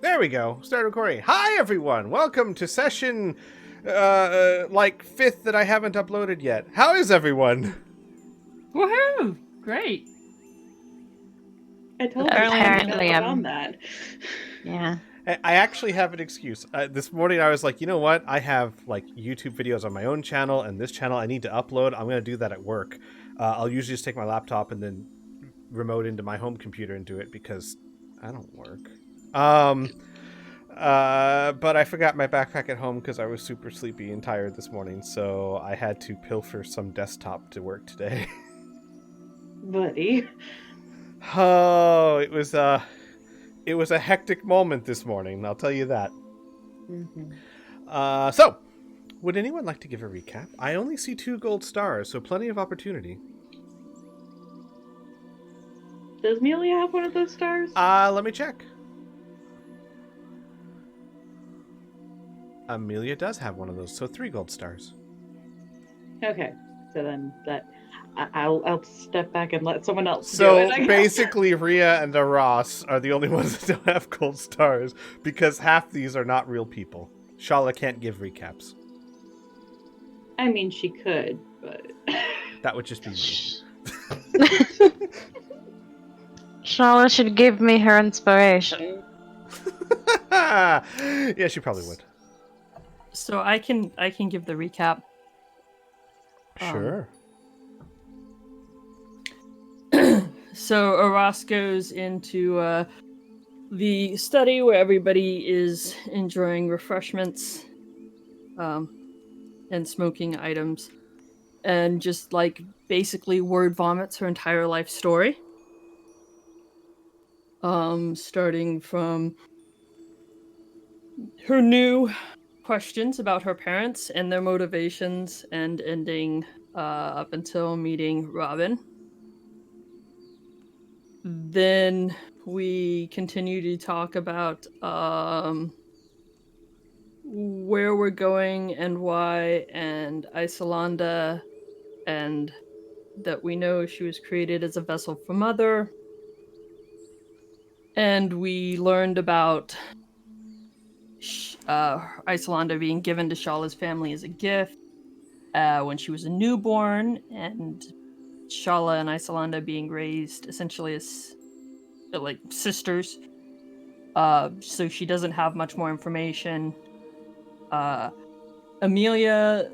There we go. Start recording. Hi, everyone. Welcome to session, fifth that I haven't uploaded yet. How is everyone? Woohoo! Great. I told you Apparently, on that. Yeah. I actually have an excuse. This morning I was like, you know what? I have YouTube videos on my own channel and this channel I need to upload. I'm going to do that at work. I'll usually just take my laptop and then remote into my home computer and do it because I don't work. But I forgot my backpack at home because I was super sleepy and tired this morning, so I had to pilfer some desktop to work today. Buddy. Oh, it was a hectic moment this morning, I'll tell you that. Mm-hmm. So, would anyone like to give a recap? I only see 2 gold stars, so plenty of opportunity. Does Amelia have one of those stars? Let me check. Amelia does have one of those, so 3 gold stars. Okay, so then I'll step back and let someone else do it. So basically, Rhea and Ross are the only ones that don't have gold stars because half these are not real people. Shala can't give recaps. I mean, she could, but That would just be me. Charlotte should give me her inspiration. Yeah, she probably would. So I can give the recap. Sure. So Aras goes into the study where everybody is enjoying refreshments and smoking items, and just basically word vomits her entire life story. Starting from her new questions about her parents and their motivations, and ending up until meeting Robin. Then we continue to talk about where we're going and why, and Isolanda, and that we know she was created as a vessel for Mother. And we learned about Isolanda being given to Shala's family as a gift when she was a newborn, and Shala and Isolanda being raised essentially as sisters. So she doesn't have much more information. Amelia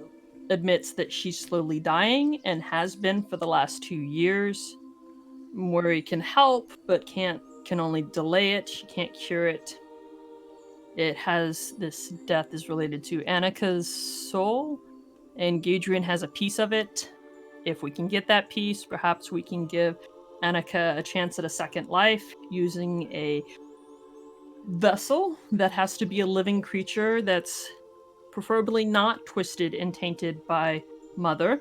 admits that she's slowly dying and has been for the last 2 years. Mori can help, but can only delay it. She can't cure it. This death is related to Annika's soul, and Gadrian has a piece of it. If we can get that piece, perhaps we can give Annika a chance at a second life using a vessel that has to be a living creature that's preferably not twisted and tainted by Mother.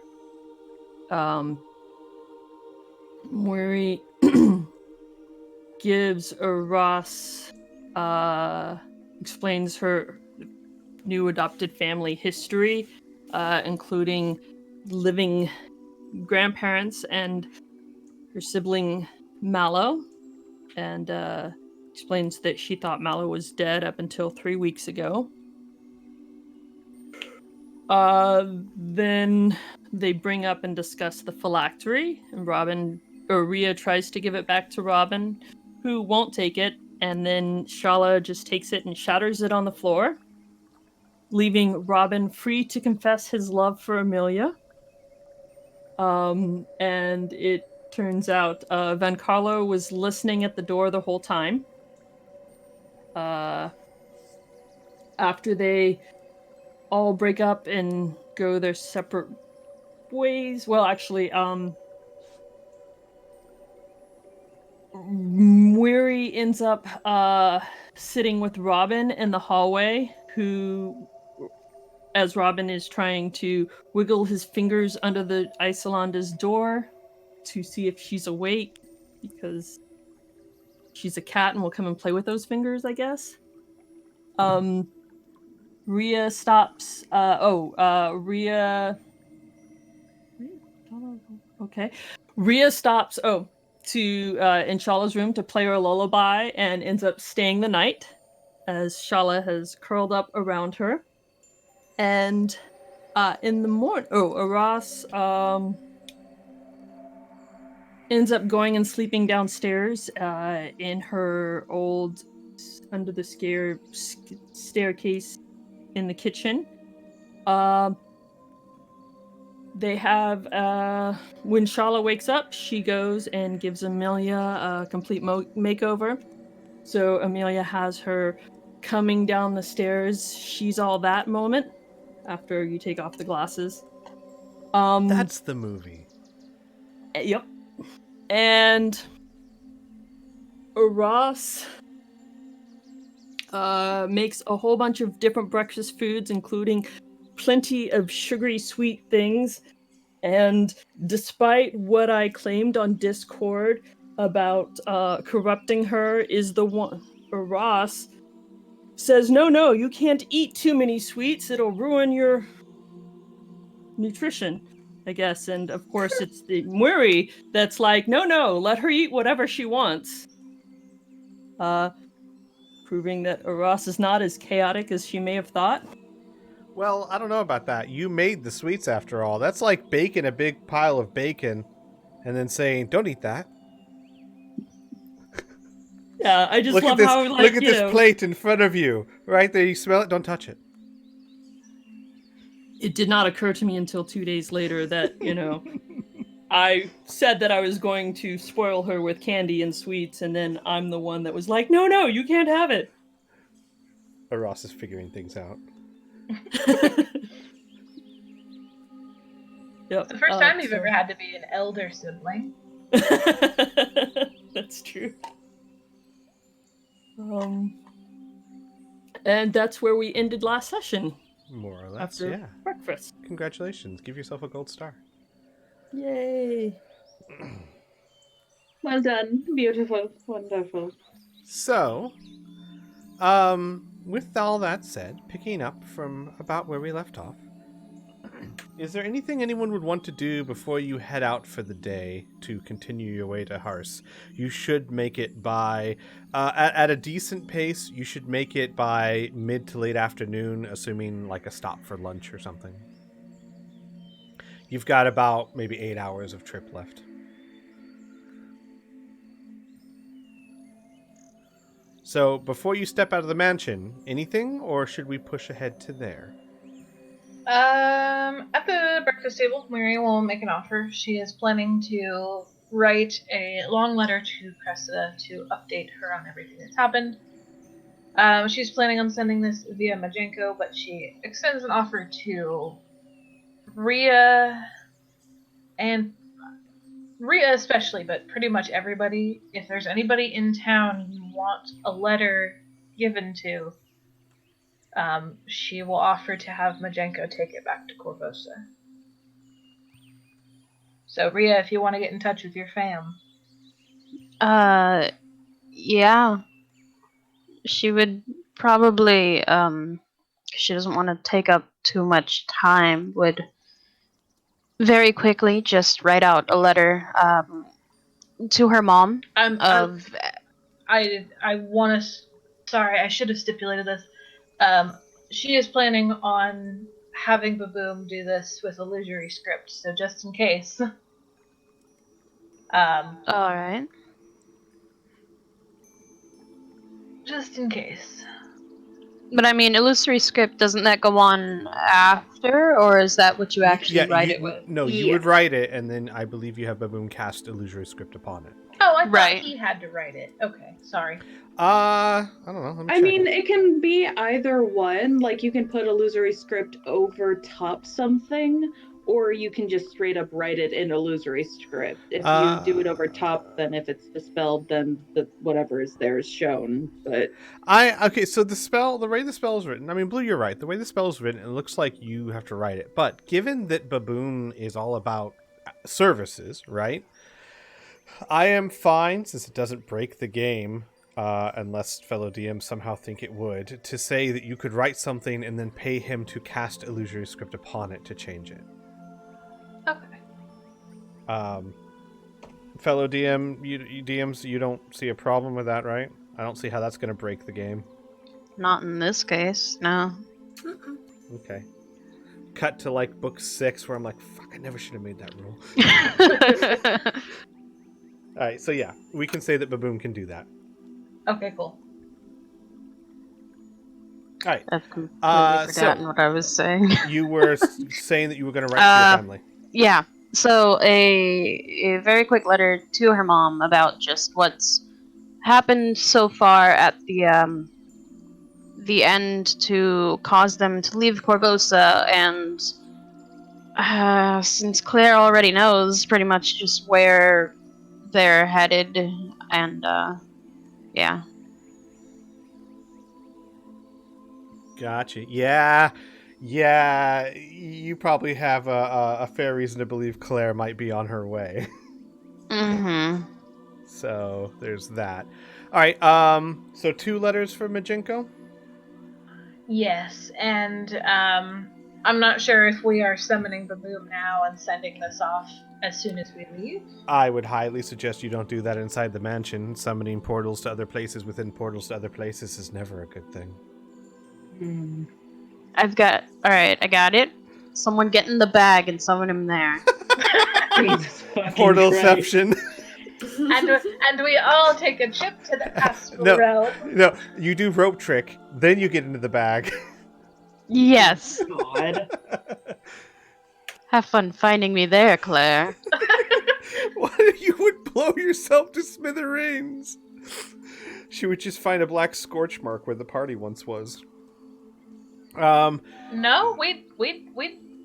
Mori gives Ross explains her new adopted family history, including living grandparents and her sibling Mallow, and explains that she thought Mallow was dead up until 3 weeks ago. Then they bring up and discuss the phylactery, and Rhea tries to give it back to Robin, who won't take it, and then Shala just takes it and shatters it on the floor, leaving Robin free to confess his love for Amelia. And it turns out Van Carlo was listening at the door the whole time. After they all break up and go their separate ways. Well, actually, Weary ends up sitting with Robin in the hallway, who, as Robin is trying to wiggle his fingers under the Isolanda's door to see if she's awake, because she's a cat and will come and play with those fingers, I guess. Rhea stops. Rhea. Okay. Rhea stops. To in Shala's room to play her lullaby and ends up staying the night. as Shala has curled up around her. And in the morning, Aras ends up going and sleeping downstairs in her old under the staircase in the kitchen. They have when Shala wakes up, she goes and gives Amelia a complete makeover. So Amelia has her coming down the stairs. She's all that moment after you take off the glasses. That's the movie. Yep. And Ross makes a whole bunch of different breakfast foods, including plenty of sugary sweet things. And despite what I claimed on Discord about corrupting her, is the one Ross says, no, you can't eat too many sweets. It'll ruin your nutrition, I guess. And of course, it's the Muri that's like, no, let her eat whatever she wants. Proving that Ross is not as chaotic as she may have thought. Well, I don't know about that. You made the sweets after all. That's like baking a big pile of bacon and then saying, don't eat that. Yeah, I just Look love at this, how, like, look at you this know, plate in front of you. Right there, you smell it, don't touch it. it did not occur to me until 2 days later that, I said that I was going to spoil her with candy and sweets, and then I'm the one that was like, no, you can't have it. Ross is figuring things out. Yep. The first time you've ever had to be an elder sibling. That's true. And that's where we ended last session. More or less, After yeah. breakfast. Congratulations. Give yourself a gold star. Yay. Well done. Beautiful. Wonderful. So, with all that said, picking up from about where we left off, is there anything anyone would want to do before you head out for the day to continue your way to Hars? You should make it by, at a decent pace, you should make it by mid to late afternoon, assuming like a stop for lunch or something. You've got about maybe 8 hours of trip left. So, before you step out of the mansion, anything, or should we push ahead to there? At the breakfast table, Mary will make an offer. She is planning to write a long letter to Cressida to update her on everything that's happened. She's planning on sending this via Majenko, but she extends an offer to Rhea especially, but pretty much everybody. If there's anybody in town you want a letter given to, she will offer to have Majenko take it back to Corvosa. So, Rhea, if you want to get in touch with your fam. Yeah. She would probably, she doesn't want to take up too much time, would very quickly just write out a letter, to her mom I want to. Sorry, I should have stipulated this. She is planning on having Baboom do this with illusory script, so just in case. Alright. Just in case. But I mean, illusory script, doesn't that go on after, or is that what you actually write it with? No, you would write it, and then I believe you have Baboom cast illusory script upon it. Oh, I Right. thought he had to write it. Okay, sorry. I don't know. Let me I check. mean, it can be either one. Like, you can put illusory script over top something, or you can just straight up write it in illusory script. If you do it over top, then if it's dispelled, then whatever is there is shown. But okay, so the way the spell is written, I mean, Blue, you're right. The way the spell is written, it looks like you have to write it. But given that Baboon is all about services, right? I am fine, since it doesn't break the game, unless fellow DMs somehow think it would, to say that you could write something and then pay him to cast illusory script upon it to change it. Okay. Fellow DMs, you don't see a problem with that, right? I don't see how that's going to break the game. Not in this case, no. Okay. Cut to like book 6 where I'm like, fuck, I never should have made that rule. All right, so yeah, we can say that Baboon can do that. Okay, cool. All right. I've completely So forgotten what I was saying. you were saying that you were going to write to your family. Yeah. So a very quick letter to her mom about just what's happened so far at the end to cause them to leave Corvosa, and since Claire already knows pretty much just where they're headed, and yeah. Gotcha. Yeah. You probably have a fair reason to believe Claire might be on her way. Mm-hmm. So there's that. All right. So 2 letters for Majinko. Yes, and I'm not sure if we are summoning the boom now and sending this off as soon as we leave. I would highly suggest you don't do that inside the mansion. Summoning portals to other places within portals to other places is never a good thing. Alright, I got it. Someone get in the bag and summon him there. Jesus fucking Portalception. and we all take a trip to the astral No. realm. No, you do rope trick, then you get into the bag. Yes. God. Have fun finding me there, Claire. What? You would blow yourself to smithereens. She would just find a black scorch mark where the party once was. No, we'd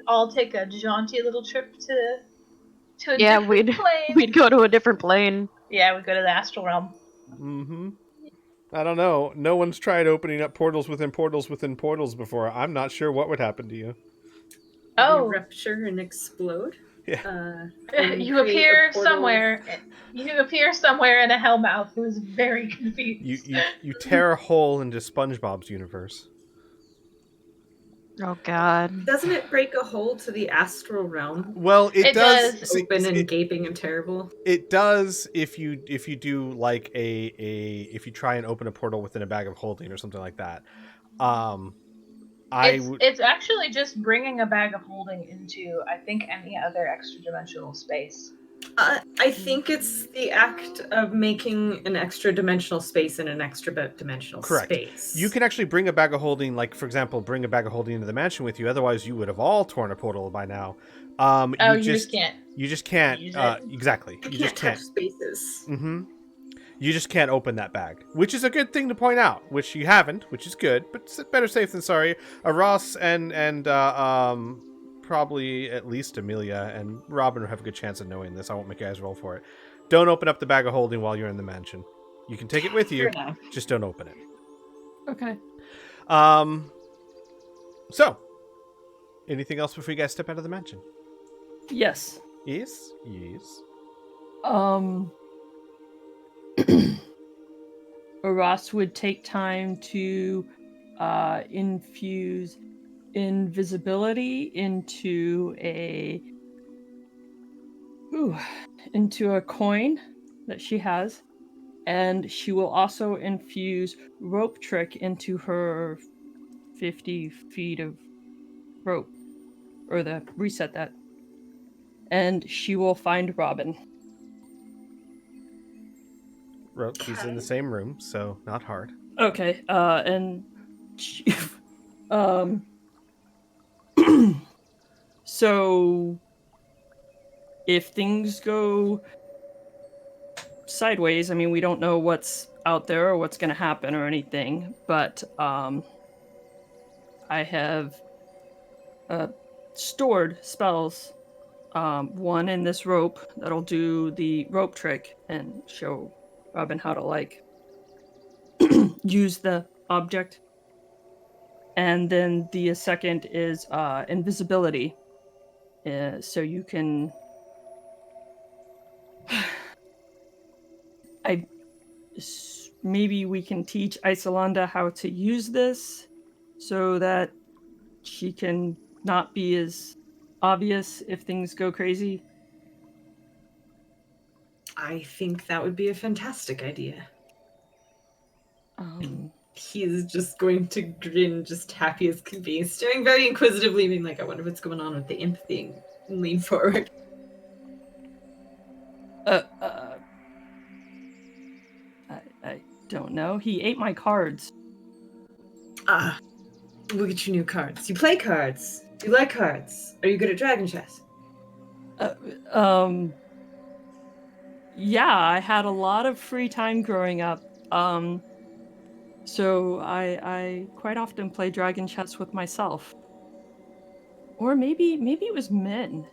all take a jaunty little trip to a Yeah, different plane. we'd go to a different plane. Yeah, we'd go to the astral realm. Mm-hmm. I don't know. No one's tried opening up portals within portals within portals before. I'm not sure what would happen to you. Oh, Rupture and explode. Yeah. And you create appear a portal. somewhere. You appear somewhere in a hellmouth who is very confused. You tear a hole into SpongeBob's universe. Oh god. Doesn't it break a hole to the astral realm? Well, it does. does. See, Open and gaping and terrible. it does if you do like if you try and open a portal within a bag of holding or something like that. It's actually just bringing a bag of holding into, I think, any other extra dimensional space. I think it's the act of making an extra dimensional space in an extra dimensional Correct. space. You can actually bring a bag of holding, like for example, bring a bag of holding into the mansion with you. Otherwise, you would have all torn a portal by now. You just can't. You just can't. use it. Exactly. You You can't just touch can't. spaces. Mm-hmm. You just can't open that bag, which is a good thing to point out. Which you haven't, which is good, but better safe than sorry. Ross and probably at least Amelia and Robin have a good chance of knowing this. I won't make you guys roll for it. Don't open up the bag of holding while you're in the mansion. You can take it with you, Fair enough. just don't open it. Okay. So, anything else before you guys step out of the mansion? Yes. Yes. Ross would take time to infuse invisibility into a coin that she has, and she will also infuse rope trick into her 50 feet of rope, or reset that, and she will find Robin. He's in the same room, so not hard. Okay, and she, so if things go sideways, I mean, we don't know what's out there or what's going to happen or anything, but I have stored spells, one in this rope that'll do the rope trick and show Robin how to like use the object, and then the second is invisibility, so you can maybe we can teach Isolanda how to use this so that she can not be as obvious if things go crazy. I think that would be a fantastic idea. He's just going to grin, just happy as can be, staring very inquisitively, being like, I wonder what's going on with the imp thing, and lean forward. I don't know. He ate my cards. Ah, look at your new cards. You play cards. You like cards. Are you good at Dragon Chess? Yeah, I had a lot of free time growing up. So I quite often play Dragon Chess with myself. Or maybe it was Min.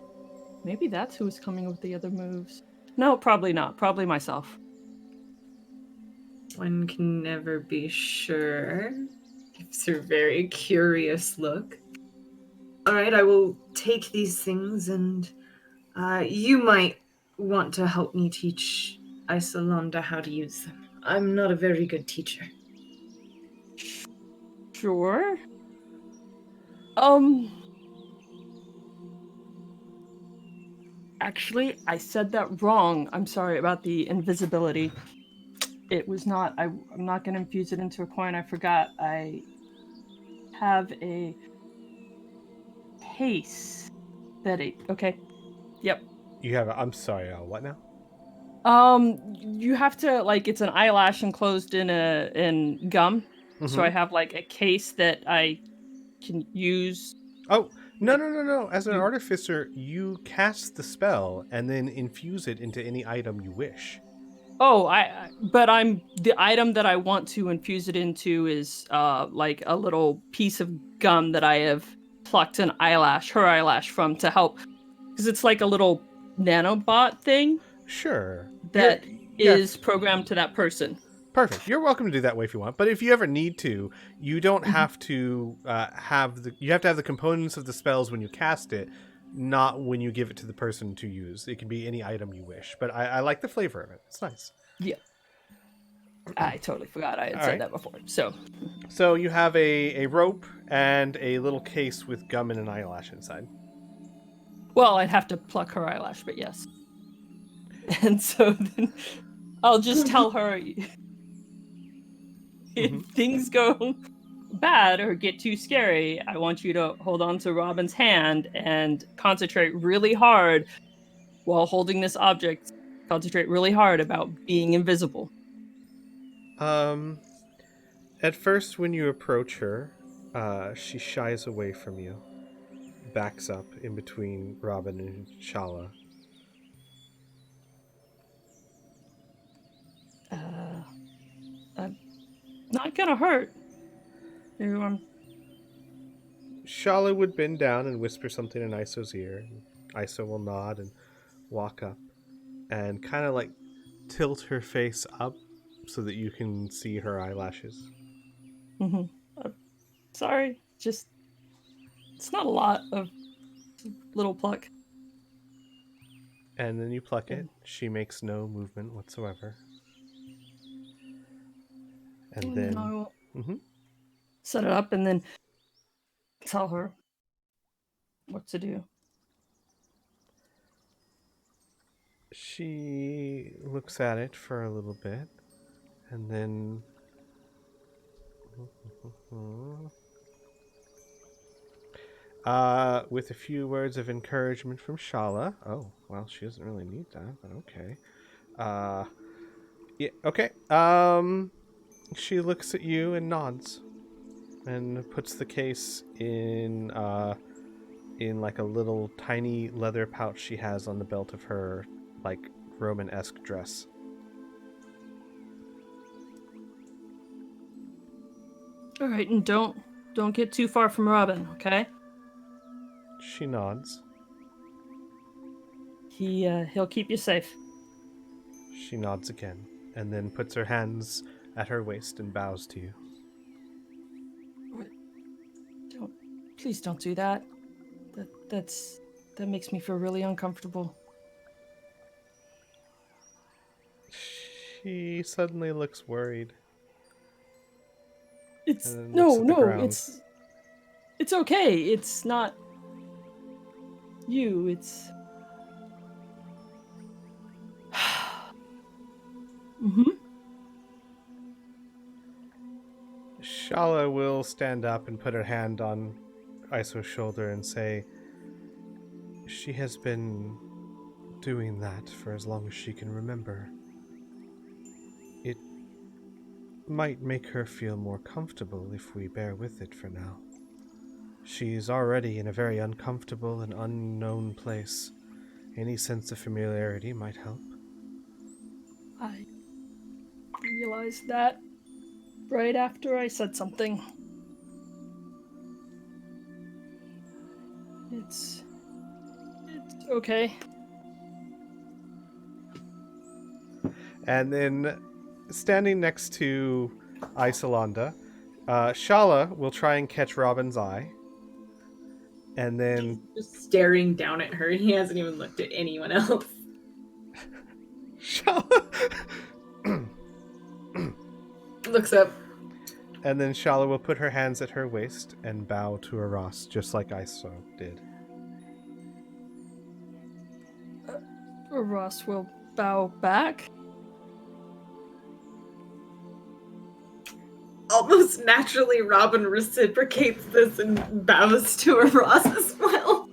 Maybe that's who was coming with the other moves. No, probably not. Probably myself. One can never be sure. Gives her a very curious look. All right, I will take these things, and you might want to help me teach Isolanda how to use them. I'm not a very good teacher. Sure. Actually, I said that wrong. I'm sorry about the invisibility. It was not. I'm not going to infuse it into a coin. I forgot. I have a case that okay. Yep. You have I'm sorry, what now? You have to like it's an eyelash enclosed in gum. So I have like a case that I can use. Oh, no. As an artificer, you cast the spell and then infuse it into any item you wish. Oh, but the item that I want to infuse it into is like a little piece of gum that I have plucked her eyelash from to help, because it's like a little nanobot thing. Sure. That is programmed to that person. Perfect. You're welcome to do that way if you want. But if you ever need to, you don't have to you have to have the components of the spells when you cast it, not when you give it to the person to use. It can be any item you wish. But I like the flavor of it. It's nice. Yeah. I totally forgot I had said that before. So you have a rope and a little case with gum and an eyelash inside. Well, I'd have to pluck her eyelash, but yes. And so then I'll just tell her if things go bad or get too scary, I want you to hold on to Robin's hand and concentrate really hard while holding this object. Concentrate really hard about being invisible. At first, when you approach her, she shies away from you, backs up in between Robin and Shala. I'm not gonna hurt everyone. Shala would bend down and whisper something in Iso's ear. Iso will nod and walk up and kind of like tilt her face up so that you can see her eyelashes. Sorry, just it's not a lot of little pluck. And then you pluck it. She makes no movement whatsoever. And then I'll set it up and then tell her what to do. She looks at it for a little bit and then with a few words of encouragement from Shala. Oh, well, she doesn't really need that, but okay. Yeah, okay. She looks at you and nods and puts the case in like a little tiny leather pouch she has on the belt of her like Roman-esque dress. All right, and don't get too far from Robin, okay? She nods. He'll keep you safe. She nods again and then puts her hands at her waist and bows to you. Please don't do that. That makes me feel really uncomfortable. She suddenly looks worried. It's it's okay. It's not you. It's Shala will stand up and put her hand on Iso's shoulder and say, she has been doing that for as long as she can remember. It might make her feel more comfortable if we bear with it for now. She's already in a very uncomfortable and unknown place. Any sense of familiarity might help. I realized that right after I said something. It's okay. And then, standing next to Isolanda, Shala will try and catch Robin's eye. And then... Just staring down at her. He hasn't even looked at anyone else. Shala... Looks up. And then Shala will put her hands at her waist and bow to Aras, just like Iso did. Ross will bow back. Almost naturally, Robin reciprocates this and bows to Ross as well.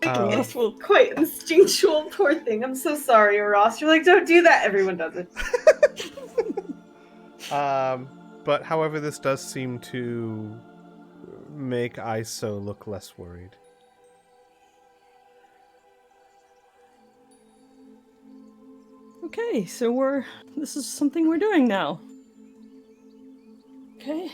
Ross will... Quite instinctual, poor thing. I'm so sorry, Ross. You're like, don't do that. Everyone does it. But however, this does seem to make Iso look less worried. Okay, so this is something we're doing now. Okay.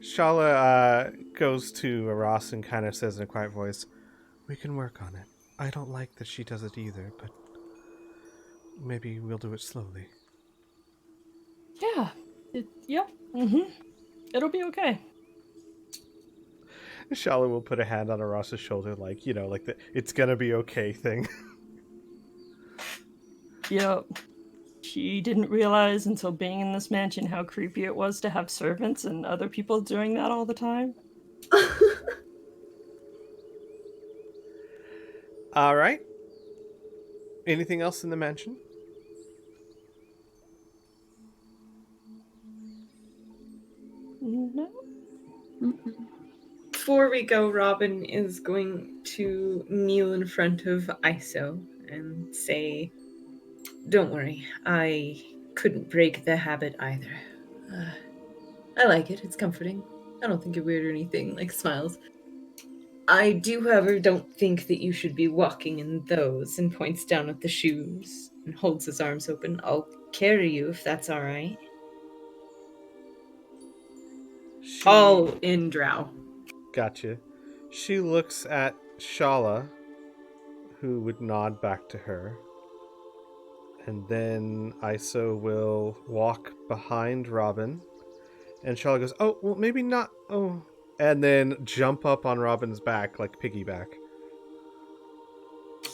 Shala goes to Aras and kind of says in a quiet voice, we can work on it. I don't like that she does it either, but maybe we'll do it slowly. Yeah. Yep. Mm-hmm. It'll be okay. Shala will put a hand on Aras's shoulder, like, like the it's gonna be okay thing. Yep. She didn't realize until being in this mansion how creepy it was to have servants and other people doing that all the time. All right. Anything else in the mansion? No. Before we go, Robin is going to kneel in front of Iso and say, don't worry, I couldn't break the habit either. I like it, it's comforting. I don't think you're weird or anything, like smiles. I do, however, don't think that you should be walking in those, and points down at the shoes and holds his arms open. I'll carry you if that's all right. All in drow. Gotcha. She looks at Shala, who would nod back to her. And then Iso will walk behind Robin. And Shala goes, oh, well, maybe not. Oh. And then jump up on Robin's back, like piggyback.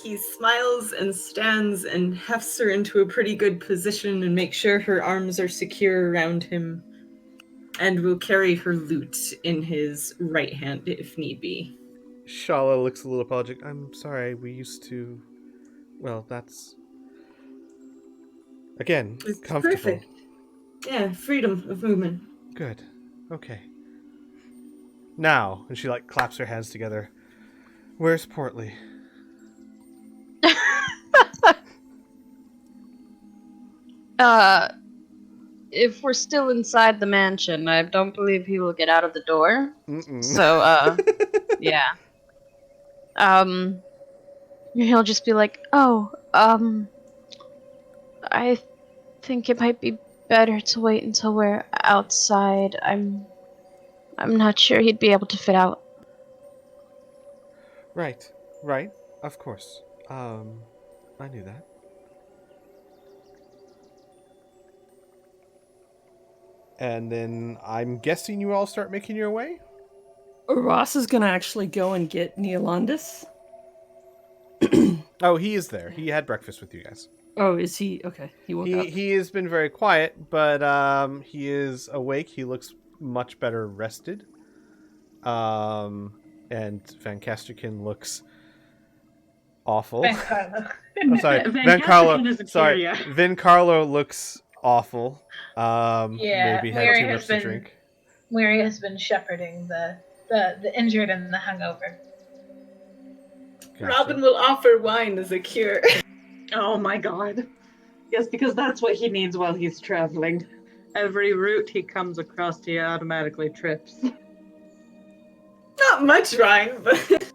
He smiles and stands and hefts her into a pretty good position and makes sure her arms are secure around him. And will carry her lute in his right hand if need be. Shala looks a little apologetic. I'm sorry, we used to... Well, that's... Again, It's comfortable. perfect. Yeah, freedom of movement. Good. Okay. Now, and she claps her hands together. Where's Portly? If we're still inside the mansion, I don't believe he will get out of the door. Mm-mm. So, yeah. He'll just be like, oh, I think it might be better to wait until we're outside. I'm not sure he'd be able to fit out. Right. Of course. I knew that. And then I'm guessing you all start making your way? Ross is gonna actually go and get Neolandis. Oh, he is there. He had breakfast with you guys. Oh, is he? Okay, he woke up. He has been very quiet, but he is awake. He looks much better rested. And Van Casterkin looks awful. Van Carlo. I'm sorry, Van Van Carlo. Casterkin isn't Sorry, here yet. Vin Carlo looks awful. Maybe had Mary too has much to been drink. Mary has been shepherding the injured and the hungover. Gotcha. Robin will offer wine as a cure. Oh my god. Yes, because that's what he needs while he's traveling. Every route he comes across, he automatically trips. Not much wine, but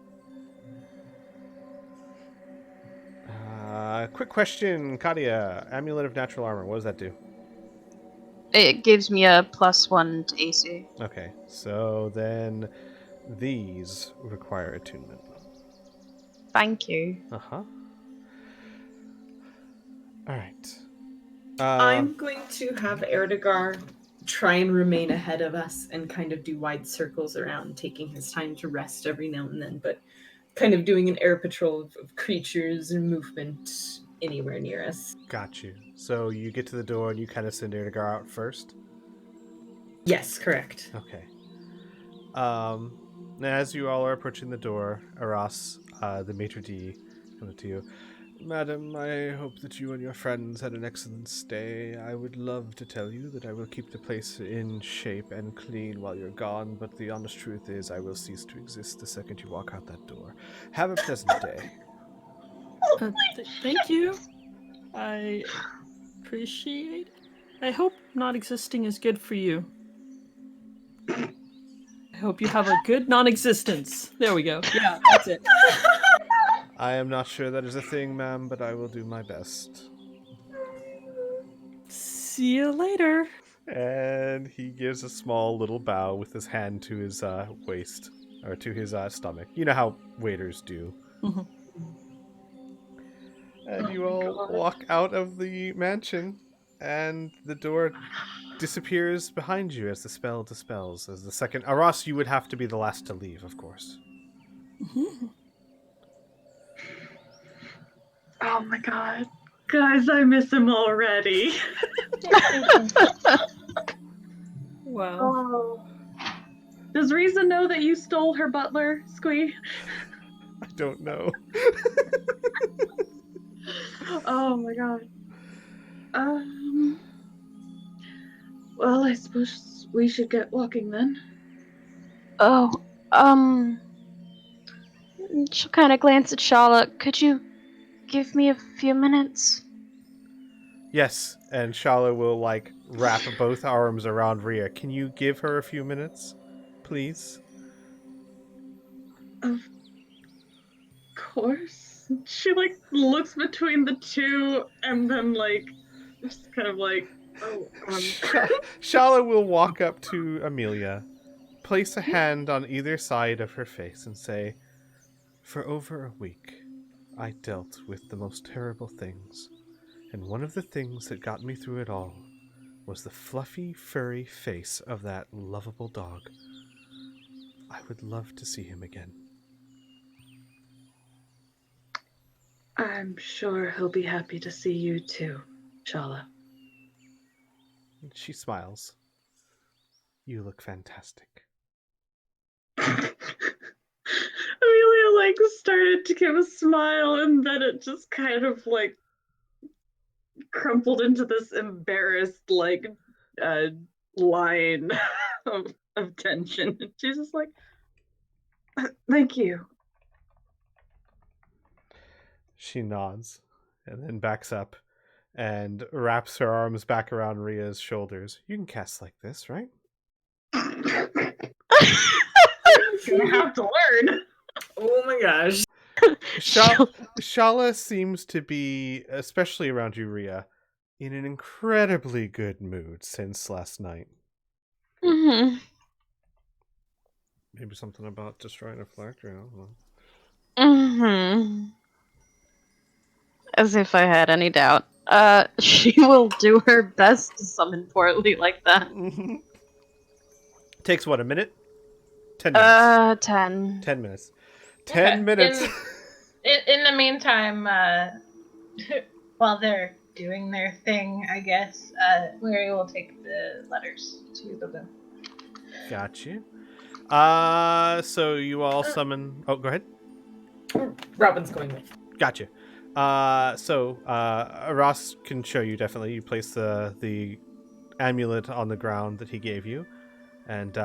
Quick question, Kadia. Amulet of Natural Armor. What does that do? It gives me a +1 to AC. Okay, so then these require attunement. Thank you. Uh-huh. All right. I'm going to have Erdegar try and remain ahead of us and kind of do wide circles around, taking his time to rest every now and then, but kind of doing an air patrol of creatures and movement anywhere near us. Got you. So you get to the door and you kind of send Erdegar out first? Yes, correct. Okay. As you all are approaching the door, Aras, the maitre d', comes to you. Madam, I hope that you and your friends had an excellent stay. I would love to tell you that I will keep the place in shape and clean while you're gone, but the honest truth is I will cease to exist the second you walk out that door. Have a pleasant day. Thank you. I appreciate it. I hope not existing is good for you. I hope you have a good non-existence. There we go. Yeah, that's it. I am not sure that is a thing, ma'am, but I will do my best. See you later. And he gives a small little bow with his hand to his waist, or to his stomach. You know how waiters do. Mhm. And you Oh my all God. walk out of the mansion, and the door disappears behind you as the spell dispels. As the second... Aras, you would have to be the last to leave, of course. Oh my god. Guys, I miss him already. Wow. Oh. Does Riza know that you stole her butler, Squee? I don't know. Oh my god. Well, I suppose we should get walking then. Oh, she'll kind of glance at Charlotte. Could you give me a few minutes? Yes, and Shala will, wrap both arms around Rhea. Can you give her a few minutes, please? Of course. She, looks between the two and then, just kind of Shala will walk up to Amelia, place a hand on either side of her face, and say, "For over a week, I dealt with the most terrible things, and one of the things that got me through it all was the fluffy, furry face of that lovable dog. I would love to see him again." I'm sure he'll be happy to see you too, Shala. She smiles. "You look fantastic." Amelia, started to give a smile and then it just kind of, crumpled into this embarrassed, line of tension. She's just like, thank you. She nods and then backs up and wraps her arms back around Rhea's shoulders. "You can cast like this, right?" Gonna have to learn. Oh my gosh. Shala seems to be, especially around you, Rhea, in an incredibly good mood since last night. Mm-hmm. Maybe something about destroying a phylactery, I don't know. Mm-hmm. As if I had any doubt. She will do her best to summon Portly like that. Takes what, a minute? 10 minutes. 10. 10 minutes. 10 Okay. minutes. In the meantime, while they're doing their thing, I guess, Mary will take the letters to the room. Got you. So you all summon... Oh, go ahead. Robin's going with. Gotcha. Ross can show you definitely. You place the amulet on the ground that he gave you. And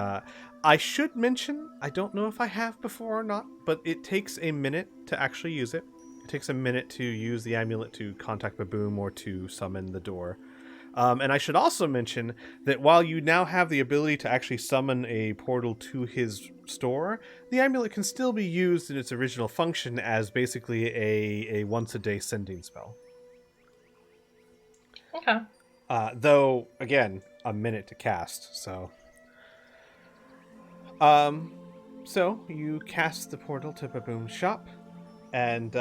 I should mention, I don't know if I have before or not, but it takes a minute to actually use it. It takes a minute to use the amulet to contact Baboom or to summon the door. And I should also mention that while you now have the ability to actually summon a portal to his store, the amulet can still be used in its original function as basically a once-a-day sending spell. Okay. Though, again, a minute to cast, so... So you cast the portal to Baboom's shop, and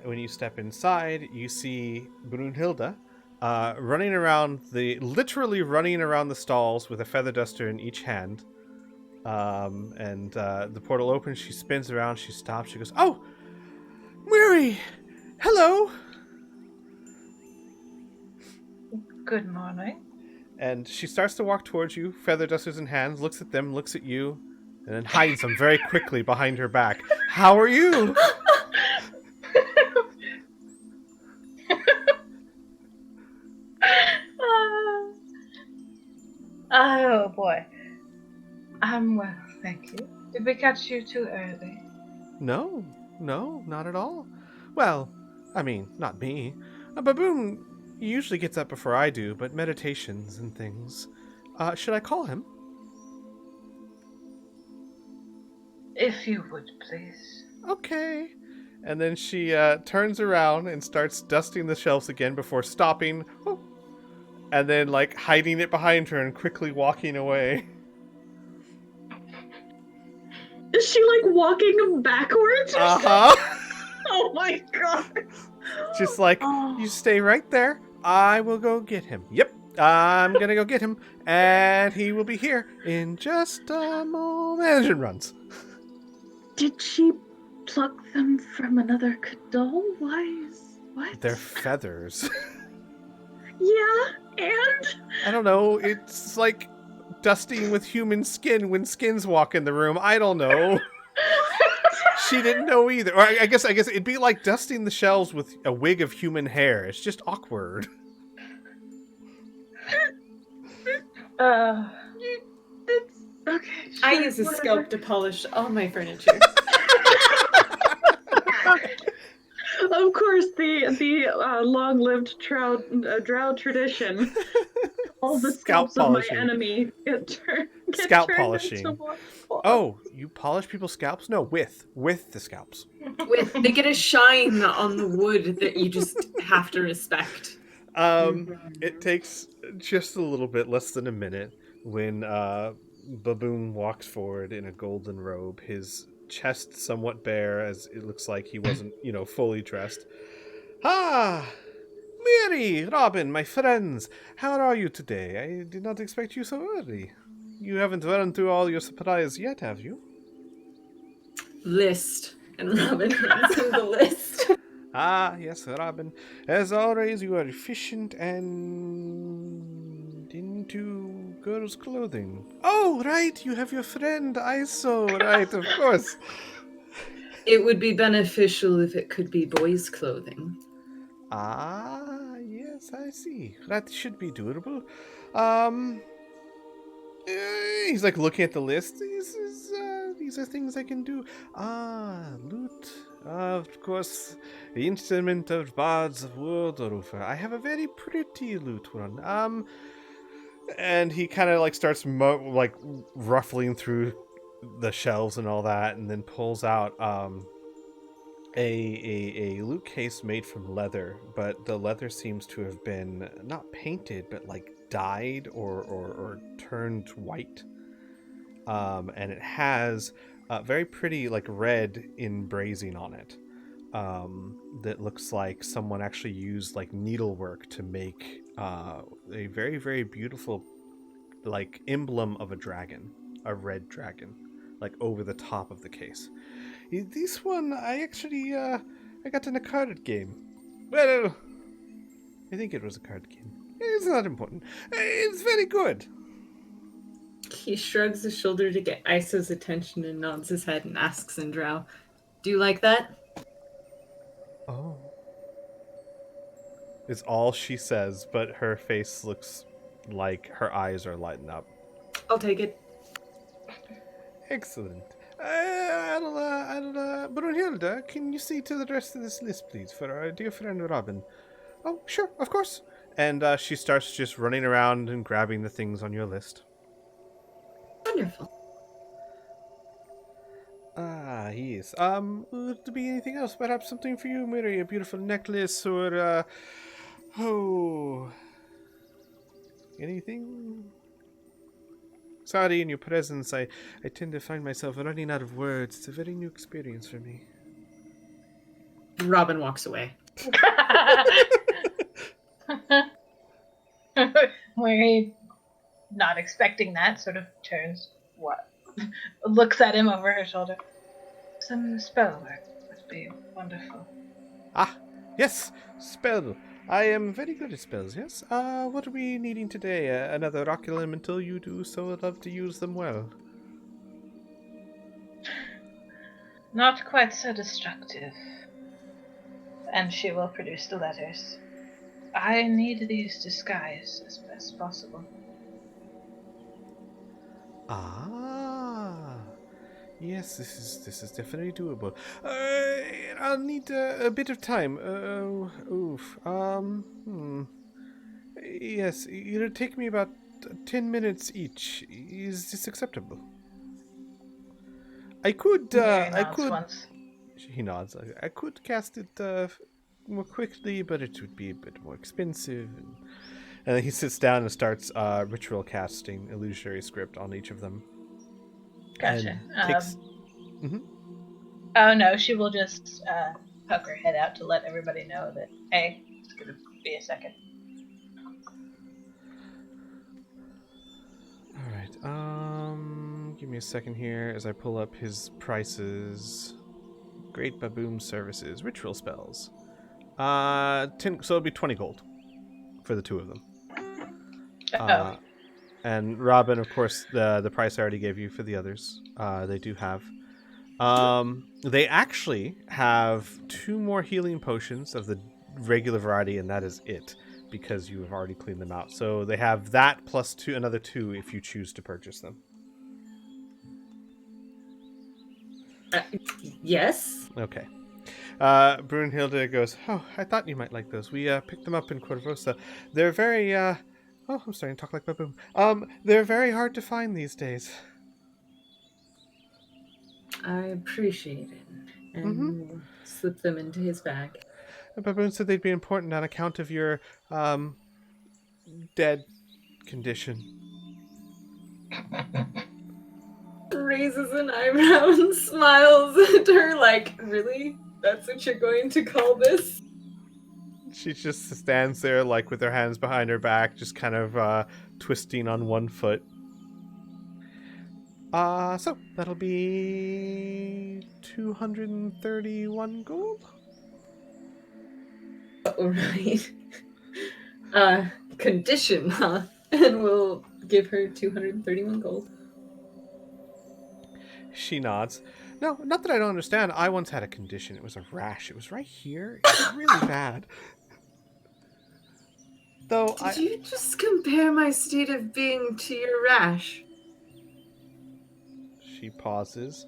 when you step inside, you see Brunhilde literally running around the stalls with a feather duster in each hand. The portal opens, she spins around, she stops, she goes, "Oh, Miri! Hello!" Good morning. And she starts to walk towards you, feather dusters in hand, looks at them, looks at you, and then hides them very quickly behind her back. "How are you?" Oh boy. I'm well, thank you. Did we catch you too early? No, not at all. Well, I mean, not me. Baboon usually gets up before I do, but meditations and things. Should I call him? If you would, please. Okay. And then she turns around and starts dusting the shelves again before stopping. Whoop, and then, like, hiding it behind her and quickly walking away. Is she like walking backwards or something? Oh my god. Just like, you stay right there. I will go get him. Yep, I'm gonna go get him. And he will be here in just a moment. And runs. Did she pluck them from another Kadol? What? They're feathers. Yeah, and? I don't know. It's like dusting with human skin when skins walk in the room. I don't know. She didn't know either. Or I guess it'd be like dusting the shelves with a wig of human hair. It's just awkward. That's okay. I sure, use a whatever. scalp to polish all my furniture. Of course, the long-lived drow tradition. All the Scalp scalps of my polishing. enemy get Scalp turned polishing. into one. Oh, you polish people's scalps? No, with the scalps. They get a shine on the wood that you just have to respect. It takes just a little bit less than a minute when Baboon walks forward in a golden robe, his chest somewhat bare as it looks like he wasn't, fully dressed. "Ah, Mary, Robin, my friends, how are you today? I did not expect you so early. You haven't run through all your supplies yet, have you?" List. And Robin runs through the list. "Ah, yes, Robin. As always, you are efficient and into girls' clothing. Oh, right, you have your friend Iso, right, of course." It would be beneficial if it could be boys' clothing. "Ah, yes, I see. That should be doable. He's like looking at the list. These are things I can do. Lute. Of course, the instrument of bards of Wordrufer. I have a very pretty lute one. And he kind of like starts ruffling through the shelves and all that, and then pulls out a lute case made from leather, but the leather seems to have been not painted, but like dyed or turned white. And it has very pretty like red embracing on it. That looks like someone actually used like needlework to make a very, very beautiful like emblem of a dragon, a red dragon, like over the top of the case. This one I actually I got in a card game. Well, I think it was a card game. It's not important. It's very good. He shrugs his shoulder to get Iso's attention and nods his head and asks in Drow, "Do you like that?" Oh, is all she says, but her face looks like her eyes are lighting up. I'll take it. Excellent. Brunhilde, can you see to the rest of this list, please, for our dear friend Robin? Oh, sure, of course. And she starts just running around and grabbing the things on your list. Wonderful. Ah, yes. Would there be anything else? Perhaps something for you, Mary? A beautiful necklace or, anything? Sorry, in your presence, I tend to find myself running out of words. It's a very new experience for me. Robin walks away. Mary, not expecting that, sort of turns, looks at him over her shoulder. Some spell work would be wonderful. Ah, yes, spell. I am very good at spells, yes. What are we needing today? Another rock elemental? You do so love to use them well. Not quite so destructive. And she will produce the letters. I need these disguised as best possible. Ah, yes, this is definitely doable. I'll need a bit of time. Yes, it'll take me about 10 minutes each. Is this acceptable? I could. Mary I nods could. once. He nods. I could cast it more quickly, but it would be a bit more expensive. And then he sits down and starts ritual casting illusory script on each of them. Gotcha. And takes. Oh no, she will just poke her head out to let everybody know that, hey, it's gonna be a second. Alright, give me a second here as I pull up his prices. Great Baboom Services, ritual spells. 10, so it'll be 20 gold for the two of them. And Robin, of course, the price I already gave you for the others. They do have. They actually have 2 more healing potions of the regular variety, and that is it, because you have already cleaned them out. So they have that plus another 2 if you choose to purchase them. Yes. Okay. Brunhilde goes, oh, I thought you might like those. We picked them up in Corvosa. They're very, oh, I'm starting to talk like Baboom. They're very hard to find these days. I appreciate it. And slip them into his bag. Baboon said they'd be important on account of your, dead condition. Raises an eyebrow and smiles at her like, really? That's what you're going to call this? She just stands there, like, with her hands behind her back, just kind of, twisting on one foot. So, that'll be 231 gold? Alright. Condition, huh? And we'll give her 231 gold. She nods. No, not that I don't understand. I once had a condition. It was a rash. It was right here. It was really bad. Though Did you just compare my state of being to your rash? She pauses.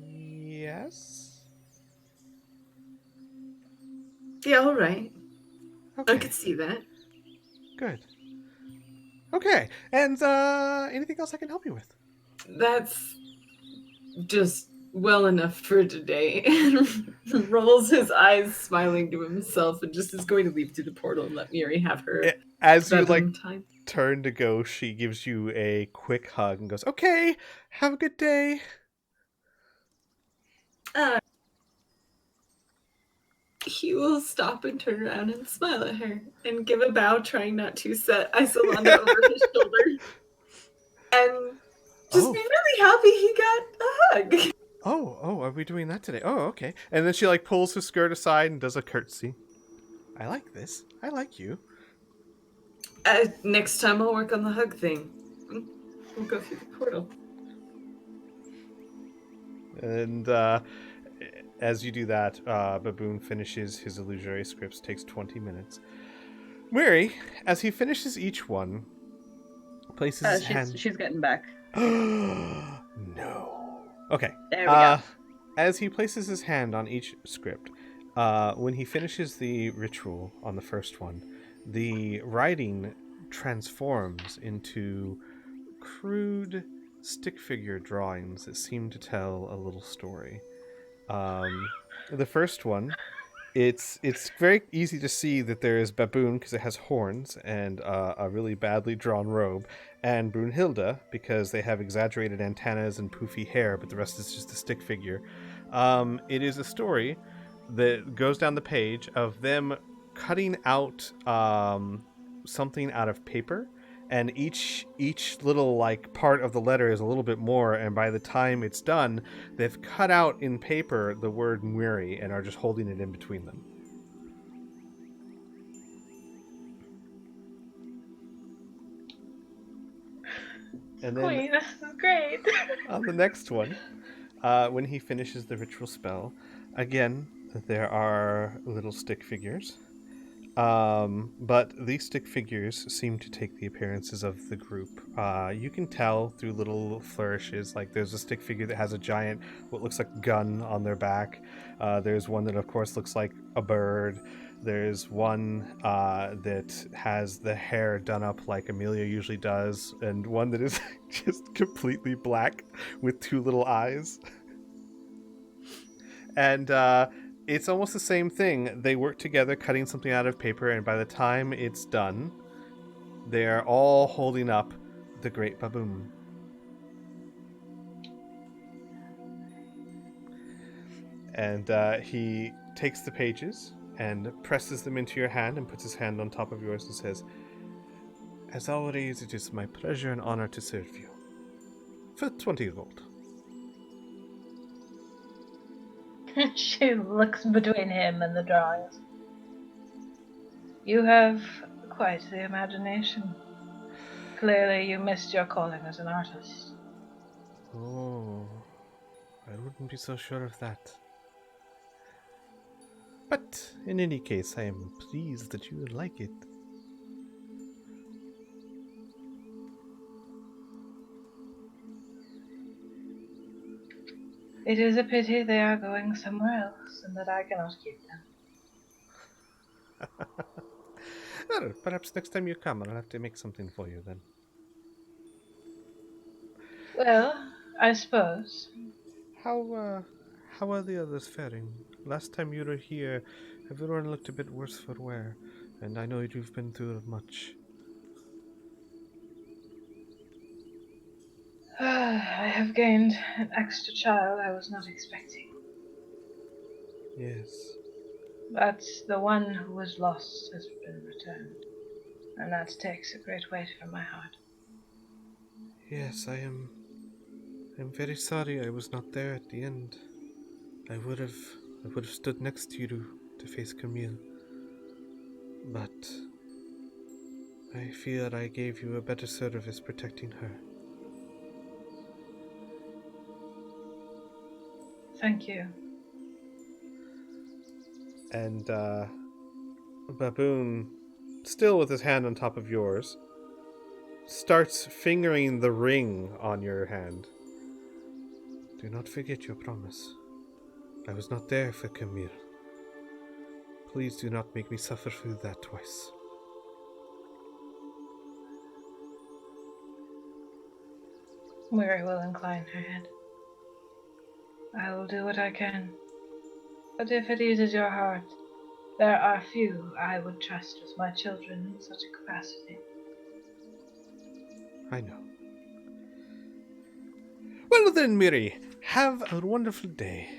Yes? Yeah, alright. Okay. I could see that. Good. Okay. And, anything else I can help you with? That's just well enough for today. And rolls his eyes, smiling to himself, and just is going to leap through the portal and let Miri have her As you, like, time. turn to go, she gives you a quick hug and goes, okay, have a good day. He will stop and turn around and smile at her and give a bow, trying not to set Isolanda over his shoulder. And just be really happy he got a hug. Oh, are we doing that today? Oh, okay. And then she, like, pulls her skirt aside and does a curtsy. I like this. I like you. Next time I'll work on the hug thing. We'll go through the portal. And as you do that, Baboon finishes his illusory scripts. Takes 20 minutes. Mary, as he finishes each one, places his hand. She's getting back. No. Okay. There we go. As he places his hand on each script, when he finishes the ritual on the first one, the writing transforms into crude stick figure drawings that seem to tell a little story. The first one, it's very easy to see that there is Baboon because it has horns and a really badly drawn robe, and Brunhilde because they have exaggerated antennas and poofy hair, but the rest is just a stick figure. It is a story that goes down the page of them cutting out something out of paper, and each little like part of the letter is a little bit more, and by the time it's done, they've cut out in paper the word Mwiri and are just holding it in between them. And then Queen, this is great. on the next one, when he finishes the ritual spell, again, there are little stick figures. But these stick figures seem to take the appearances of the group. You can tell through little flourishes, like there's a stick figure that has a giant, what looks like gun on their back. There's one that, of course, looks like a bird. There's one that has the hair done up like Amelia usually does, and one that is just completely black with two little eyes. And it's almost the same thing. They work together cutting something out of paper, and by the time it's done, they're all holding up the Great Baboon. And he takes the pages and presses them into your hand and puts his hand on top of yours and says, "As always, it is my pleasure and honor to serve you. For 20 gold." She looks between him and the drawings. You have quite the imagination. Clearly you missed your calling as an artist. Oh, I wouldn't be so sure of that. But in any case, I am pleased that you would like it. It is a pity they are going somewhere else and that I cannot keep them. Well, perhaps next time you come, I'll have to make something for you then. Well, I suppose. How are the others faring? Last time you were here, everyone looked a bit worse for wear, and I know you've been through much. I have gained an extra child I was not expecting. Yes. But the one who was lost has been returned, and that takes a great weight from my heart. Yes, I'm very sorry I was not there at the end. I would have stood next to you to face Camille. But I fear I gave you a better service protecting her. Thank you. And Baboon, still with his hand on top of yours, starts fingering the ring on your hand. Do not forget your promise. I was not there for Camille. Please do not make me suffer through that twice. Mary will incline her head. I will do what I can. But if it eases your heart, there are few I would trust with my children in such a capacity. I know. Well then, Miri, have a wonderful day.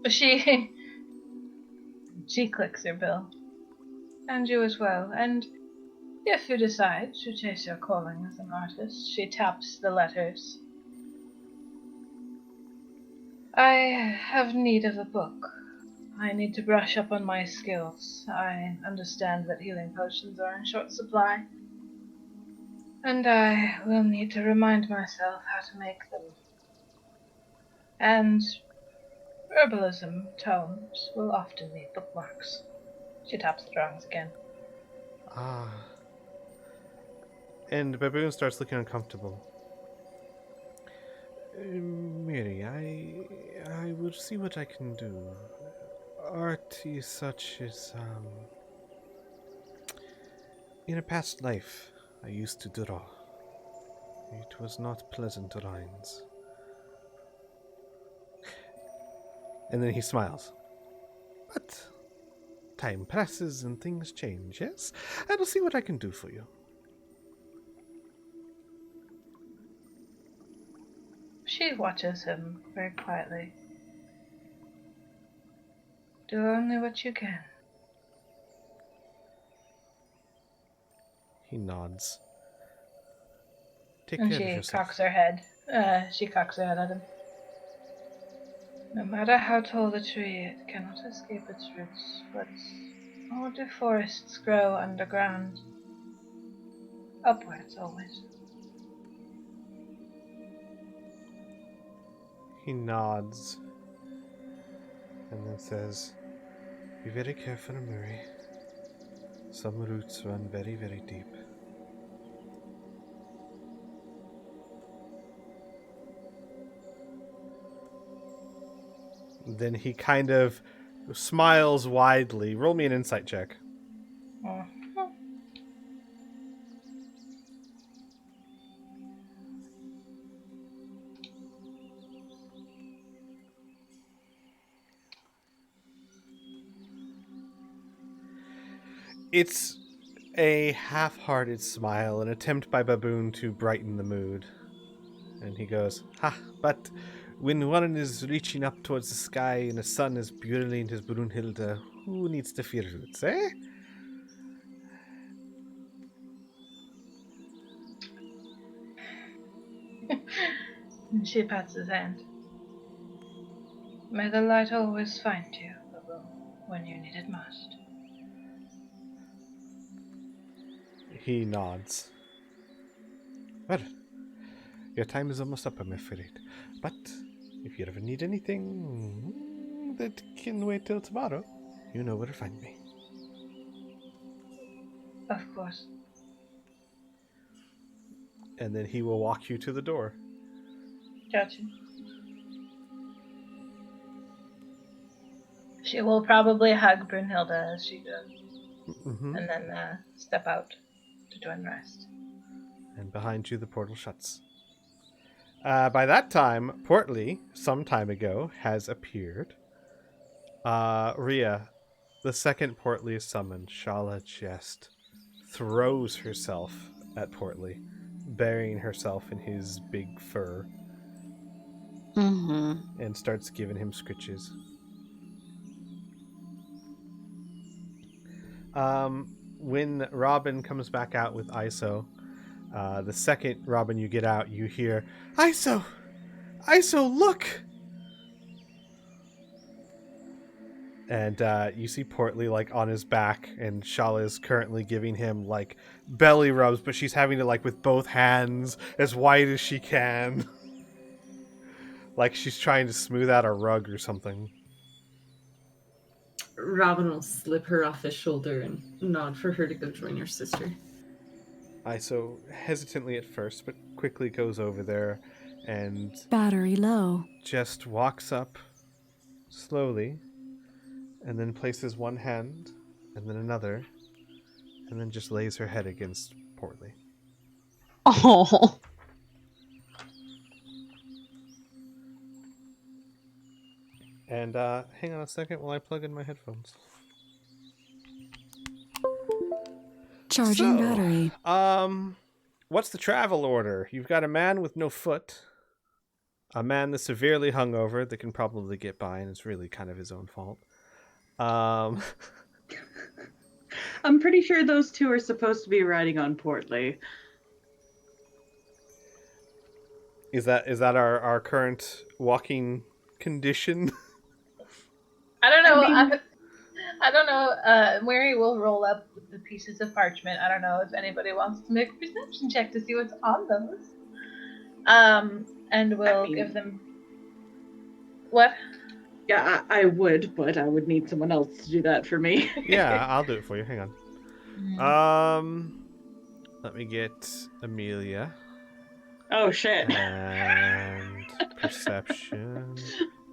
She clicks her bill. And you as well. And if you decide to chase your calling as an artist, she taps the letters. I have need of a book. I need to brush up on my skills. I understand that healing potions are in short supply. And I will need to remind myself how to make them. And herbalism tomes will often leave bookmarks. She taps the drawings again. Ah. And Baboon starts looking uncomfortable. Mary, I will see what I can do. Art is such as in a past life I used to draw. It was not pleasant lines. And then he smiles. But time passes and things change, yes? I will see what I can do for you. She watches him very quietly. Do only what you can. He nods. Take And care of she yourself. cocks her head. She cocks her head at him. No matter how tall the tree, it cannot escape its roots, but all do forests grow underground? Upwards always. He nods and then says, be very careful, Murray. Some roots run very, very deep. Then he kind of smiles widely. Roll me an insight check. It's a half-hearted smile, an attempt by Baboon to brighten the mood. And he goes, ha, but when one is reaching up towards the sky and the sun is brilliant as Brunhilde, who needs to fear roots, eh? She pats his hand. May the light always find you, Babu, when you need it most. He nods. Well, your time is almost up, I'm afraid. But if you ever need anything that can wait till tomorrow, you know where to find me. Of course. And then he will walk you to the door. Gotcha. She will probably hug Brunhilde as she goes, and then step out to join the rest. And behind you, the portal shuts. By that time, Portly, some time ago, has appeared. Rhea, the second Portly is summoned. Shala just throws herself at Portly, burying herself in his big fur, and starts giving him scritches. When Robin comes back out with ISO, the second Robin you get out, you hear, ISO! ISO, look! And you see Portly like on his back, and Shala is currently giving him like belly rubs, but she's having to like with both hands as wide as she can. Like she's trying to smooth out a rug or something. Robin will slip her off his shoulder and nod for her to go join her sister. ISO hesitantly at first, but quickly goes over there and battery low. Just walks up slowly, and then places one hand, and then another, and then just lays her head against Portly. Oh. And hang on a second while I plug in my headphones. Charging battery. What's the travel order? You've got a man with no foot, a man that's severely hungover that can probably get by, and it's really kind of his own fault. I'm pretty sure those two are supposed to be riding on Portly. Is that our current walking condition? I don't know. I mean- I don't know. Mary will roll up with the pieces of parchment. I don't know if anybody wants to make a perception check to see what's on those. And we'll give them. What? Yeah, I would, but I would need someone else to do that for me. Yeah, I'll do it for you. Hang on. Let me get Amelia. Oh shit. And perception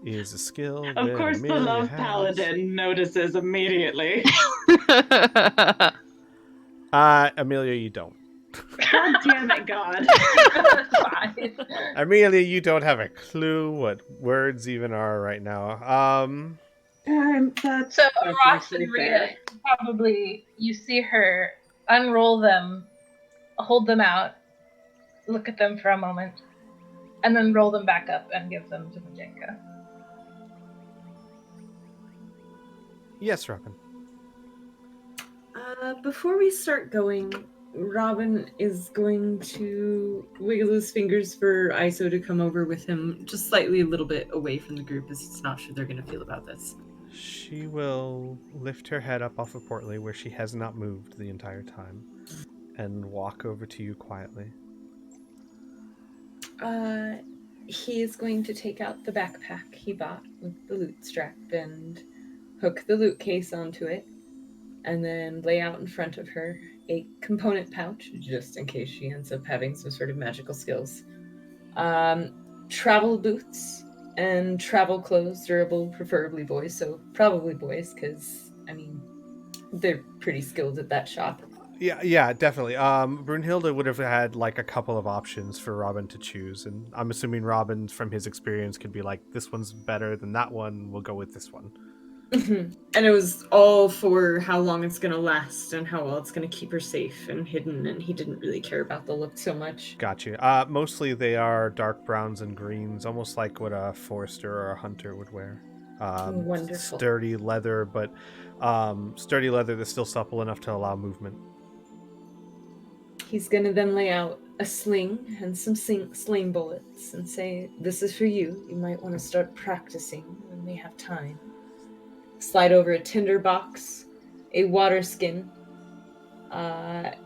is a skill Of that course, the Amelia love has. paladin notices immediately. Amelia, you don't. God damn it, God. Fine. Amelia, you don't have a clue what words even are right now. That's, So that's Ross actually and Rhea, fair. probably you see her unroll them, hold them out, look at them for a moment, and then roll them back up and give them to Majenka. Yes, Robin. Before we start going, Robin is going to wiggle his fingers for ISO to come over with him just slightly a little bit away from the group as he's not sure they're going to feel about this. She will lift her head up off of Portly, where she has not moved the entire time, and walk over to you quietly. He is going to take out the backpack he bought with the loot strap and hook the loot case onto it, and then lay out in front of her a component pouch, just in case she ends up having some sort of magical skills. Travel boots and travel clothes, durable, preferably boys, so probably boys, because, I mean, they're pretty skilled at that shop. Yeah, definitely. Brunhilde would have had like a couple of options for Robin to choose, and I'm assuming Robin, from his experience, could be like, "This one's better than that one. We'll go with this one." And it was all for how long it's going to last and how well it's going to keep her safe and hidden, and he didn't really care about the look so much. Gotcha. Mostly they are dark browns and greens, almost like what a forester or a hunter would wear. Wonderful. Sturdy leather, but sturdy leather that's still supple enough to allow movement. He's going to then lay out a sling and some sling bullets and say, "This is for you. You might want to start practicing when we have time." Slide over a tinder box, a water skin.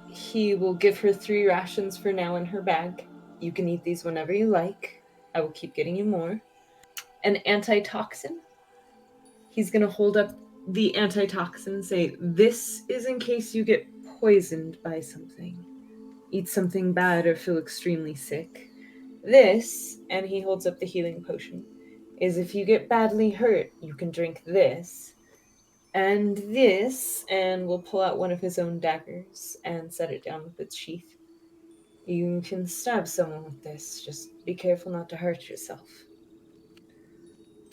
He will give her 3 rations for now in her bag. You can eat these whenever you like. I will keep getting you more. An antitoxin. He's going to hold up the antitoxin and say, "This is in case you get poisoned by something. Eat something bad or feel extremely sick. This," and he holds up the healing potion, "is if you get badly hurt, you can drink this. And this," and we'll pull out one of his own daggers and set it down with its sheath. "You can stab someone with this. Just be careful not to hurt yourself."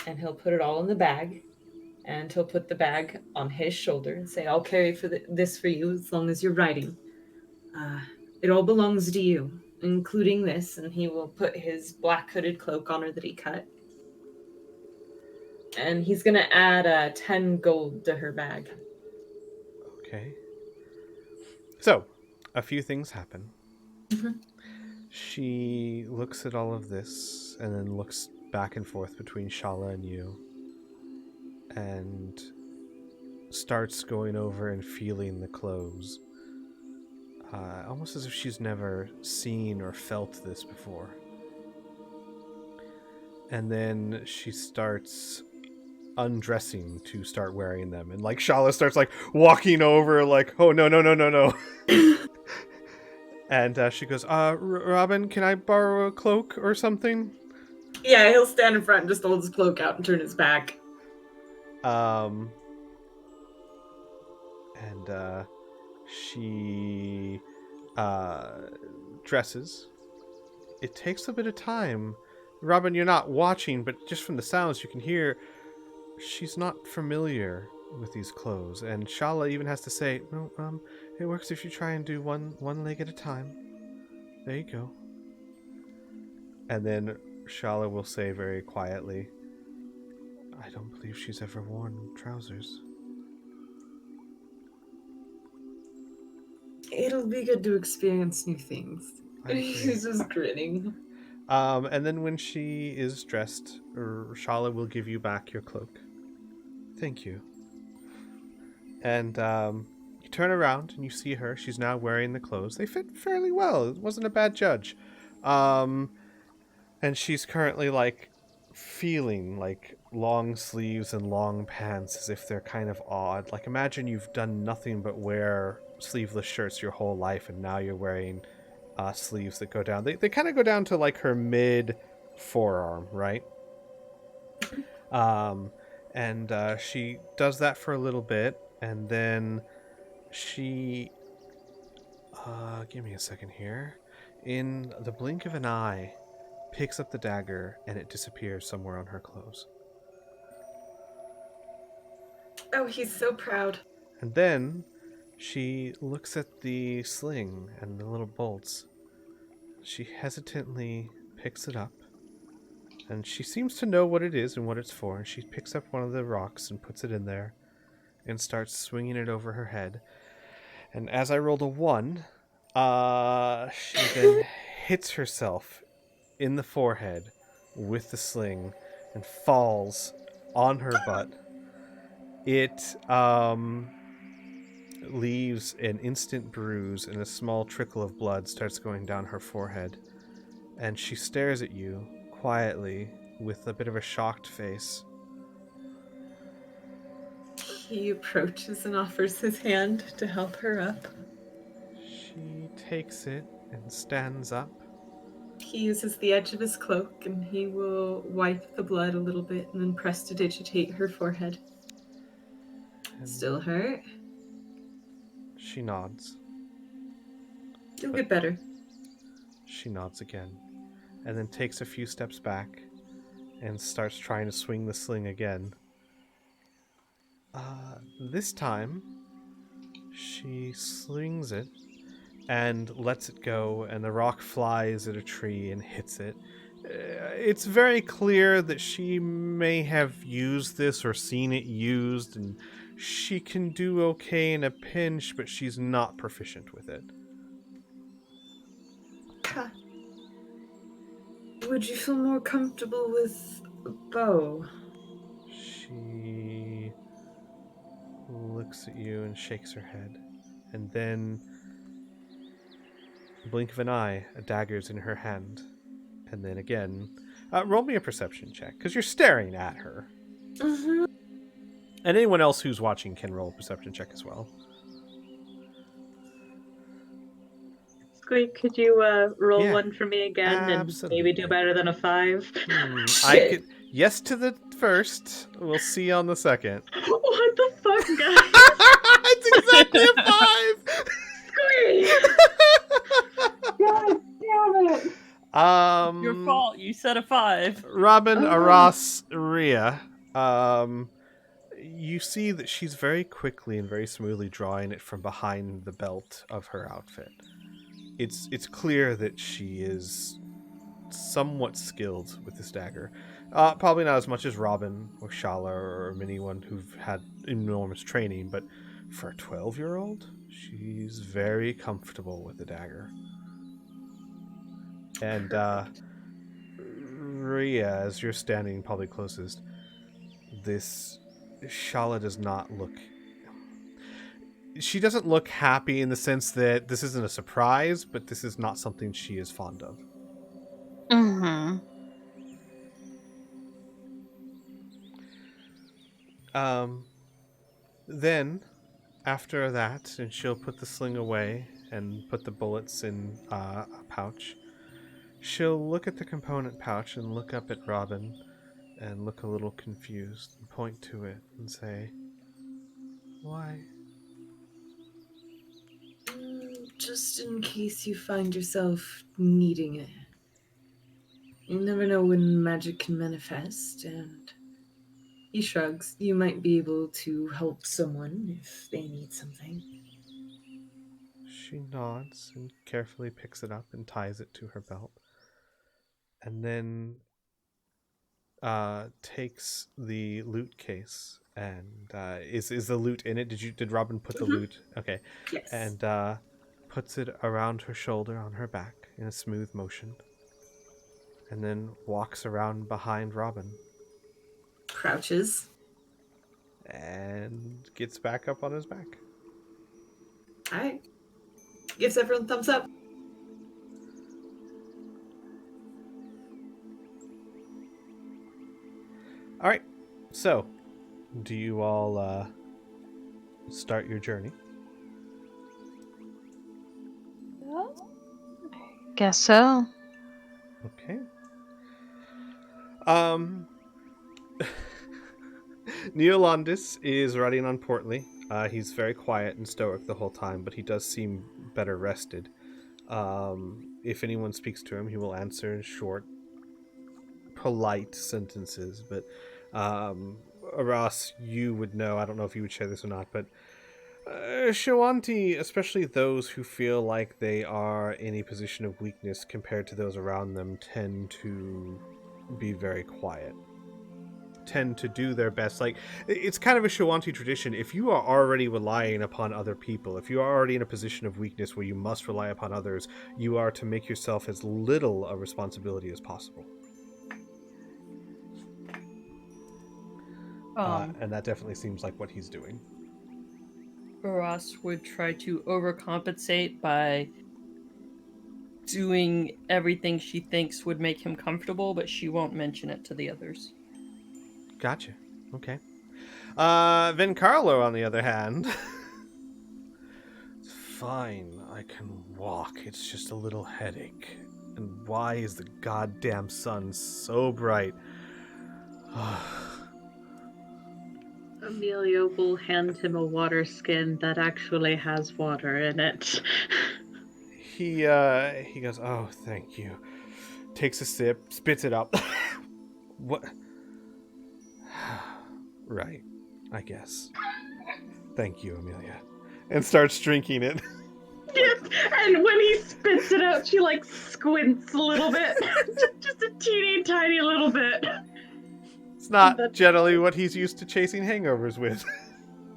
And he'll put it all in the bag, and he'll put the bag on his shoulder and say, "I'll carry this for you as long as you're riding. It all belongs to you, including this," and he will put his black hooded cloak on her that he cut. And he's going to add 10 gold to her bag. Okay. So, a few things happen. Mhm. She looks at all of this and then looks back and forth between Shala and you and starts going over and feeling the clothes. Almost as if she's never seen or felt this before. And then she starts undressing to start wearing them. And like Shala starts like walking over like, "Oh, no. And she goes, Robin, can I borrow a cloak or something?" Yeah, he'll stand in front and just hold his cloak out and turn his back. And she dresses. It takes a bit of time. Robin, you're not watching, but just from the sounds you can hear she's not familiar with these clothes. And Shala even has to say, "No, it works if you try and do one leg at a time. There you go." And then Shala will say very quietly, "I don't believe she's ever worn trousers." It'll be good to experience new things. I agree. He's just grinning. And then when she is dressed, Shala will give you back your cloak. "Thank you." And you turn around and you see her. She's now wearing the clothes. They fit fairly well. It wasn't a bad judge. And she's currently like feeling like long sleeves and long pants as if they're kind of odd. Like imagine you've done nothing but wear sleeveless shirts your whole life and now you're wearing sleeves that go down. They kind of go down to like her mid forearm, right? And she does that for a little bit, and then she give me a second here. In the blink of an eye, picks up the dagger and it disappears somewhere on her clothes. Oh, he's so proud. And then she looks at the sling and the little bolts. She hesitantly picks it up, and she seems to know what it is and what it's for. And she picks up one of the rocks and puts it in there and starts swinging it over her head. And as I rolled a 1, she then hits herself in the forehead with the sling and falls on her butt. It leaves an instant bruise, and a small trickle of blood starts going down her forehead. And she stares at you quietly with a bit of a shocked face. He approaches and offers his hand to help her up. She takes it and stands up. He uses the edge of his cloak and he will wipe the blood a little bit and then prestidigitate her forehead. And Still hurt? she nods. You'll get better. She nods again, and then takes a few steps back and starts trying to swing the sling again. This time, she slings it and lets it go, and the rock flies at a tree and hits it. It's very clear that she may have used this or seen it used, and she can do okay in a pinch, but she's not proficient with it. Would you feel more comfortable with a bow? She looks at you and shakes her head, and then, blink of an eye, a dagger's in her hand, and then again, roll me a perception check because you're staring at her. Mm-hmm. And anyone else who's watching can roll a perception check as well. Squeak, could you roll Yeah, one for me again absolutely. and maybe do better than a 5? I could yes to the first. We'll see on the second. What the fuck, guys? It's exactly a 5. Squeak! God damn it! Your fault. You said a 5. Robin, Aras, Rhea, you see that she's very quickly and very smoothly drawing it from behind the belt of her outfit. It's clear that she is somewhat skilled with this dagger. Probably not as much as Robin or Shala or anyone who've had enormous training, but for a 12-year-old, she's very comfortable with the dagger. And Rhea, as you're standing probably closest, this Shala does not look... She doesn't look happy in the sense that this isn't a surprise, but this is not something she is fond of. Mm-hmm. Then, after that, and she'll put the sling away and put the bullets in a pouch. She'll look at the component pouch and look up at Robin and look a little confused and point to it and say, "Why?" Just in case you find yourself needing it. You never know when magic can manifest, and he shrugs. You might be able to help someone if they need something. She nods and carefully picks it up and ties it to her belt. And then takes the loot case and is the loot in it? Did Robin put the loot? Okay. Yes. And puts it around her shoulder on her back in a smooth motion. And then walks around behind Robin. Crouches. And gets back up on his back. Alright. Gives everyone thumbs up. All right. So, do you all start your journey? Guess so. Okay. Neolandis is riding on Portly. He's very quiet and stoic the whole time, but he does seem better rested. If anyone speaks to him, he will answer in short, polite sentences. But Aras, you would know. I don't know if you would share this or not, but Shawanti, especially those who feel like they are in a position of weakness compared to those around them, tend to be very quiet. Tend to do their best. Like, it's kind of a Shawanti tradition. If you are already relying upon other people, if you are already in a position of weakness where you must rely upon others, you are to make yourself as little a responsibility as possible. And that definitely seems like what he's doing. Ross would try to overcompensate by doing everything she thinks would make him comfortable, but she won't mention it to the others. Gotcha. Okay. Vencarlo, on the other hand... It's fine. I can walk. It's just a little headache. And why is the goddamn sun so bright? Amelia will hand him a water skin that actually has water in it. He goes, "Oh, thank you." Takes a sip, spits it out. What? Right, I guess. Thank you, Amelia. And starts drinking it. Yes, and when he spits it out, she like squints a little bit. just a teeny tiny little bit. It's not generally what he's used to chasing hangovers with.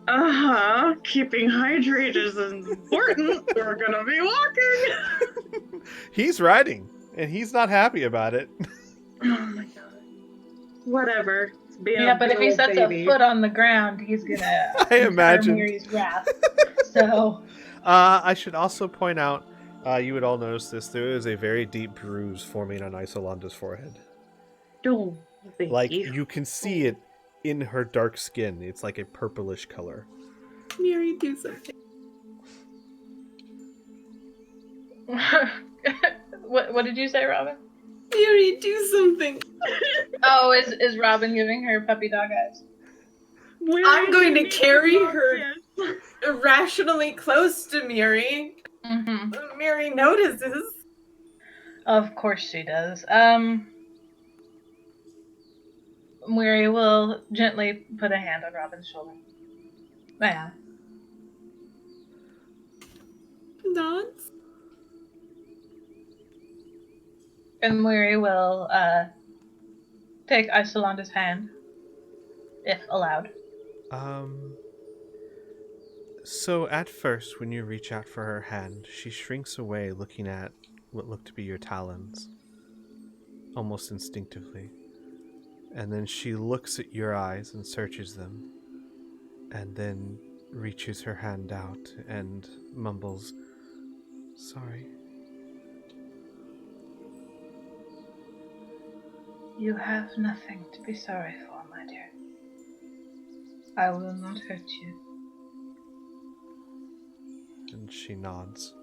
Uh-huh. Keeping hydrated is important. We're gonna be walking. He's riding, and he's not happy about it. Oh my god. Whatever. Yeah, but if he sets a foot on the ground, he's gonna I imagine Miri's wrath. So I should also point out, you would all notice this, there is a very deep bruise forming on Isolanda's forehead. Don't. Like, you can see it in her dark skin. It's like a purplish color. Miri, do something. what did you say, Robin? Miri, do something. Oh, is Robin giving her puppy dog eyes? I'm going to carry her irrationally close to Miri. Mm-hmm. Miri notices. Of course she does. Miri will gently put a hand on Robin's shoulder. Yeah. Nods. And Miri will take Isolanda's hand, if allowed. So at first, when you reach out for her hand, she shrinks away, looking at what look to be your talons, almost instinctively. And then she looks at your eyes and searches them, and then reaches her hand out and mumbles, "Sorry." You have nothing to be sorry for, my dear. I will not hurt you. And she nods.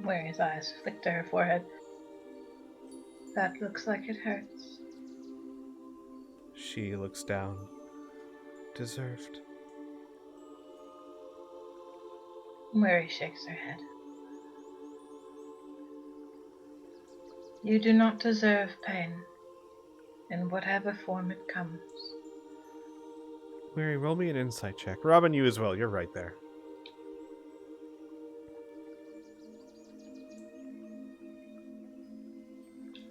Mary's eyes flick to her forehead. That looks like it hurts. She looks down. Deserved. Mary shakes her head. You do not deserve pain, in whatever form it comes. Mary, roll me an insight check. Robin, you as well. You're right there.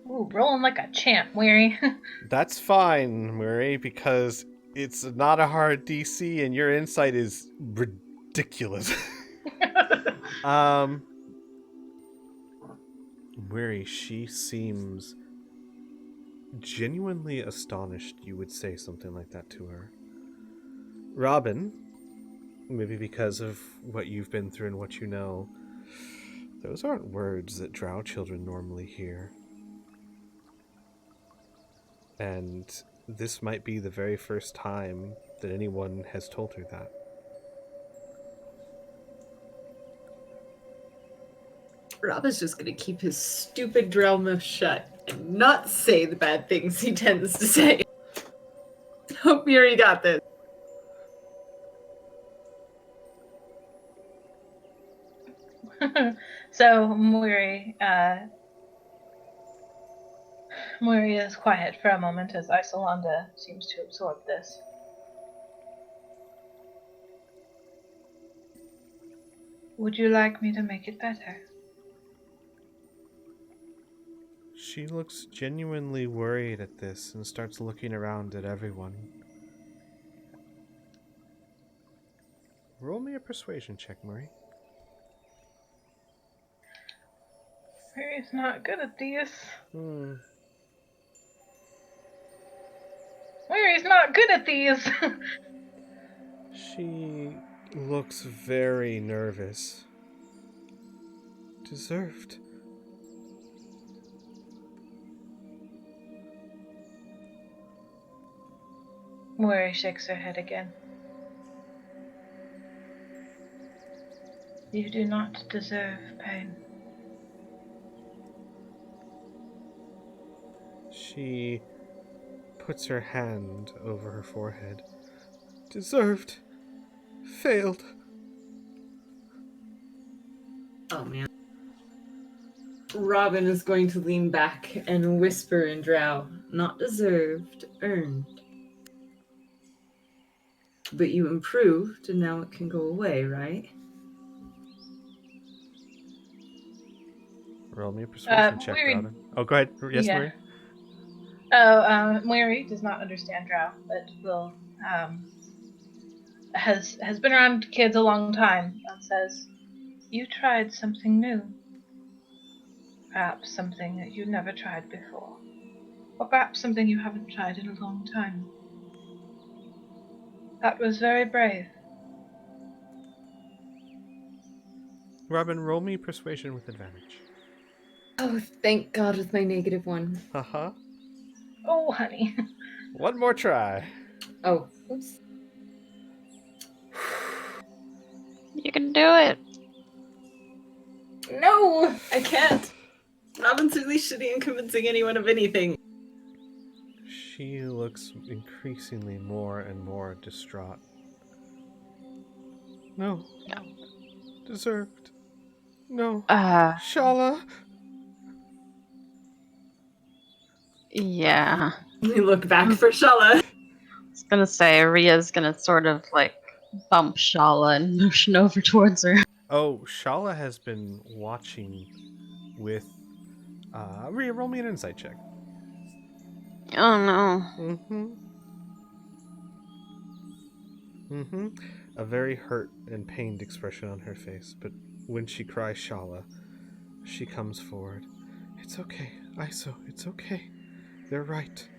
Ooh, rolling like a champ, Mary. That's fine, Murray, because it's not a hard DC and your insight is ridiculous. Murray, she seems genuinely astonished you would say something like that to her. Robin, maybe because of what you've been through and what you know, those aren't words that drow children normally hear. And this might be the very first time that anyone has told her that. Rob is just gonna keep his stupid drow mouth shut and not say the bad things he tends to say. Hope you already got this. So Moiri is quiet for a moment as Isolanda seems to absorb this. Would you like me to make it better? She looks genuinely worried at this and starts looking around at everyone. Roll me a persuasion check, Murray. Moiri's not good at these. Moiri's not good at these! She looks very nervous. Deserved. Moiri shakes her head again. You do not deserve pain. She puts her hand over her forehead. Deserved. Failed. Oh man. Robin is going to lean back and whisper in drow, not deserved, earned. But you improved and now it can go away, right? Roll me a persuasion check, Moiri- Robin. Oh, go ahead. Yes, Yeah. Murray? Moiri does not understand drow, but will, has been around kids a long time and says, you tried something new. Perhaps something that you never tried before. Or perhaps something you haven't tried in a long time. That was very brave. Robin, roll me persuasion with advantage. Oh, thank God with my -1. Haha. Oh, honey. One more try. Oh, oops. You can do it. No, I can't. Robin's really shitty and convincing anyone of anything. She looks increasingly more and more distraught. No. Deserved. No. Shala. Yeah. We look back for Shala. I was gonna say, Ria's gonna sort of like bump Shala and motion over towards her. Oh, Shala has been watching with... Rhea, roll me an insight check. Oh no. A very hurt and pained expression on her face, but when she cries Shala, she comes forward. It's okay, Iso, it's okay. They're right.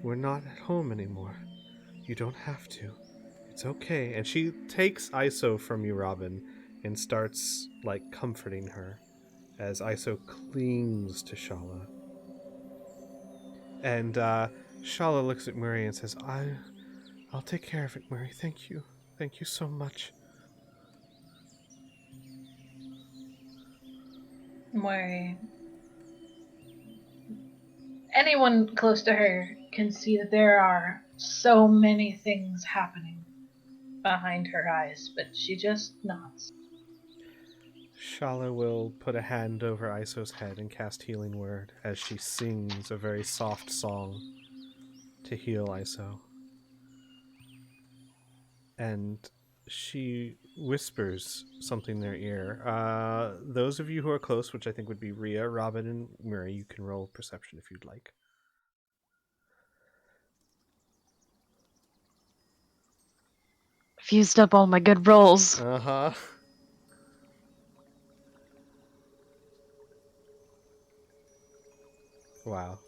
We're not at home anymore. You don't have to. It's okay. And she takes Iso from you, Robin, and starts, like, comforting her as Iso clings to Shala. And Shala looks at Murray and says, I'll take care of it, Murray. Thank you. Thank you so much. Moiri. Anyone close to her can see that there are so many things happening behind her eyes, but she just nods. Shala will put a hand over Iso's head and cast Healing Word as she sings a very soft song to heal Iso. And she whispers something in their ear. Those of you who are close, which I think would be Rhea, Robin, and Murray, you can roll perception if you'd like. I've used up all my good rolls. Uh-huh. Wow.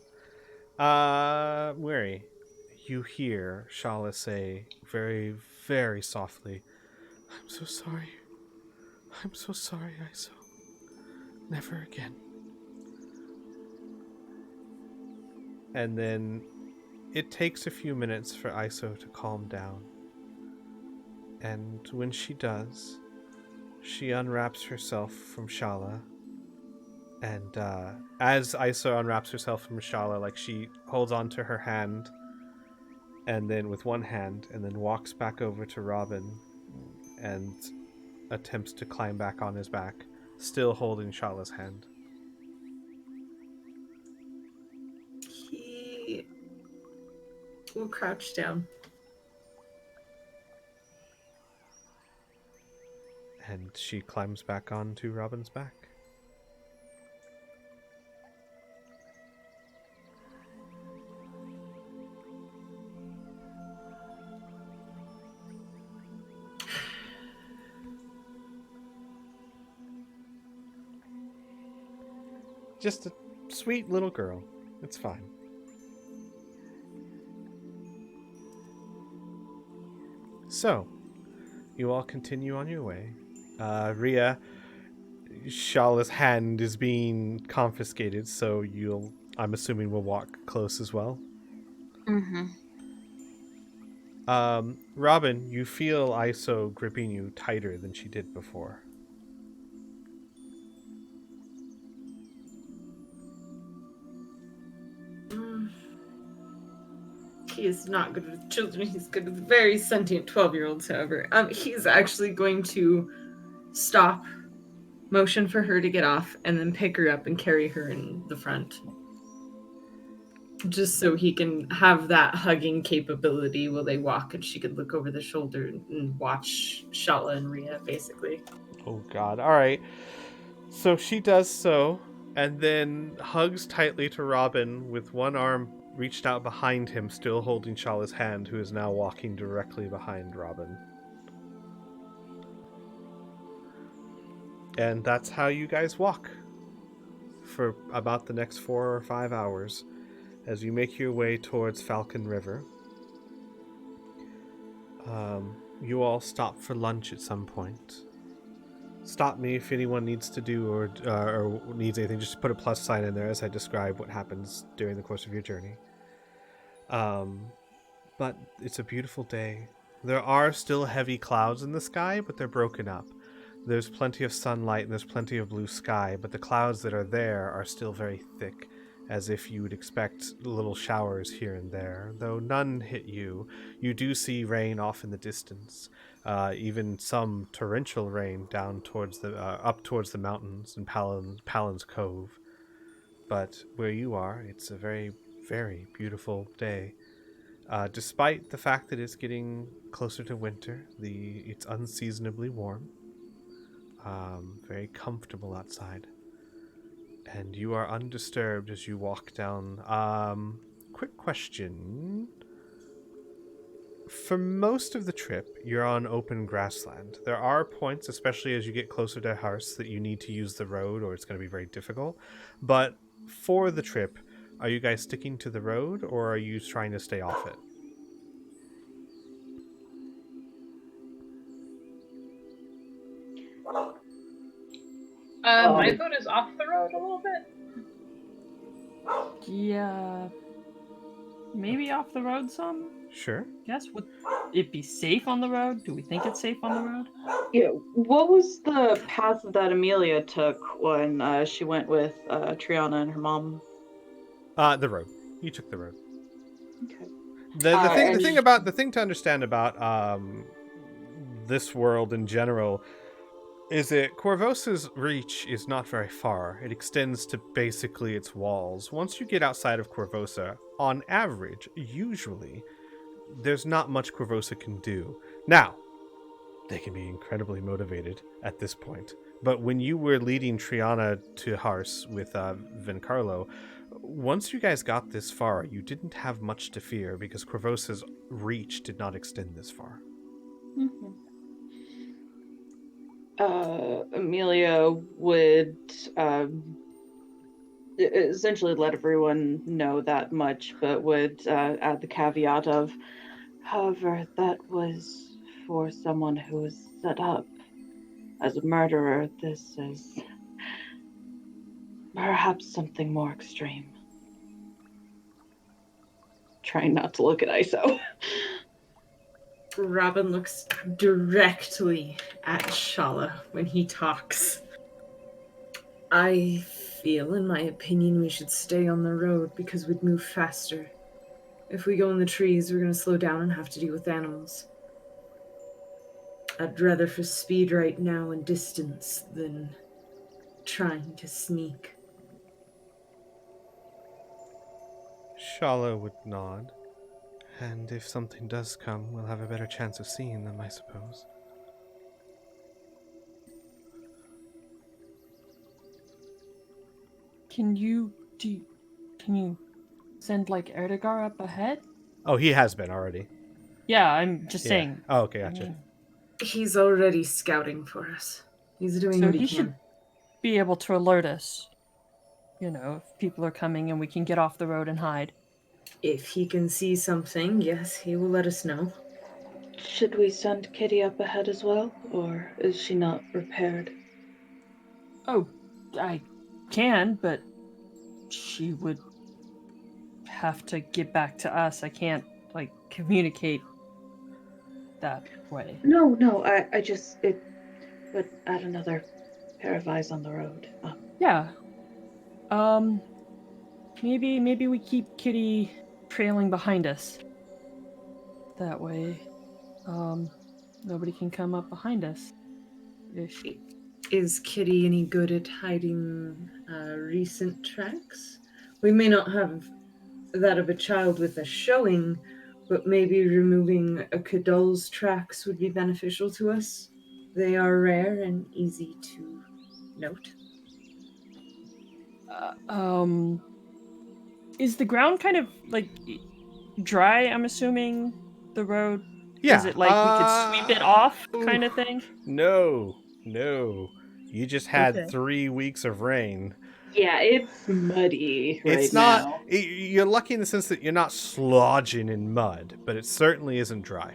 Murray, you hear Shala say very, very softly, I'm so sorry. I'm so sorry, Iso. Never again. And then it takes a few minutes for Iso to calm down. And when she does, she unwraps herself from Shala. And as Iso unwraps herself from Shala, like, she holds onto her hand, and then with one hand, and then walks back over to Robin and attempts to climb back on his back, still holding Shala's hand. He will crouch down. And she climbs back onto Robin's back. Just a sweet little girl. It's fine. So, you all continue on your way. Rhea, Shala's hand is being confiscated, so I'm assuming will walk close as well. Mm-hmm. Robin, you feel Iso gripping you tighter than she did before. He is not good with children. He's good with very sentient 12-year-olds, however. He's actually going to stop, motion for her to get off, and then pick her up and carry her in the front. Just so he can have that hugging capability while they walk, and she could look over the shoulder and watch Shala and Rhea, basically. Oh god, alright. So she does so, and then hugs tightly to Robin with one arm reached out behind him, still holding Shala's hand, who is now walking directly behind Robin. And that's how you guys walk for about the next 4 or 5 hours as you make your way towards Falcon River. You all stop for lunch at some point. Stop me if anyone needs to do or needs anything. Just put a plus sign in there as I describe what happens during the course of your journey. But it's a beautiful day. There are still heavy clouds in the sky, but they're broken up. There's plenty of sunlight and there's plenty of blue sky, but the clouds that are there are still very thick, as if you would expect little showers here and there, though none hit you. You do see rain off in the distance, even some torrential rain down towards up towards the mountains in Palin's Cove. But where you are, it's a very, very beautiful day. Despite the fact that it's getting closer to winter, it's unseasonably warm. Very comfortable outside. And you are undisturbed as you walk down. Quick question. For most of the trip, you're on open grassland. There are points, especially as you get closer to Hars, that you need to use the road or it's going to be very difficult. But for the trip, are you guys sticking to the road or are you trying to stay off it? My vote is off the road a little bit. Yeah. Maybe off the road some? Sure. Yes. Would it be safe on the road? Do we think it's safe on the road? Yeah. What was the path that Amelia took when she went with Triana and her mom? The road. You took the road. Okay. The thing to understand about this world in general is that Corvosa's reach is not very far. It extends to basically its walls. Once you get outside of Corvosa, on average, usually, there's not much Corvosa can do. Now, they can be incredibly motivated at this point. But when you were leading Triana to Hars with Vencarlo, once you guys got this far, you didn't have much to fear because Corvosa's reach did not extend this far. Mm-hmm. Amelia would essentially let everyone know that much, but would add the caveat of, however, that was for someone who was set up as a murderer. This is perhaps something more extreme. trying not to look at ISO. Robin looks directly at Shala when he talks. I feel, in my opinion, we should stay on the road because we'd move faster. If we go in the trees, we're going to slow down and have to deal with animals. I'd rather for speed right now and distance than trying to sneak. Shala would nod. And if something does come, we'll have a better chance of seeing them, I suppose. Can you send like Erdogar up ahead? Oh, he has been already. Yeah, I'm just Yeah. saying. Oh, okay, I gotcha. mean, He's already scouting for us. He's doing So what he he can. should be able to alert us. You know, if people are coming and we can get off the road and hide. If he can see something, yes, he will let us know. Should we send Kitty up ahead as well, or is she not prepared? Oh, I can, but she would have to get back to us. I can't, like, communicate that way. No, I just, it would add another pair of eyes on the road. Yeah. Maybe we keep Kitty trailing behind us. That way, nobody can come up behind us. Ish. Is Kitty any good at hiding recent tracks? We may not have that of a child with a showing, but maybe removing a Cadol's tracks would be beneficial to us. They are rare and easy to note. Is the ground kind of like dry? I'm assuming the road. Yeah. Is it like we could sweep it off, kind of thing? No. You just had Okay. 3 weeks of rain. Yeah, it's muddy right It's not. now. You're lucky in the sense that you're not slodging in mud, but it certainly isn't dry.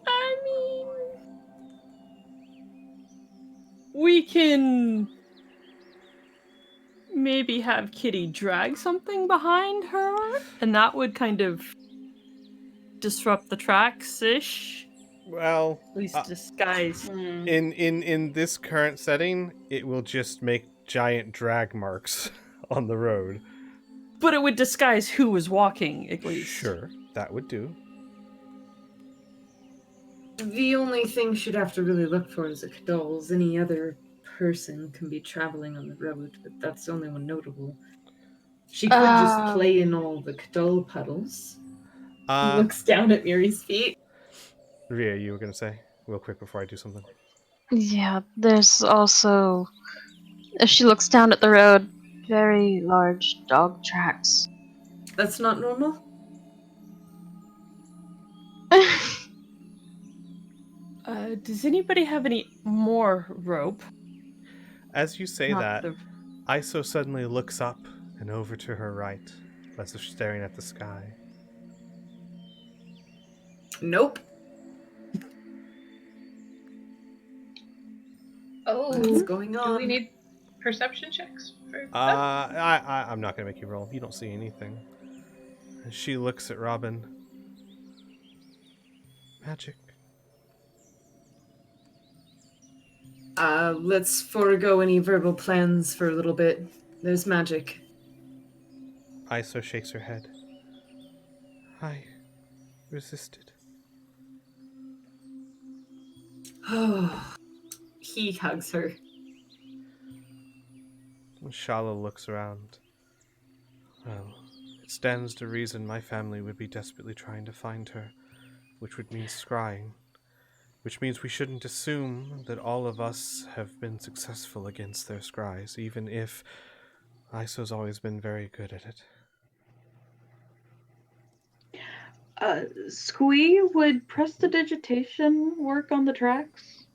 I mean, we can maybe have Kitty drag something behind her, and that would kind of disrupt the tracks-ish. Well, At least disguise. in this current setting, it will just make giant drag marks on the road. But it would disguise who was walking, at least. Sure, that would do. The only thing she'd have to really look for is a Cadol's. Any other person can be traveling on the road, but that's the only one notable. She could just play in all the Cadol puddles. Looks down at Miri's feet. Ria, you were going to say? Real quick before I do something. Yeah, there's also, if she looks down at the road, very large dog tracks. That's not normal? Does anybody have any more rope? As you say Not that, the- Iso suddenly looks up and over to her right, as if staring at the sky. Nope. Oh, What's going do on? we need perception checks for that? I'm not going to make you roll. You don't see anything. And she looks at Robin. Magic. Let's forego any verbal plans for a little bit. There's magic. Iso shakes her head. I resisted. Oh, he hugs her. When Shala looks around. Well, it stands to reason my family would be desperately trying to find her, which would mean scrying. Which means we shouldn't assume that all of us have been successful against their scries, even if Iso's always been very good at it. Squee, would prestidigitation work on the tracks?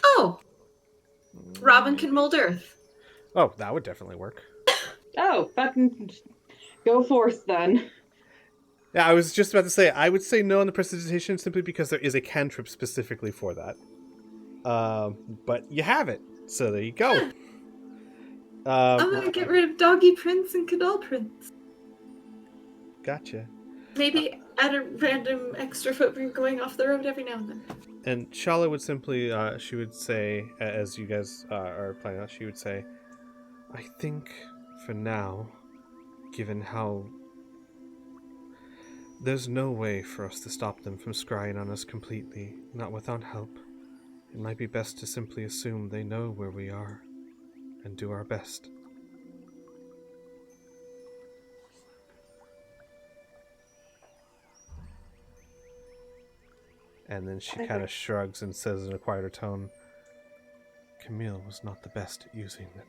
Oh! Robin can mold earth. Oh, that would definitely work. Oh, button. Go forth then. Yeah, I was just about to say, I would say no on the prestidigitation simply because there is a cantrip specifically for that. But you have it, so there you go. I'm gonna get rid of Doggy Prince and Cadal Prince. Gotcha. Maybe add a random extra footprint going off the road every now and then. And Shala would simply, she would say, as you guys are planning out, she would say, I think for now, given how there's no way for us to stop them from scrying on us completely, not without help. It might be best to simply assume they know where we are and do our best. And then she kind of shrugs and says in a quieter tone, Camille was not the best at using it.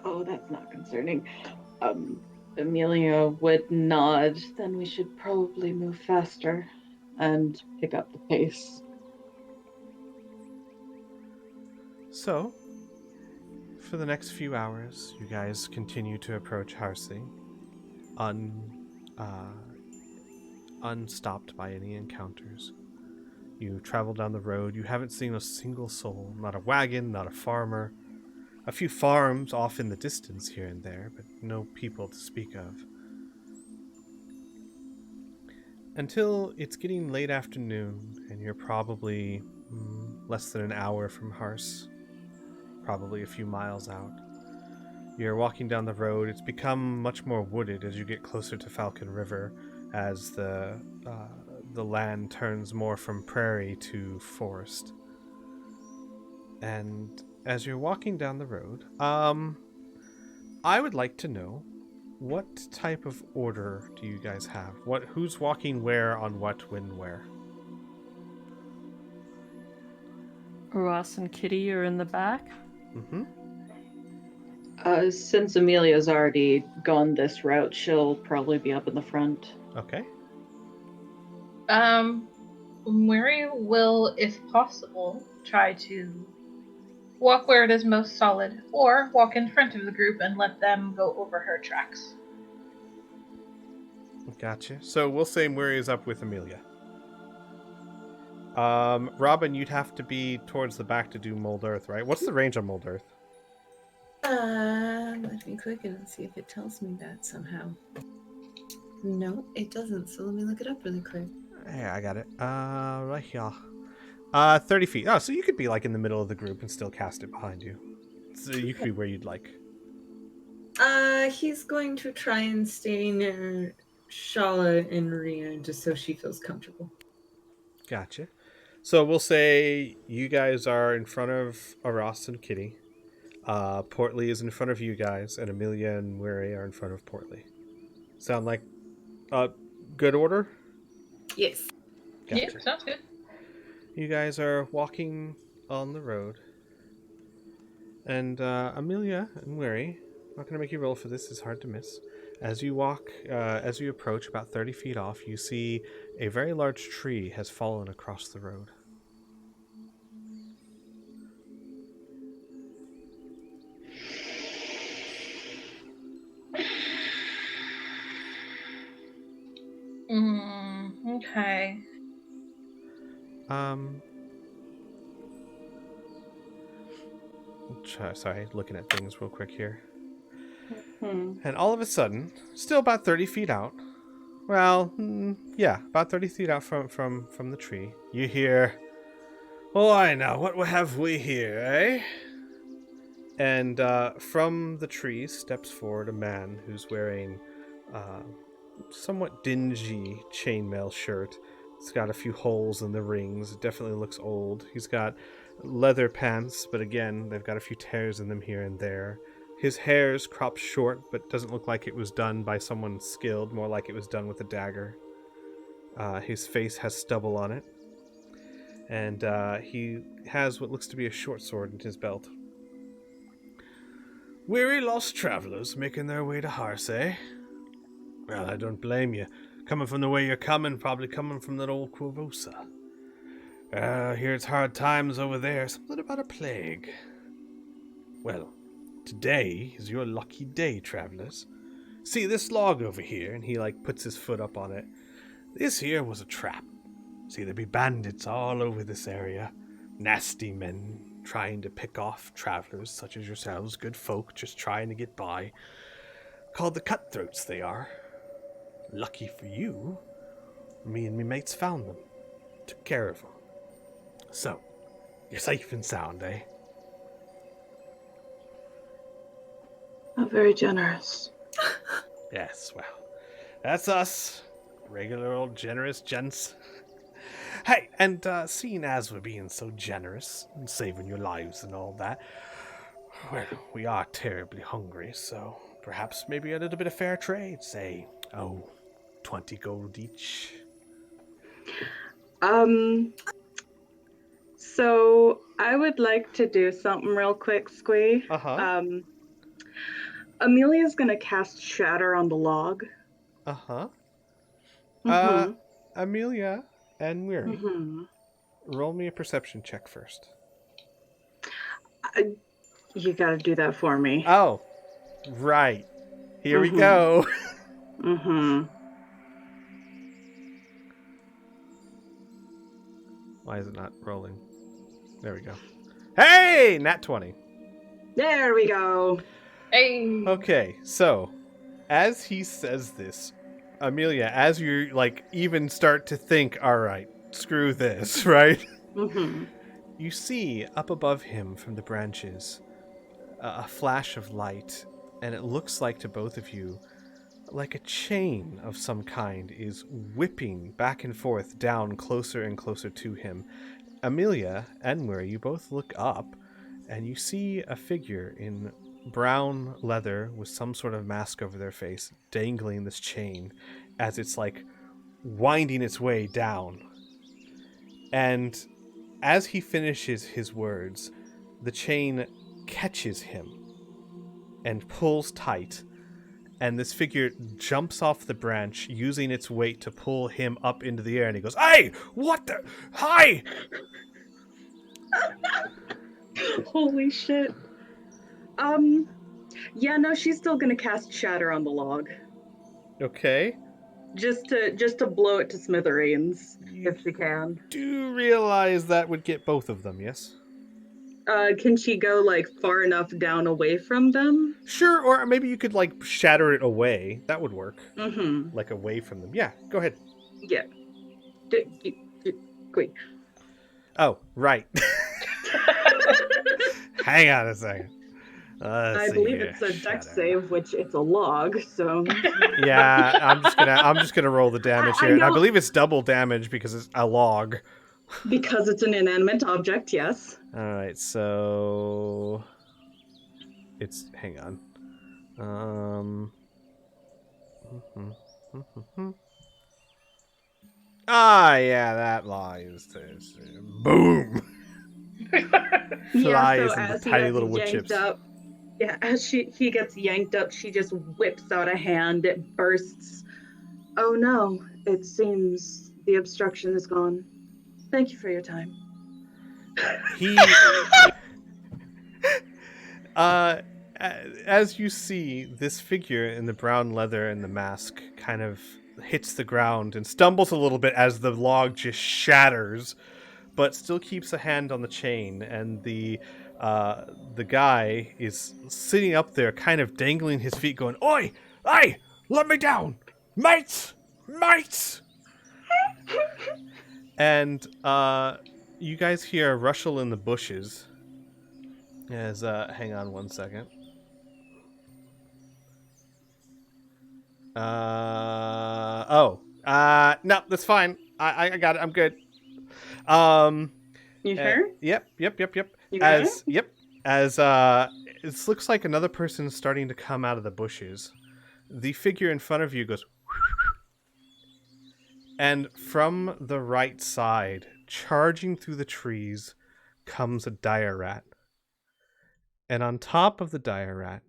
Oh, that's not concerning. Amelia would nod. Then we should probably move faster and pick up the pace. So, for the next few hours, you guys continue to approach Harsey, unstopped by any encounters. You travel down the road. You haven't seen a single soul, not a wagon, not a farmer. A few farms off in the distance here and there, but no people to speak of. Until it's getting late afternoon, and you're probably less than an hour from Hars, probably a few miles out. You're walking down the road. It's become much more wooded as you get closer to Falcon River, as the land turns more from prairie to forest. And as you're walking down the road, I would like to know, what type of order do you guys have? Who's walking where on what, when, where? Ross and Kitty are in the back. Mm-hmm. Since Amelia's already gone this route, she'll probably be up in the front. Okay. Mary will, if possible, try to walk where it is most solid, or walk in front of the group and let them go over her tracks. Gotcha. So we'll say Murray is up with Amelia. Robin, you'd have to be towards the back to do Mold Earth, right? What's the range on Mold Earth? Let me click and see if it tells me that somehow. No, it doesn't, so let me look it up really quick. Yeah, I got it. Right here. 30 feet. Oh, so you could be like in the middle of the group and still cast it behind you. So you could be where you'd like. He's going to try and stay near Shala and Ria just so she feels comfortable. Gotcha. So we'll say you guys are in front of Aras and Kitty. Portly is in front of you guys, and Amelia and Murray are in front of Portly. Sound like good order? Yes. Gotcha. Yeah, sounds good. You guys are walking on the road. And Amelia and Murray, I'm not going to make you roll for this, it's hard to miss. As you walk, as you approach about 30 feet off, you see a very large tree has fallen across the road. Okay. Sorry, looking at things real quick here. Hmm. And all of a sudden, still about 30 feet out, well, yeah, about 30 feet out from the tree, you hear, "Oh, I know, what have we here, eh?" And from the tree steps forward a man who's wearing somewhat dingy chainmail shirt. It's got a few holes in the rings. It definitely looks old. He's got leather pants, but again, they've got a few tears in them here and there. His hair's cropped short, but doesn't look like it was done by someone skilled, more like it was done with a dagger. His face has stubble on it. And he has what looks to be a short sword in his belt. "Weary lost travelers making their way to Harsey. Well, I don't blame you. Coming from the way you're coming, probably coming from that old Quavosa. Here it's hard times over there, something about a plague. Well, today is your lucky day, travelers. See this log over here?" And he puts his foot up on it. "This here was a trap. See, there be bandits all over this area. Nasty men, trying to pick off travelers such as yourselves, good folk just trying to get by. Called the cutthroats, they are. Lucky for you, me and me mates found them. Took care of them. So, you're safe and sound, eh? Not very generous. Yes, well, that's us. Regular old generous gents. Hey, and seeing as we're being so generous and saving your lives and all that, well, we are terribly hungry, so perhaps maybe a little bit of fair trade, say, 20 gold each. So I would like to do something real quick, Squee. Uh-huh. Amelia's gonna cast Shatter on the log. Uh-huh. Mm-hmm. Amelia and Weary, Mm-hmm. roll me a perception check first. You gotta do that for me. Oh, right. Here we Mhm. go. Mm-hmm. Why is it not rolling? There we go. Hey! Nat 20. There we go. Hey. Okay, so as he says this, Amelia, as you even start to think, all right, screw this, right? Mm-hmm. You see up above him from the branches a flash of light, and it looks like to both of you like a chain of some kind is whipping back and forth down closer and closer to him. Amelia and Murray, you both look up and you see a figure in brown leather with some sort of mask over their face dangling this chain as it's winding its way down. And as he finishes his words, the chain catches him and pulls tight, and this figure jumps off the branch using its weight to pull him up into the air, and he goes, "Hey, what the? Hi!" Holy shit. Yeah, no, she's still gonna cast Shatter on the log. Okay. Just to blow it to smithereens, You if she can. do realize that would get both of them, yes? Can she go far enough down away from them? Sure, or maybe you could shatter it away. That would work. Mm-hmm. Away from them. Yeah, go ahead. Yeah. Quick. Oh, right. Hang on a second. I believe it's a dex save, which it's a log, so Yeah, I'm just gonna roll the damage I here. And I know. believe it's double damage because it's a log. because it's an inanimate object, yes. Alright, so it's hang on. Yeah, that lies this. Boom. Flies so into as he tiny gets little wood yanked chips. up, as he gets yanked up, she just whips out a hand. It bursts. Oh no! It seems the obstruction is gone. Thank you for your time. He as you see, this figure in the brown leather and the mask kind of hits the ground and stumbles a little bit as the log just shatters, but still keeps a hand on the chain, and the guy is sitting up there kind of dangling his feet going, "Oi! Hey! Let me down! Mates! Mates!" And you guys hear a rustle in the bushes as hang on one second. No, that's fine. I got it. I'm good. You sure? Yep. You As it looks like another person is starting to come out of the bushes. The figure in front of you goes, and from the right side, charging through the trees, comes a dire rat. And on top of the dire rat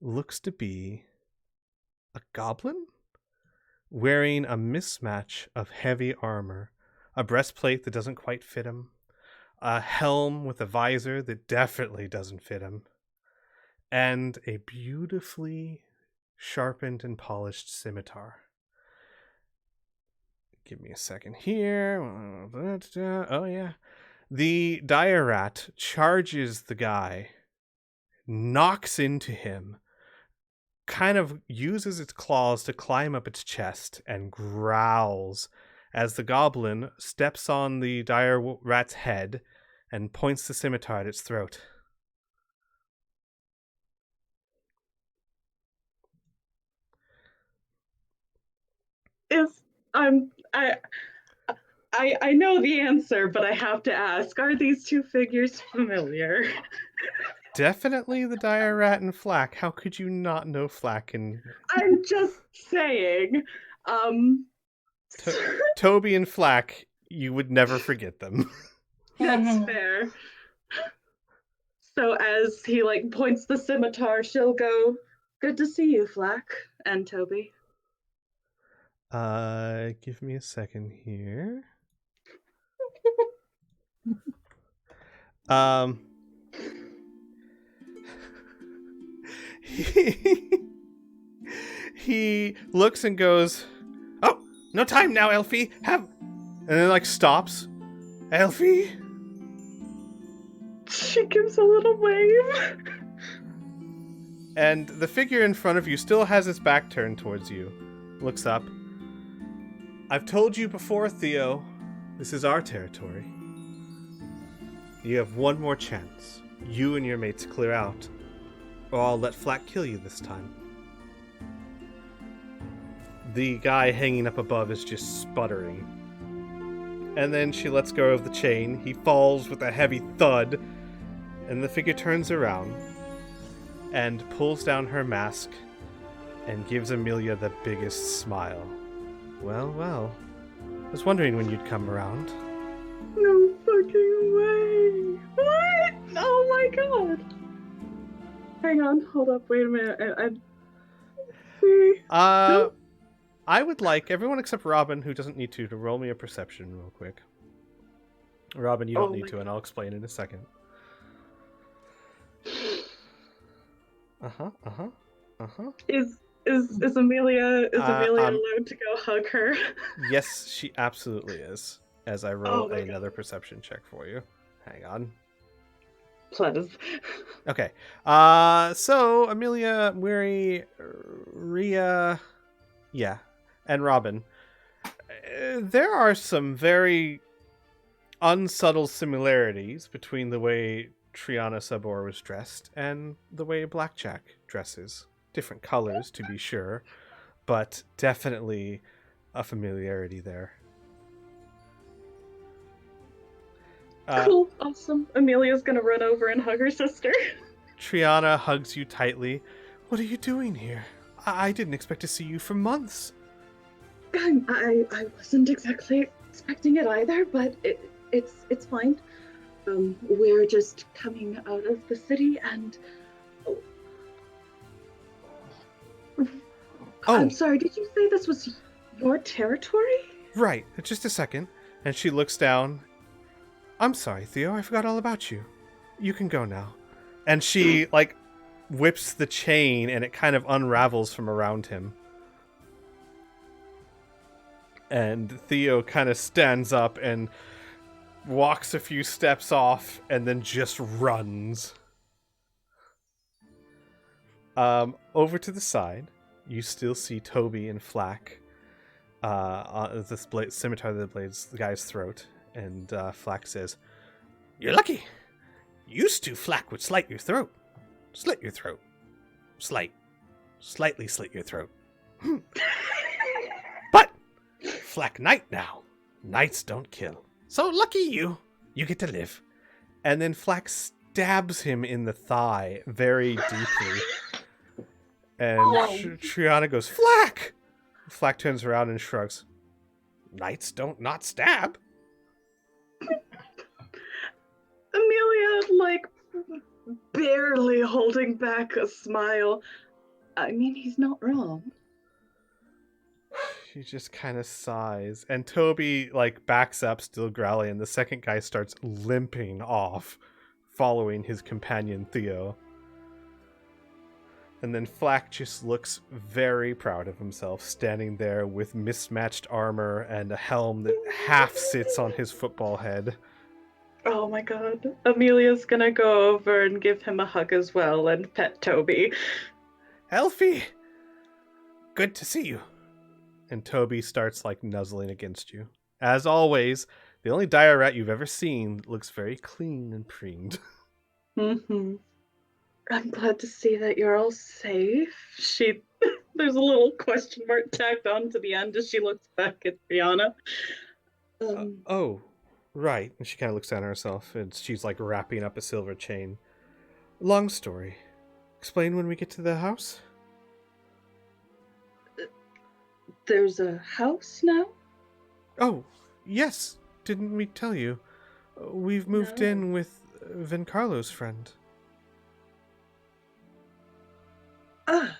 looks to be a goblin wearing a mismatch of heavy armor, a breastplate that doesn't quite fit him, a helm with a visor that definitely doesn't fit him, and a beautifully sharpened and polished scimitar. Give me a second here. Oh, yeah. The dire rat charges the guy, knocks into him, kind of uses its claws to climb up its chest, and growls as the goblin steps on the dire rat's head and points the scimitar at its throat. I know the answer, but I have to ask, are these two figures familiar? Definitely the dire rat and Flack. How could you not know Flack and I'm just saying. Toby and Flack? You would never forget them. That's fair. So as he points the scimitar, she'll go, "Good to see you, Flack and Toby." Give me a second here. He looks and goes, "Oh, no time now, Elfie. And then stops. Elfie? She gives a little wave. And the figure in front of you still has its back turned towards you. Looks up. I've told you before, Theo. This is our territory. You have one more chance. You and your mates clear out, or I'll let Flack kill you this time." The guy hanging up above is just sputtering. And then she lets go of the chain. He falls with a heavy thud, and the figure turns around and pulls down her mask and gives Amelia the biggest smile. Well, well. I was wondering when you'd come around. No fucking way. What? Oh my god. Hang on, hold up, wait a minute. Nope. I would like everyone except Robin, who doesn't need to roll me a perception real quick. Robin, you don't need to, and I'll explain in a second. Is Amelia allowed to go hug her? Yes, she absolutely is. As I roll another perception check for you. Hang on. Please. Okay. So Amelia, Weary, Rhea, and Robin. There are some very unsubtle similarities between the way Triana Sabor was dressed and the way Blackjack dresses. Different colors, to be sure, but definitely a familiarity there. Cool, awesome. Amelia's gonna run over and hug her sister. Triana hugs you tightly. What are you doing here? I didn't expect to see you for months. I wasn't exactly expecting it either, but it's fine. We're just coming out of the city and... I'm sorry, did you say this was your territory? Right, just a second. And she looks down. I'm sorry, Theo, I forgot all about you. You can go now. And she, whips the chain and it kind of unravels from around him. And Theo kind of stands up and walks a few steps off and then just runs. Over to the side, you still see Toby and Flack on this scimitar that blades the guy's throat. And Flack says, "You're lucky. Used to, Flack would slit your throat. Slit your throat. Slightly slit your throat. But Flack Knight now. Knights don't kill. So lucky you. You get to live." And then Flack stabs him in the thigh very deeply. And Triana goes, "Flack!" Flack turns around and shrugs. "Knights don't not stab." Amelia, barely holding back a smile. I mean, he's not wrong. She just kind of sighs. And Toby, backs up, still growling, and the second guy starts limping off, following his companion, Theo. And then Flack just looks very proud of himself, standing there with mismatched armor and a helm that half sits on his football head. Oh my god. Amelia's gonna go over and give him a hug as well and pet Toby. Elfie! Good to see you. And Toby starts like nuzzling against you. As always, the only dire rat you've ever seen looks very clean and preened. Mm-hmm. I'm glad to see that you're all safe. There's a little question mark tacked on to the end as she looks back at Brianna. Oh, right. And she kind of looks down at herself and she's like wrapping up a silver chain. Long story. Explain when we get to the house? There's a house now? Oh, yes. Didn't we tell you? We've moved No. in with Vincarlo's friend. Ah.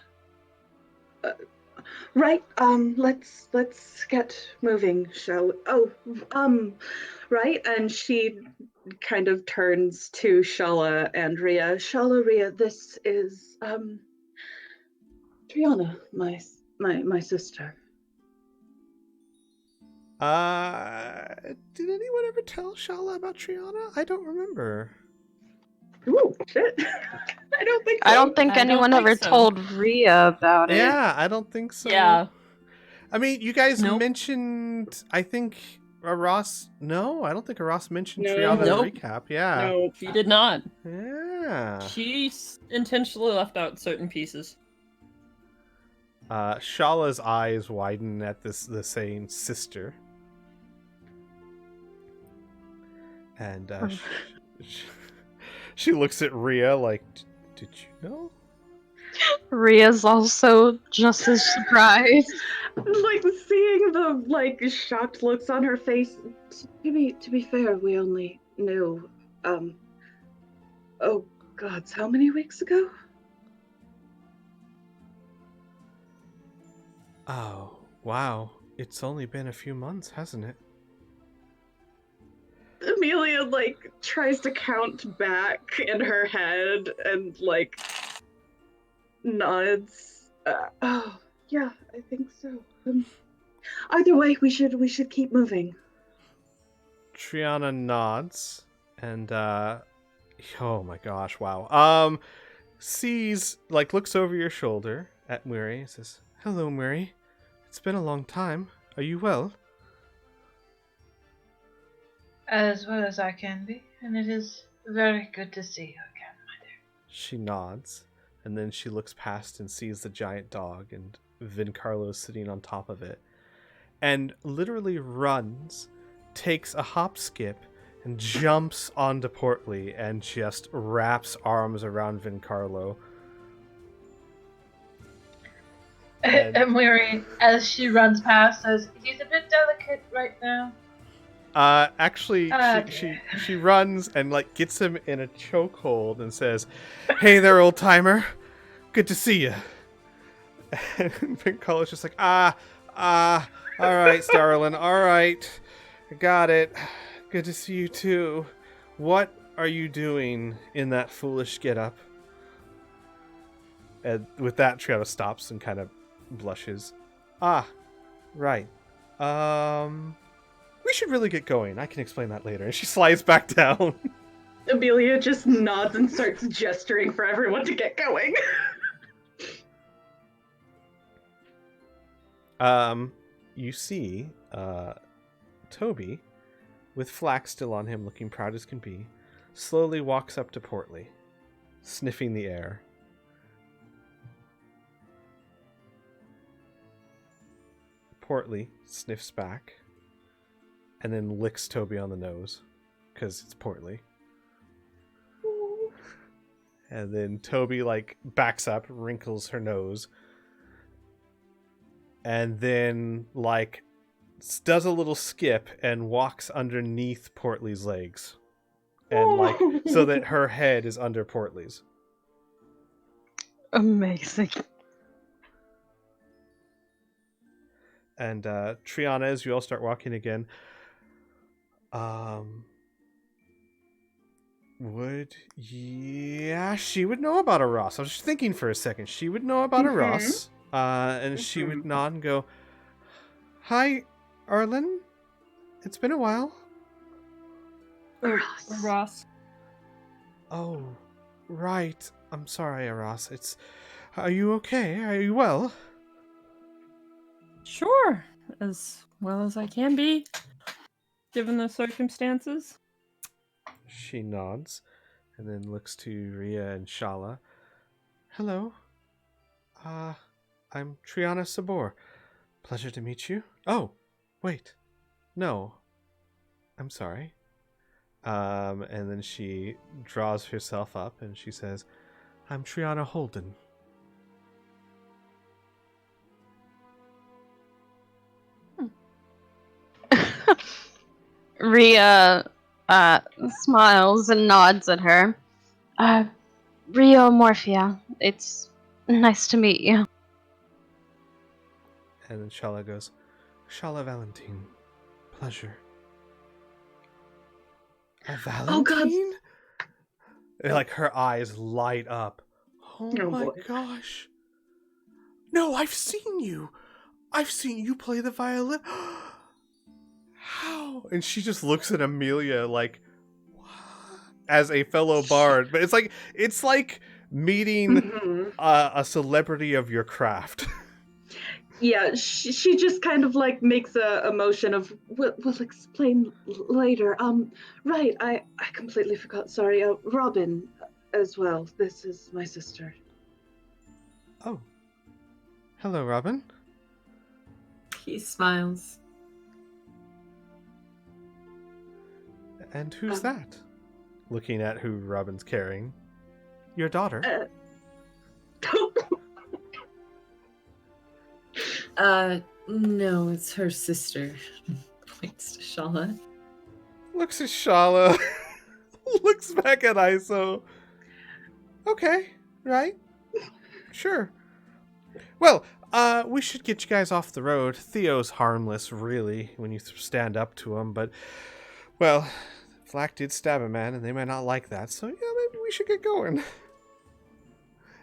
Right, let's get moving, shall we? Oh, right, and she kind of turns to Shala and Rhea. Shala, Rhea, this is, Triana, my sister. Did anyone ever tell Shala about Triana? I don't remember. Ooh, shit. I don't think so. I don't think I don't anyone think ever so. told Rhea about it. Yeah, I don't think so. Yeah. I mean, you guys Nope. mentioned, I think, Ross. No, I don't think Ross mentioned No. Triana in the Nope. recap. Yeah. No. She did not. Yeah. She intentionally left out certain pieces. Shala's eyes widen at the saying sister. And she looks at Rhea like, did you know? Rhea's also just as surprised. Like seeing the shocked looks on her face. To be fair, we only knew oh gods, how many weeks ago? Oh, wow. It's only been a few months, hasn't it? Amelia tries to count back in her head and nods. Oh yeah, I think so. Either way, we should keep moving. Triana nods and oh my gosh, wow. Sees looks over your shoulder at Murray and says, "Hello, Murray. It's been a long time. Are you well?" As well as I can be, and it is very good to see you again, my dear. She nods, and then she looks past and sees the giant dog and Vincarlo sitting on top of it, and literally runs, takes a hop skip, and jumps onto Portly and just wraps arms around Vincarlo. And- Emily, as she runs past, says, "He's a bit delicate right now." Actually, Ah, she runs and gets him in a chokehold and says, "Hey there, old timer. Good to see you." And Vincarlo's just like, all right, Starlin, all right, got it. Good to see you too. What are you doing in that foolish getup? And with that, Triana stops and kind of blushes. Right. We should really get going. I can explain that later. And she slides back down. Amelia just nods and starts gesturing for everyone to get going. You see, Toby, with Flax still on him, looking proud as can be, slowly walks up to Portly, sniffing the air. Portly sniffs back, and then licks Toby on the nose, because it's Portly. And then Toby backs up, wrinkles her nose, and then does a little skip and walks underneath Portly's legs, and so that her head is under Portly's. Amazing. And Triana, as you all start walking again, she would know about a Ross. I was just thinking for a second. She would know about a Ross. And she would nod and go, "Hi, Arlen. It's been a while." Ross. Ross. Oh, right. I'm sorry, Aras. Are you okay? Are you well? Sure, as well as I can be, given the circumstances. She nods and then looks to Ria and Shala. Hello. I'm Triana Sabor. Pleasure to meet you. Oh, wait. No. I'm sorry. And then she draws herself up and she says, I'm Triana Holden. Ria smiles and nods at her. Rio Morphia, it's nice to meet you. And then Shala goes, Shala Valentine. Pleasure. A Valentine? Oh, God. And, like, her eyes light up. Oh my boy. gosh. No, I've seen you. I've seen you play the violin. How? And she just looks at Amelia like, what? As a fellow bard. But it's like meeting Mhm. a celebrity of your craft. Yeah, she just kind of like makes a motion of we'll explain later. Right, I completely forgot. Sorry, Robin as well. This is my sister. Oh. Hello, Robin. He smiles. And who's that? Looking at who Robin's carrying. Your daughter. No, it's her sister. Points to Shala. Looks at Shala. Looks back at Iso. Okay, right? Sure. Well, we should get you guys off the road. Theo's harmless, really, when you stand up to him, but, well, Flack did stab a man, and they might not like that, so yeah, maybe we should get going.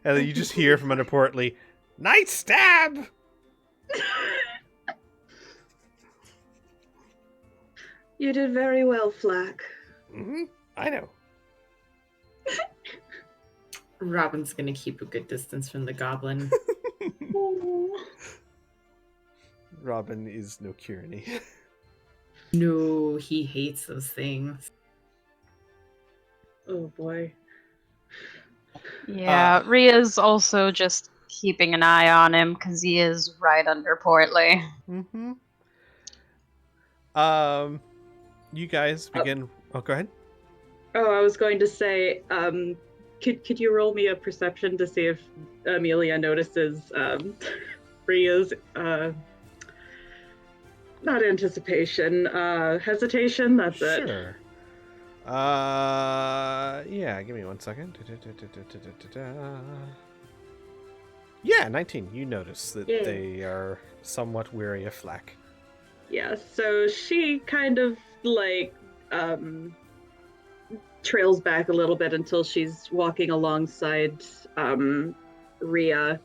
And then you just hear from under Portly, nice stab! You did very well, Flack. Mm-hmm. I know. Robin's gonna keep a good distance from the goblin. Robin is no Kieran-y. No, he hates those things. Oh boy. Yeah, Ria's also just keeping an eye on him because he is right under Portly. Mm-hmm. You guys begin. Oh, go ahead. Oh, I was going to say, could you roll me a perception to see if Amelia notices Ria's not anticipation, hesitation? That's it. Sure. Yeah, give me 1 second. Yeah, 19. You notice that Yay. they are somewhat weary of Flack. Yeah, so she kind of like trails back a little bit until she's walking alongside Ria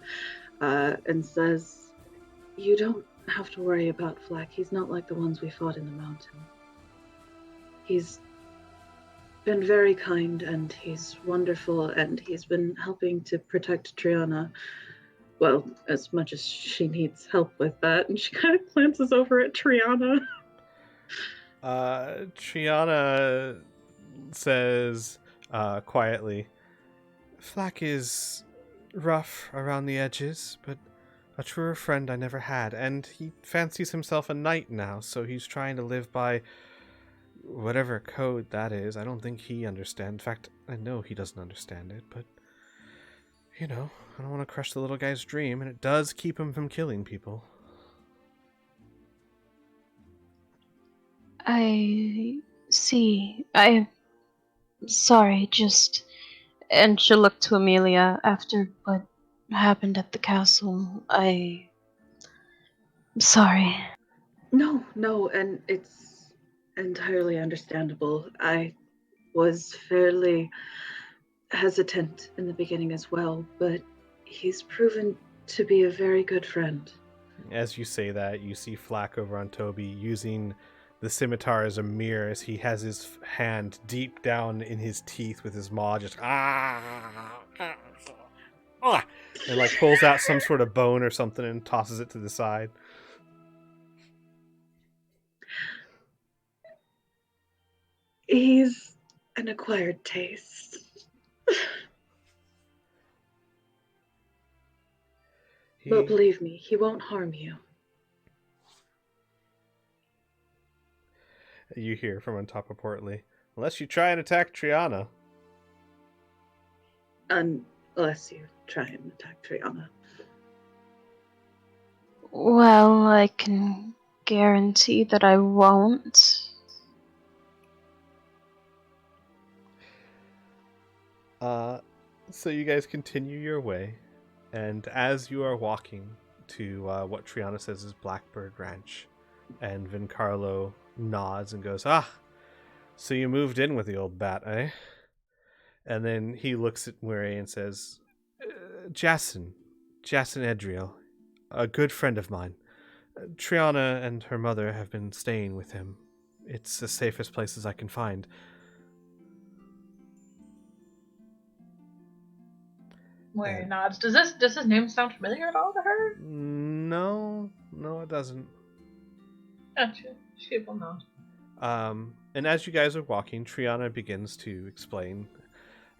and says, you don't have to worry about Flack. He's not like the ones we fought in the mountain. He's been very kind and he's wonderful and he's been helping to protect Triana. Well, as much as she needs help with that. And she kind of glances over at Triana. Triana says quietly, Flack is rough around the edges, but a truer friend I never had, and he fancies himself a knight now, so he's trying to live by whatever code that is. I don't think he understands. In fact, I know he doesn't understand it, but, you know, I don't want to crush the little guy's dream, and it does keep him from killing people. I see. I'm sorry, just... And she'll look to Amelia after what happened at the castle. I'm sorry. No, and it's entirely understandable. I was fairly hesitant in the beginning as well, but he's proven to be a very good friend. As you say that, you see Flack over on Toby using the scimitar is a mirror as he has his hand deep down in his teeth with his maw, just and like pulls out some sort of bone or something and tosses it to the side. He's an acquired taste. But believe me, he won't harm you. You hear from on top of Portly, unless you try and attack Triana. Unless you try and attack Triana. Well, I can guarantee that I won't. So you guys continue your way, and as you are walking to what Triana says is Blackbird Ranch, and Vincarlo nods and goes, so you moved in with the old bat, eh? And then he looks at Murray and says, Jason Edriel, a good friend of mine. Triana and her mother have been staying with him. It's the safest places I can find. Mary nods. Does his name sound familiar at all to her? No, it doesn't. Gotcha. She will not. And as you guys are walking, Triana begins to explain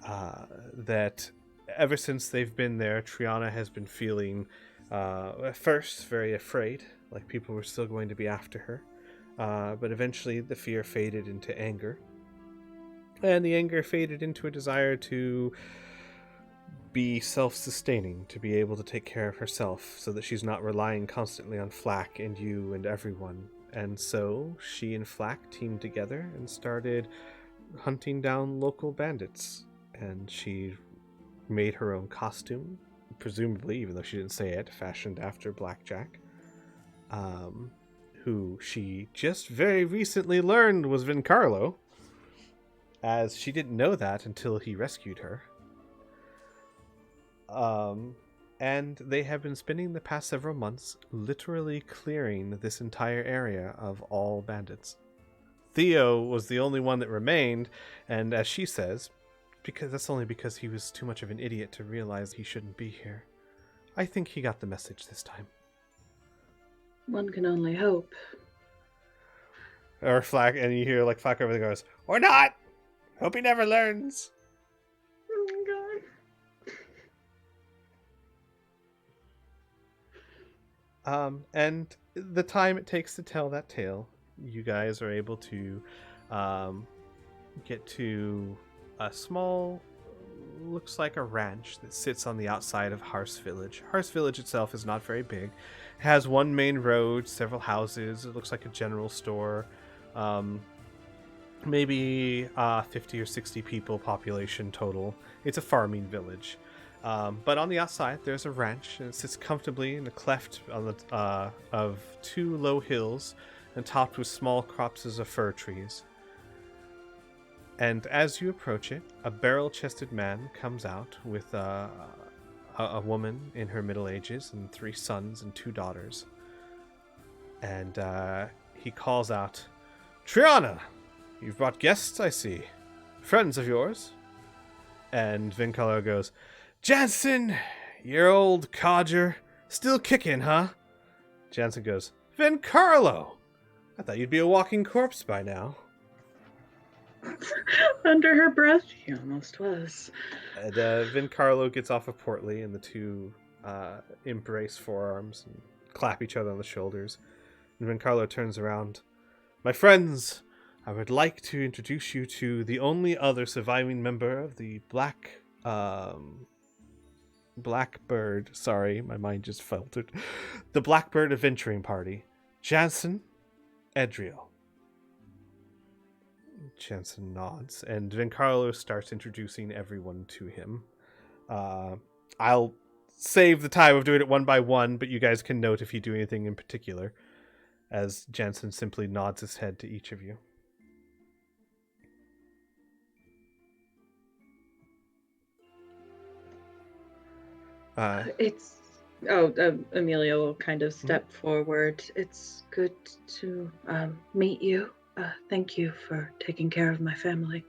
that ever since they've been there, Triana has been feeling, at first, very afraid, like people were still going to be after her. But eventually the fear faded into anger. And the anger faded into a desire to be self-sustaining, to be able to take care of herself so that she's not relying constantly on Flack and you and everyone. And so she and Flack teamed together and started hunting down local bandits. And she made her own costume, presumably, even though she didn't say it, fashioned after Blackjack, who she just very recently learned was Vincarlo, as she didn't know that until he rescued her. And they have been spending the past several months literally clearing this entire area of all bandits. Theo was the only one that remained, and as she says, that's only because he was too much of an idiot to realize he shouldn't be here. I think he got the message this time. One can only hope. Or Flack, and you hear like Flack over there goes, or not! Hope he never learns. Oh my god. And the time it takes to tell that tale, you guys are able to get to a small, looks like a ranch that sits on the outside of Harse Village. Harse Village itself is not very big. It has one main road, several houses. It looks like a general store. Maybe 50 or 60 people population total. It's a farming village. But on the outside, there's a ranch, and it sits comfortably in a cleft on the, of two low hills and topped with small copses of fir trees. And as you approach it, a barrel-chested man comes out with a woman in her middle ages and 3 sons and 2 daughters. And he calls out, Triana, you've brought guests, I see. Friends of yours? And Vincarlo goes, Jansen, your old codger. Still kicking, huh? Jansen goes, Vincarlo! I thought you'd be a walking corpse by now. Under her breath, he almost was. And Vincarlo gets off of Portly, and the two embrace forearms and clap each other on the shoulders. And Vincarlo turns around. My friends, I would like to introduce you to the only other surviving member of the Blackbird, sorry, my mind just faltered. The Blackbird Adventuring Party, Jansen Edriel. Jansen nods, and Vincarlo starts introducing everyone to him. I'll save the time of doing it one by one, but you guys can note if you do anything in particular, as Jansen simply nods his head to each of you. It's Amelia will kind of step forward. It's good to meet you. Thank you for taking care of my family.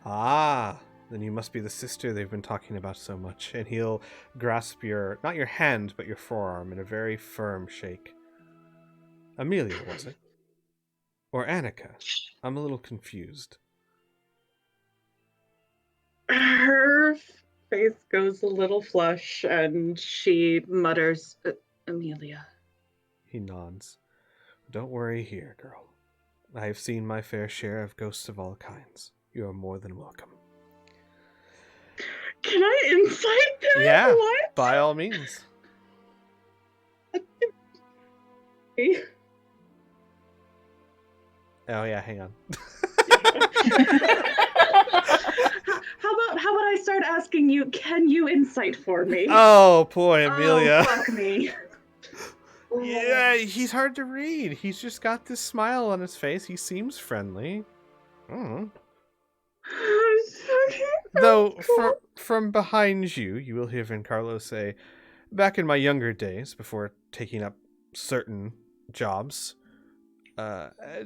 Ah, then you must be the sister they've been talking about so much. And he'll grasp not your hand, but your forearm in a very firm shake. Amelia, was it? Or Annika? I'm a little confused. Her face goes a little flush and she mutters, Amelia. He nods. Don't worry here, girl. I have seen my fair share of ghosts of all kinds. You are more than welcome. Can I insight that? Yeah, What? by all means. Oh yeah, hang on. How about I start asking you, can you insight for me? Oh boy, Amelia. Oh, fuck me. Yeah, he's hard to read. He's just got this smile on his face. He seems friendly. Though from behind you, you will hear Vencarlo say, back in my younger days, before taking up certain jobs,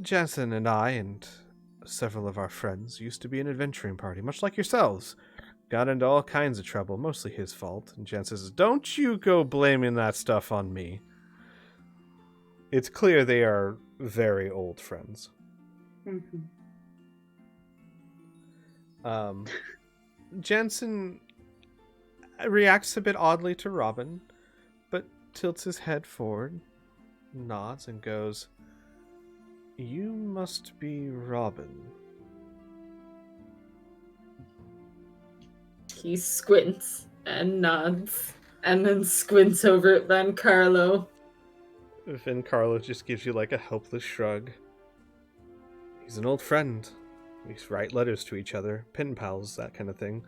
Jansen and I and several of our friends used to be an adventuring party, much like yourselves. Got into all kinds of trouble, mostly his fault. And Jansen says, don't you go blaming that stuff on me. It's clear they are very old friends. Mm-hmm. Jansen reacts a bit oddly to Robin, but tilts his head forward, nods, and goes, you must be Robin. He squints and nods, and then squints over at Vencarlo. Vencarlo just gives you like a helpless shrug. He's an old friend. We write letters to each other, pen pals, that kind of thing.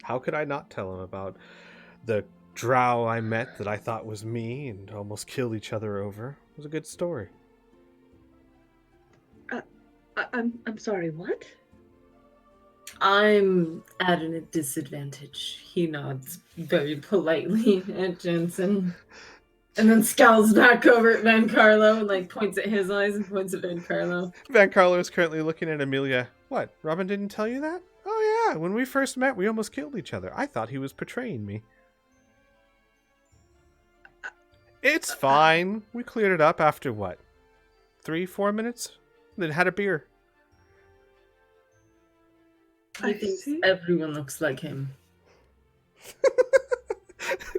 How could I not tell him about the drow I met that I thought was me and almost killed each other over? It was a good story. I'm sorry, what? I'm at a disadvantage. He nods very politely at Jensen. And then scowls back over at Vencarlo and like points at his eyes and points at Vencarlo. Vencarlo is currently looking at Amelia. What, Robin didn't tell you that? Oh yeah, when we first met we almost killed each other. I thought he was betraying me. It's fine. We cleared it up after what? 3-4 minutes? Then had a beer. He thinks everyone looks like him.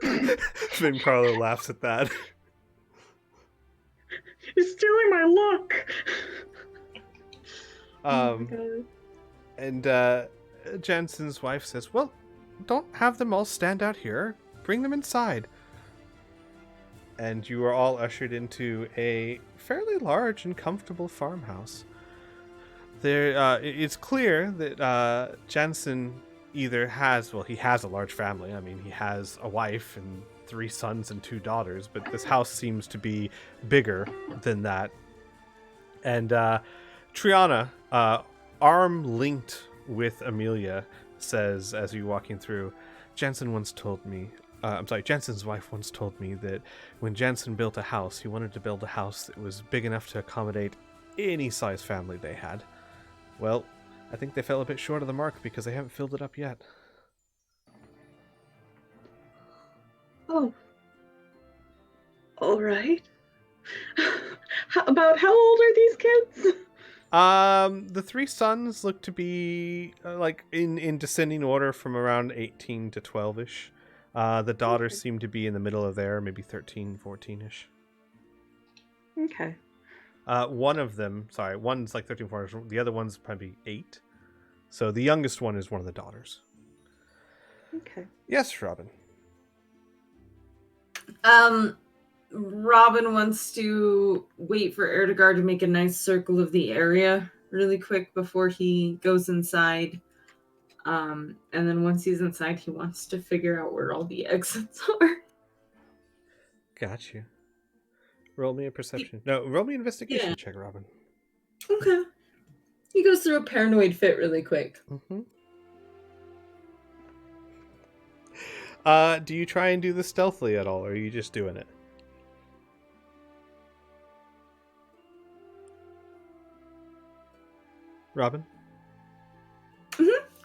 Vencarlo laughs at that. You're stealing my look. Oh my God. And Jansen's wife says, well, don't have them all stand out here. Bring them inside. And you are all ushered into a fairly large and comfortable farmhouse. It's clear that Jansen either has, well, he has a large family. I mean, he has a wife and 3 sons and 2 daughters, but this house seems to be bigger than that. And Triana, arm linked with Amelia, says as you're walking through, Jansen's wife once told me that when Jansen built a house, he wanted to build a house that was big enough to accommodate any size family they had. Well, I think they fell a bit short of the mark because they haven't filled it up yet. Oh. All right. About how old are these kids? The 3 sons look to be like in descending order from around 18 to 12ish. The daughters seem to be in the middle of there, maybe 13, 14ish. Okay. One's like 13, 14. The other one's probably 8. So the youngest one is one of the daughters. Okay. Yes, Robin. Robin wants to wait for Erdegar to make a nice circle of the area really quick before he goes inside. And then once he's inside, he wants to figure out where all the exits are. Got you. Roll me a perception. No, roll me an investigation check, Robin. Okay. He goes through a paranoid fit really quick. Mm-hmm. Do you try and do this stealthily at all, or are you just doing it? Robin?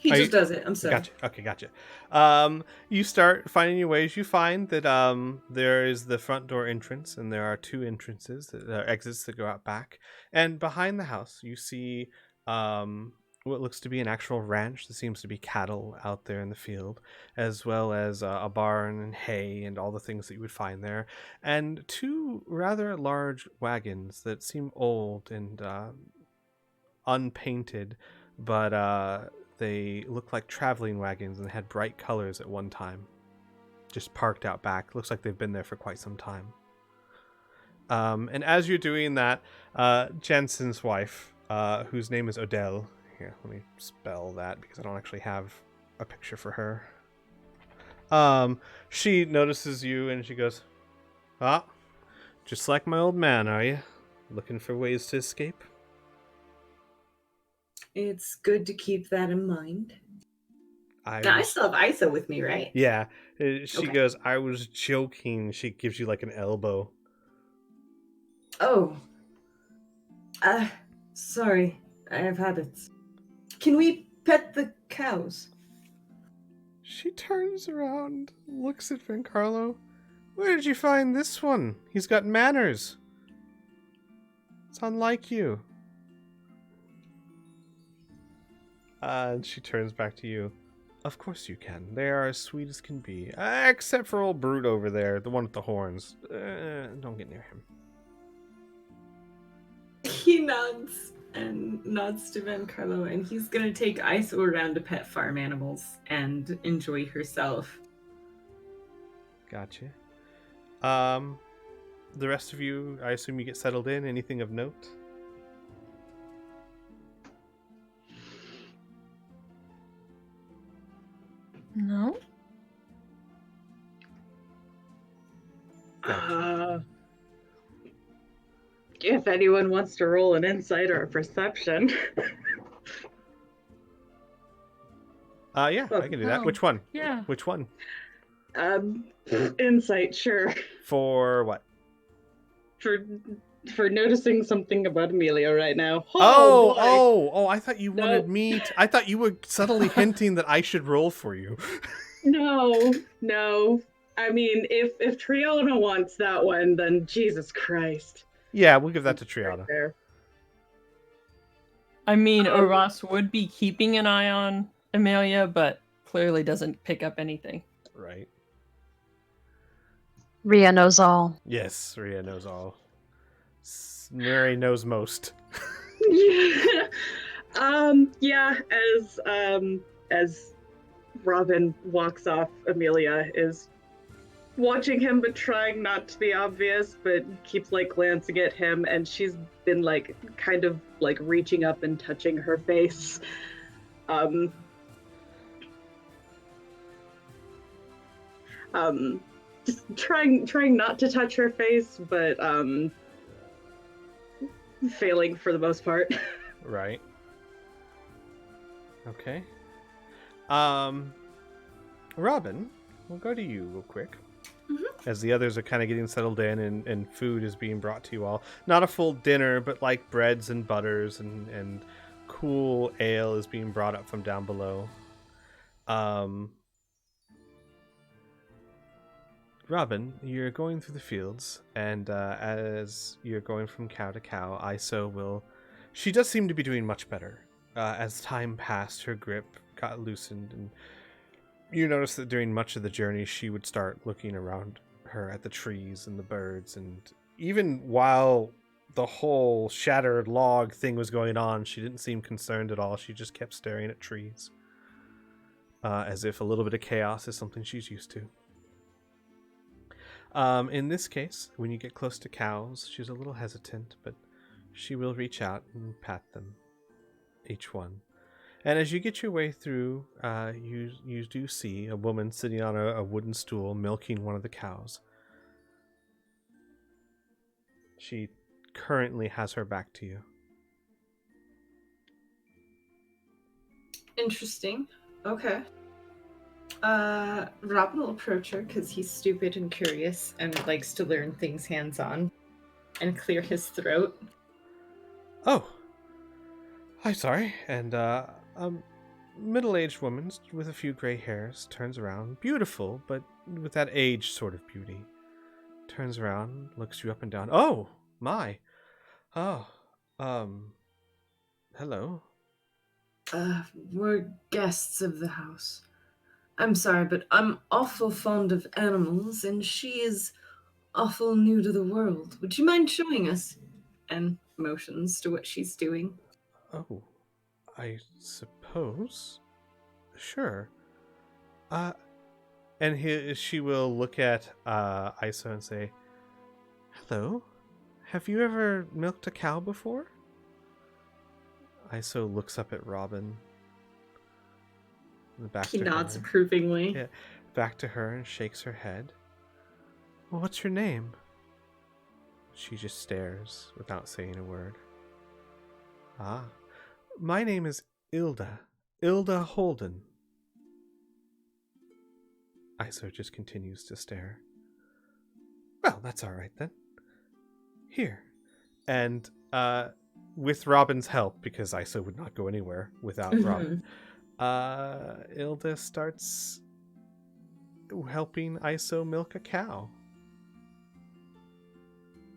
He Are just you- does it. I'm sorry. Gotcha. Okay, gotcha. You start finding your ways. You find that there is the front door entrance, and there are two entrances, exits that go out back. And behind the house, you see what looks to be an actual ranch. There seems to be cattle out there in the field, as well as a barn and hay and all the things that you would find there, and two rather large wagons that seem old and unpainted, but they look like traveling wagons and had bright colors at one time. Just parked out back. Looks like they've been there for quite some time. And as you're doing that, Jensen's wife, whose name is Odell. Here, let me spell that because I don't actually have a picture for her. She notices you and she goes, "Ah, just like my old man, are you? Looking for ways to escape?" It's good to keep that in mind. I Now, I still have ISO with me, right? Yeah. She Okay. goes, "I was joking." She gives you like an elbow. Oh. Sorry. I have habits. Can we pet the cows? She turns around, looks at Vencarlo. "Where did you find this one? He's got manners. It's unlike you." And she turns back to you. "Of course you can. They are as sweet as can be. Except for old Brute over there, the one with the horns. Don't get near him." He nods to Vencarlo, and he's gonna take ISO around to pet farm animals and enjoy herself. Gotcha. The rest of you, I assume you get settled in. Anything of note? No? If anyone wants to roll an insight or a perception. Yeah, I can do that. Oh, Which one? yeah. Which one? Insight, sure. For what? For noticing something about Amelia right now. Boy. Oh! I thought you No. wanted me. I thought you were subtly hinting that I should roll for you. No. I mean, if Triona wants that one, then Jesus Christ. Yeah, we'll give that to Right Triana. there. I mean, Oras would be keeping an eye on Amelia, but clearly doesn't pick up anything. Right. Rhea knows all. Yes, Rhea knows all. Mary knows most. Yeah, as Robin walks off, Amelia is watching him but trying not to be obvious, but keeps like glancing at him, and she's been like kind of like reaching up and touching her face. Just trying not to touch her face, but failing for the most part. Right. Okay. Robin, we'll go to you real quick. As the others are kind of getting settled in and food is being brought to you all. Not a full dinner, but like breads and butters and cool ale is being brought up from down below. Robin, you're going through the fields, and as you're going from cow to cow, Iso will... She does seem to be doing much better. As time passed, her grip got loosened, and you notice that during much of the journey, she would start looking around her at the trees and the birds, and even while the whole shattered log thing was going on, she didn't seem concerned at all. She just kept staring at trees, as if a little bit of chaos is something she's used to. In this case, when you get close to cows, she's a little hesitant, but she will reach out and pat them, each one. And as you get your way through, you do see a woman sitting on a wooden stool milking one of the cows. She currently has her back to you. Interesting. Okay. Robin will approach her because he's stupid and curious and likes to learn things hands-on and clear his throat. Oh, I'm sorry. And middle-aged woman with a few gray hairs turns around, beautiful, but with that age sort of beauty. Turns around, looks you up and down. Oh, my. Oh, hello. We're guests of the house. I'm sorry, but I'm awful fond of animals, and she is awful new to the world. Would you mind showing us? And motions to what she's doing. Oh, I suppose. Sure. And she will look at Isa and say, "Hello, have you ever milked a cow before?" Iso looks up at Robin. Back He to nods her. approvingly. Yeah, back to her and shakes her head. Well, what's your name? She just stares without saying a word. Ah, my name is Ilda. Ilda Holden. Iso just continues to stare. Well, that's all right then. Here. And with Robin's help, because Iso would not go anywhere without Robin, Ilda starts helping Iso milk a cow.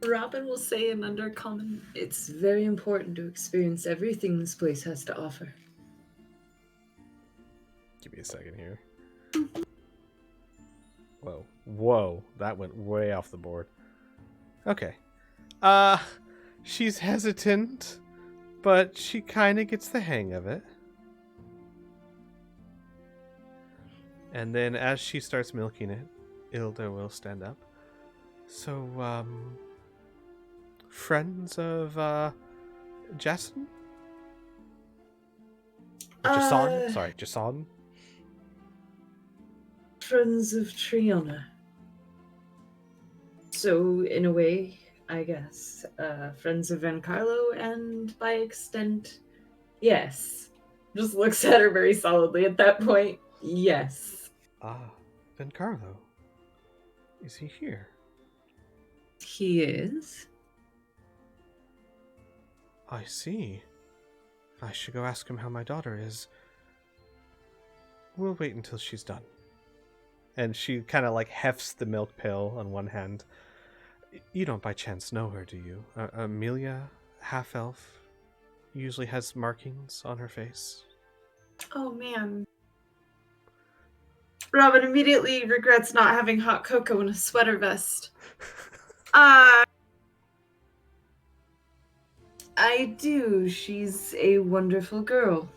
Robin will say in undercommon, "It's very important to experience everything this place has to offer." Give me a second here. Whoa, that went way off the board. Okay. She's hesitant, but she kind of gets the hang of it. And then as she starts milking it, Ilda will stand up. So, friends of, Jason? Jason? Sorry, Jason? Friends of Triona. So, in a way, I guess, friends of Van Carlo, and by extent, yes. Just looks at her very solidly at that point. Yes. Ah, Van Carlo. Is he here? He is. I see. I should go ask him how my daughter is. We'll wait until she's done. And she kind of like hefts the milk pail on one hand. You don't by chance know her, do you? Amelia, half-elf, usually has markings on her face. Oh, man. Robin immediately regrets not having hot cocoa in a sweater vest. I do. She's a wonderful girl.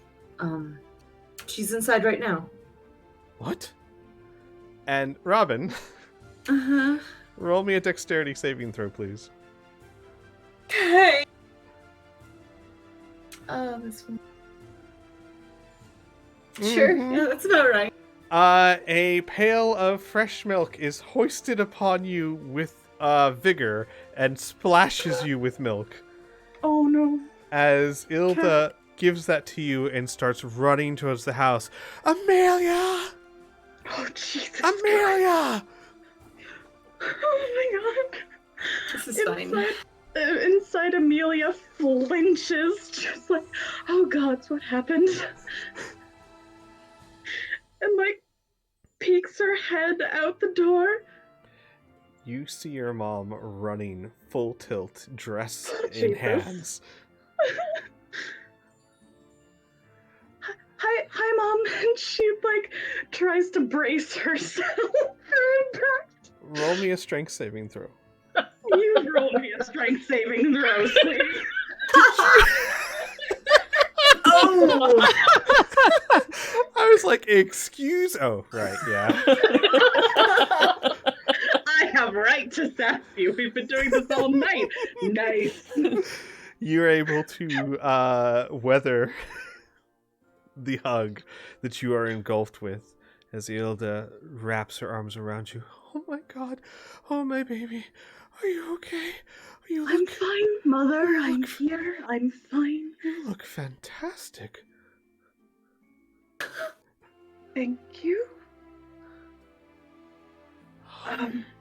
She's inside right now. What? And Robin, roll me a dexterity saving throw, please. Okay. This one. Sure, yeah, that's about right. A pail of fresh milk is hoisted upon you with vigor and splashes you with milk. Oh no. As Ilda gives that to you and starts running towards the house. Amelia! Oh Jesus. Amelia! Oh my god. This is fine. Inside Amelia flinches, just like, oh god, what happened? And like peeks her head out the door. You see your mom running full tilt, dress in Jesus. hands. Hi, Mom. And she like tries to brace herself for impact. Roll me a strength saving throw. You roll me a strength saving throw, sweetie. Oh! I was like, excuse. Oh, right, yeah. I have right to sass you. We've been doing this all night. Nice. You're able to weather the hug that you are engulfed with as Ilda wraps her arms around you. Oh my god. Oh my baby. Are you okay? I'm fine, Mother. I'm here. I'm fine. You look fantastic. Thank you.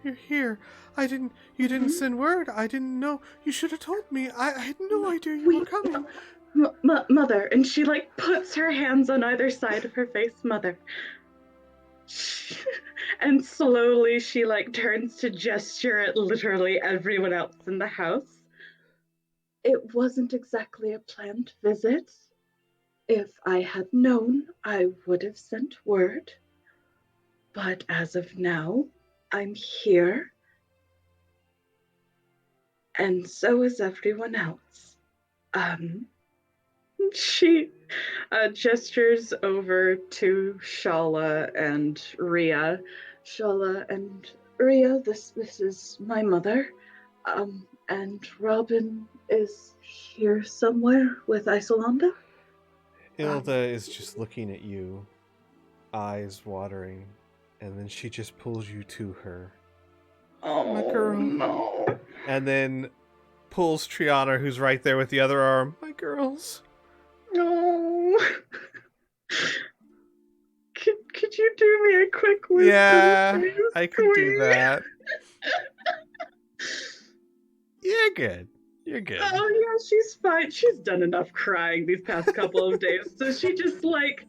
You're here. You didn't send word. I didn't know. You should have told me. I had no idea you were coming. Mother, and she like puts her hands on either side of her face. Mother. And slowly she like turns to gesture at literally everyone else in the house. It wasn't exactly a planned visit. If I had known, I would have sent word. But as of now, I'm here. And so is everyone else. She gestures over to Shala and Rhea. Shala and Rhea, this is my mother. And Robin is here somewhere with Isolanda. Ilda is just looking at you, eyes watering, and then she just pulls you to her. Oh, my girl. No. And then pulls Triana, who's right there with the other arm. My girls. No. Could you do me a quick wisdom? Yeah, please, I could do queen? that. You're good. You're good. Oh yeah, she's fine. She's done enough crying these past couple of days, so she just like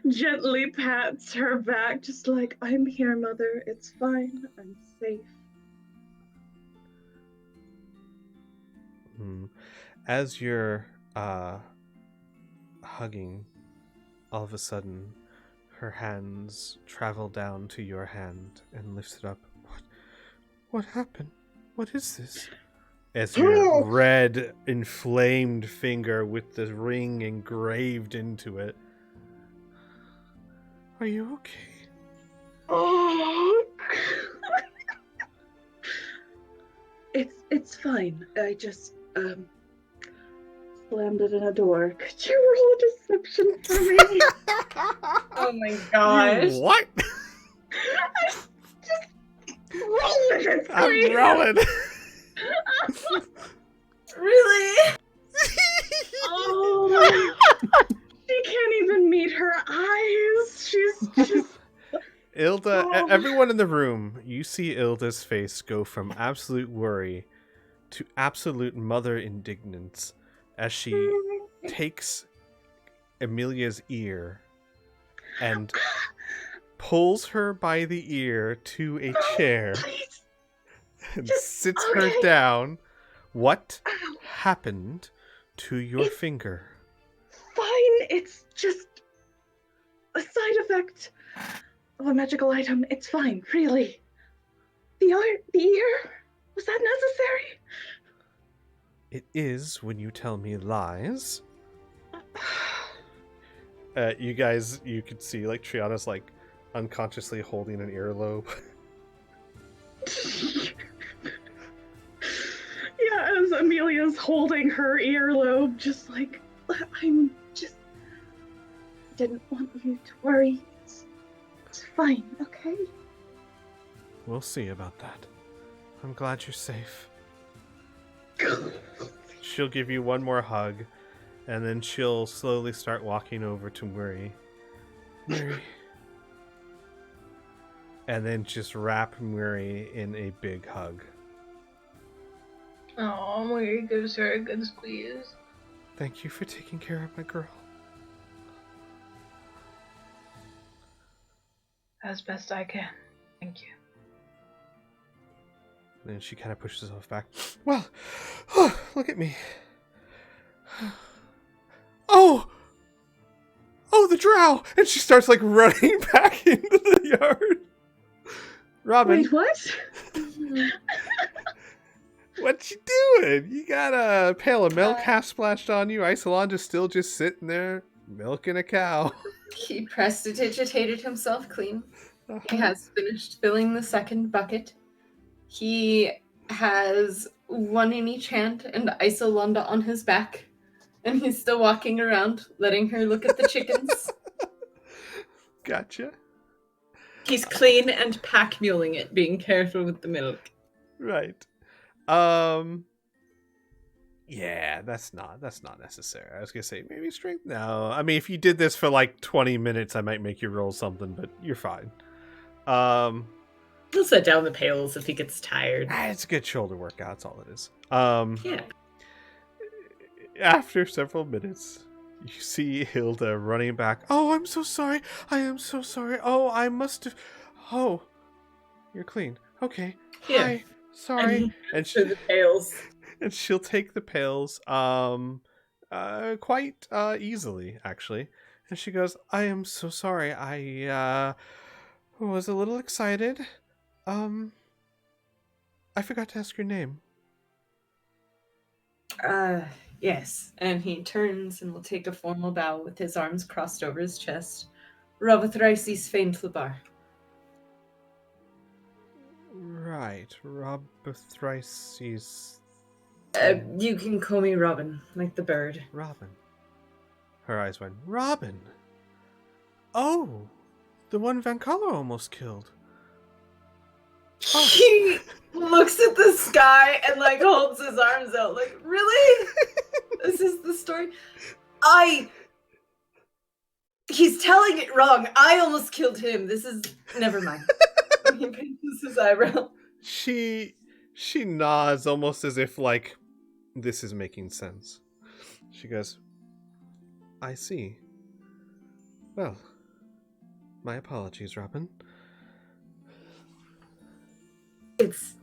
gently pats her back, just like, I'm here, mother. It's fine. I'm safe. As you're hugging, all of a sudden, her hands travel down to your hand and lifts it up. What happened? What is this? As your red, inflamed finger with the ring engraved into it. Are you okay? Oh. It's fine. I just slammed it in a door. Could you roll a deception for me? Oh my gosh. What? Just roll it. I'm rolling. Really? Oh, she can't even meet her eyes. She's Ilda, Oh. everyone in the room, you see Ilda's face go from absolute worry to absolute mother indignance as she takes Amelia's ear and pulls her by the ear to a chair Please. and Just- sits okay. her down. What Ow. happened to your It's- finger? Fine. It's just a side effect of a magical item. It's fine, really. The ear? Was that necessary? It is when you tell me lies. You guys, you could see like Triana's like unconsciously holding an earlobe. Yeah, as Amelia's holding her earlobe, just like, didn't want you to worry. It's fine, okay? We'll see about that. I'm glad you're safe. She'll give you one more hug, and then she'll slowly start walking over to Murray. Murray. And then just wrap Murray in a big hug. Oh, Mary gives her a good squeeze. Thank you for taking care of my girl. As best I can. Thank you. Then she kind of pushes herself back. Well, look at me. Oh, the drow! And she starts like running back into the yard. Robin, Wait, what? what you doing? You got a pail of milk half splashed on you. Isolanda's still just sitting there milking a cow. He prestidigitated himself clean. He has finished filling the second bucket. He has one in each hand and Isolanda on his back. And he's still walking around, letting her look at the chickens. Gotcha. He's clean and pack muling it, being careful with the milk. Right. Yeah, that's not necessary. I was gonna say maybe strength. No, I mean if you did this for like 20 minutes, I might make you roll something, but you're fine. He'll set down the pails if he gets tired. It's a good shoulder workout. That's all it is. Yeah. After several minutes, you see Hilda running back. Oh, I'm so sorry. I am so sorry. Oh, I must have. Oh, you're clean. Okay. Here. Hi. Sorry. And For the pails. and she'll take the pails quite easily, actually. And she goes, I am so sorry. I was a little excited. I forgot to ask your name. Yes. And he turns and will take a formal bow with his arms crossed over his chest. Robothrices Faintlabar. Right. Robothrices. You can call me Robin, like the bird. Robin. Her eyes went, Robin. Oh, the one Van Collo almost killed. Oh. He looks at the sky and like holds his arms out like, really? This is the story? He's telling it wrong. I almost killed him. This is... Never mind. He pinches his eyebrow. She nods almost as if like this is making sense. She goes, I see. Well, my apologies, Robin. It's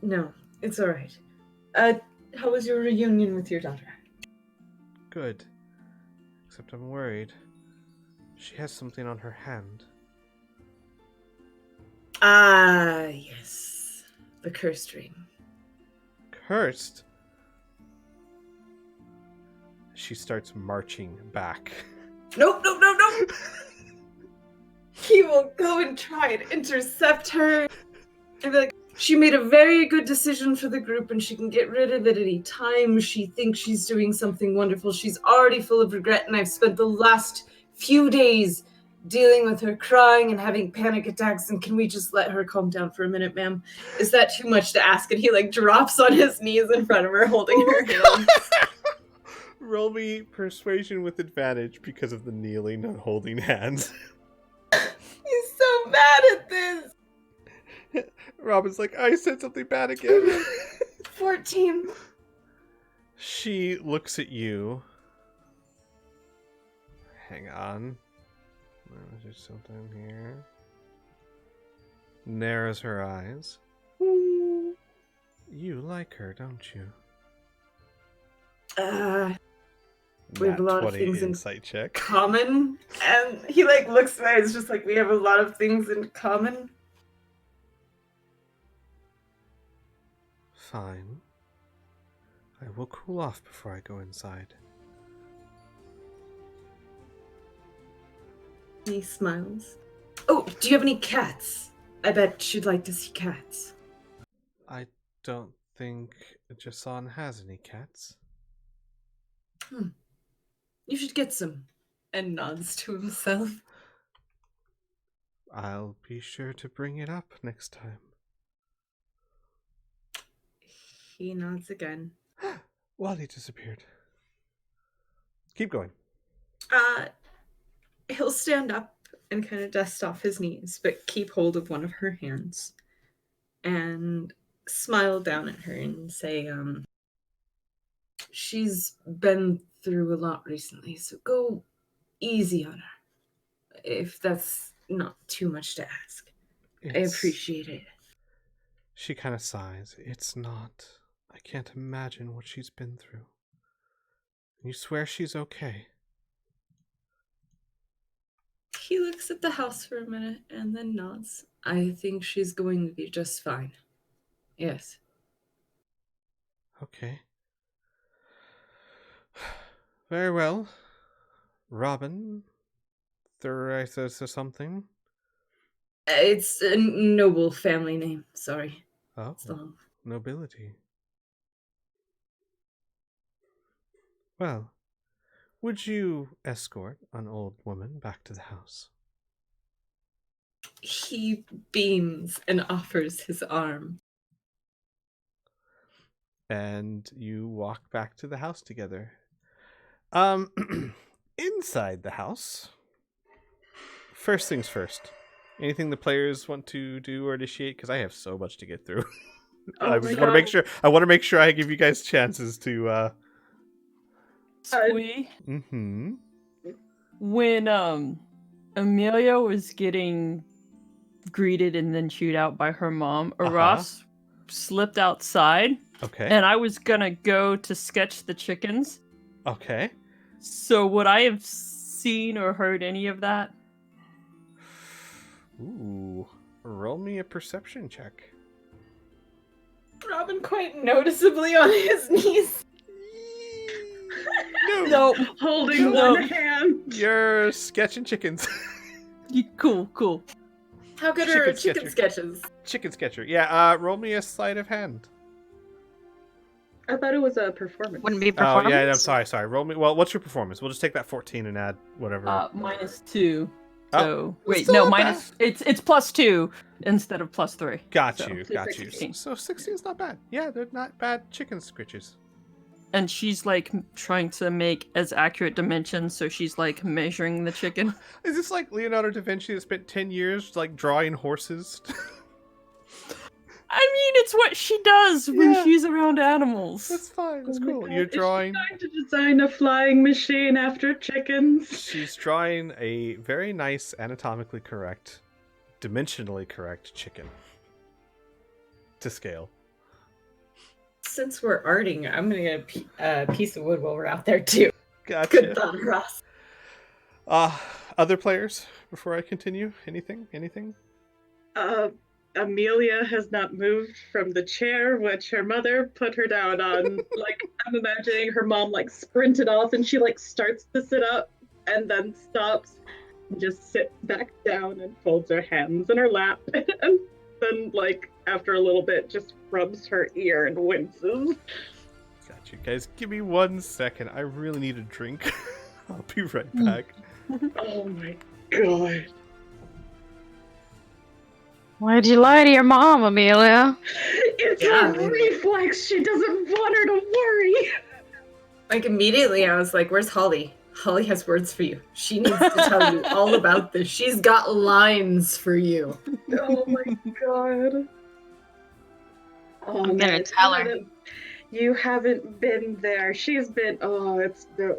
all right. How was your reunion with your daughter? Good. Except I'm worried. She has something on her hand. Ah, yes. The cursed ring. Cursed? She starts marching back. Nope. He will go and try and intercept her. And be like, she made a very good decision for the group and she can get rid of it any time she thinks she's doing something wonderful. She's already full of regret and I've spent the last few days dealing with her crying and having panic attacks, and can we just let her calm down for a minute, ma'am? Is that too much to ask? And he like drops on his knees in front of her holding her hands. Roll me persuasion with advantage because of the kneeling and holding hands. He's so mad at this. Robin's like, I said something bad again. 14. She looks at you. Hang on. There's something here. Narrows her eyes. You like her, don't you? We have a lot of 20 things in insight check. common. And he like looks away. It's just like, we have a lot of things in common. Fine. I will cool off before I go inside. He smiles. Oh, do you have any cats? I bet she'd like to see cats. I don't think Jason has any cats. You should get some. And nods to himself. I'll be sure to bring it up next time. He nods again. Wally disappeared. Keep going. He'll stand up and kind of dust off his knees, but keep hold of one of her hands and smile down at her and say, she's been through a lot recently, so go easy on her, if that's not too much to ask. I appreciate it. She kind of sighs. It's not. I can't imagine what she's been through. You swear she's okay? He looks at the house for a minute and then nods. I think she's going to be just fine. Yes. Okay. Very well. Robin? Therisis or something? It's a noble family name. Sorry. Oh, It's long. nobility. Well, would you escort an old woman back to the house? He beams and offers his arm. And you walk back to the house together. Inside the house, first things first, Anything the players want to do or initiate? Because I have so much to get through. Oh I my just want to make God. sure. I want to make sure I give you guys chances to. Squee. Mm-hmm. When Amelia was getting greeted and then chewed out by her mom, Ross slipped outside, Okay. and I was gonna go to sketch the chickens. Okay. So would I have seen or heard any of that? Ooh. Roll me a perception check. Robin quite noticeably on his knees. No. No. Holding No. one hand. You're sketching chickens. Cool. How good Chicken are chicken sketches? Chicken sketcher. Yeah. Roll me a sleight of hand. I thought it was a performance. Wouldn't be Oh performance. yeah. I'm sorry. Roll me. Well, what's your performance? We'll just take that 14 and add whatever. -2. Oh, So wait, still no, not minus. It's +2 instead of +3. Got So, you. so Got 16. you. So 16's not bad. Yeah, they're not bad chicken scritches. And she's like trying to make as accurate dimensions, so she's like measuring the chicken. Is this like Leonardo da Vinci that spent 10 years like drawing horses? I mean, it's what she does when Yeah. she's around animals. That's fine. That's Oh my cool. God, You're is she drawing. trying to design a flying machine after chickens? She's drawing a very nice, anatomically correct, dimensionally correct chicken to scale. Since we're arting, I'm gonna get a piece of wood while we're out there too. Gotcha. Good thought, Ross. Other players before I continue? Anything? Amelia has not moved from the chair which her mother put her down on. Like, I'm imagining her mom like sprinted off and she like starts to sit up and then stops and just sits back down and folds her hands in her lap and then like after a little bit just rubs her ear and winces. Got you guys. Give me 1 second. I really need a drink. I'll be right back. Oh my God. Why'd you lie to your mom, Amelia? It's Yeah, a maybe. reflex. She doesn't want her to worry. Like immediately I was like, where's Holly? Holly has words for you. She needs to tell you all about this. She's got lines for you. Oh my God. Oh, I'm gonna man, tell her. You haven't been there. She's been. Oh, it's the.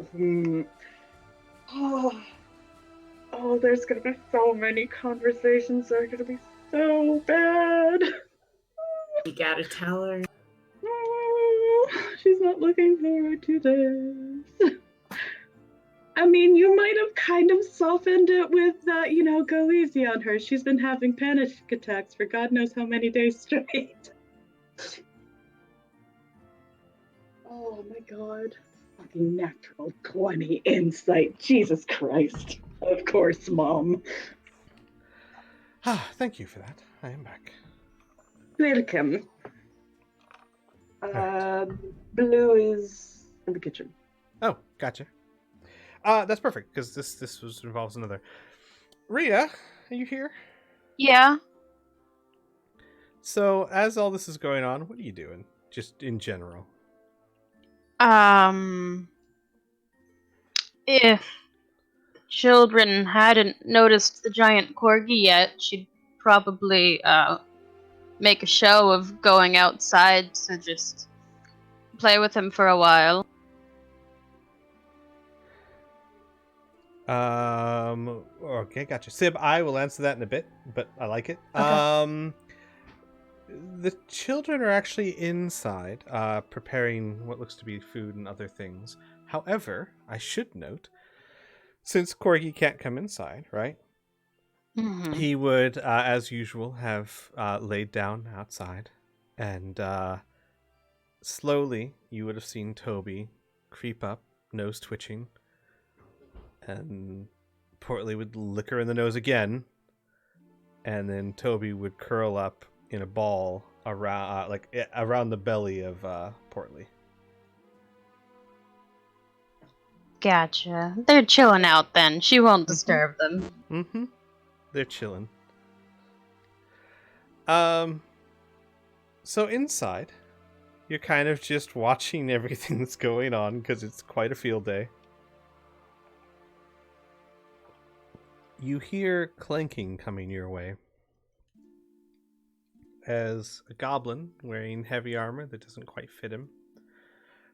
Oh, there's gonna be so many conversations that are gonna be so bad. You gotta tell her. Oh, she's not looking forward to this. I mean, you might have kind of softened it with that, go easy on her. She's been having panic attacks for God knows how many days straight. Oh my God. Fucking natural 20 insight. Jesus Christ. Of course, Mom. Thank you for that. I am back. Welcome. Right. Blue is in the kitchen. Oh, gotcha. That's perfect because this involves another. Rhea, are you here? Yeah. So as all this is going on, what are you doing? Just in general. If children hadn't noticed the giant corgi yet, she'd probably make a show of going outside to just play with him for a while. Okay, gotcha. Sib, I will answer that in a bit, but I like it. Okay. The children are actually inside, preparing what looks to be food and other things. However, I should note, since Corgi can't come inside, right? Mm-hmm. He would, as usual, have laid down outside, and slowly you would have seen Toby creep up, nose twitching, and Portly would lick her in the nose again, and then Toby would curl up in a ball around, around the belly of Portly. Gotcha. They're chilling out then. She won't disturb them. Mm-hmm. They're chilling. So inside, you're kind of just watching everything that's going on because it's quite a field day. You hear clanking coming your way as a goblin wearing heavy armor that doesn't quite fit him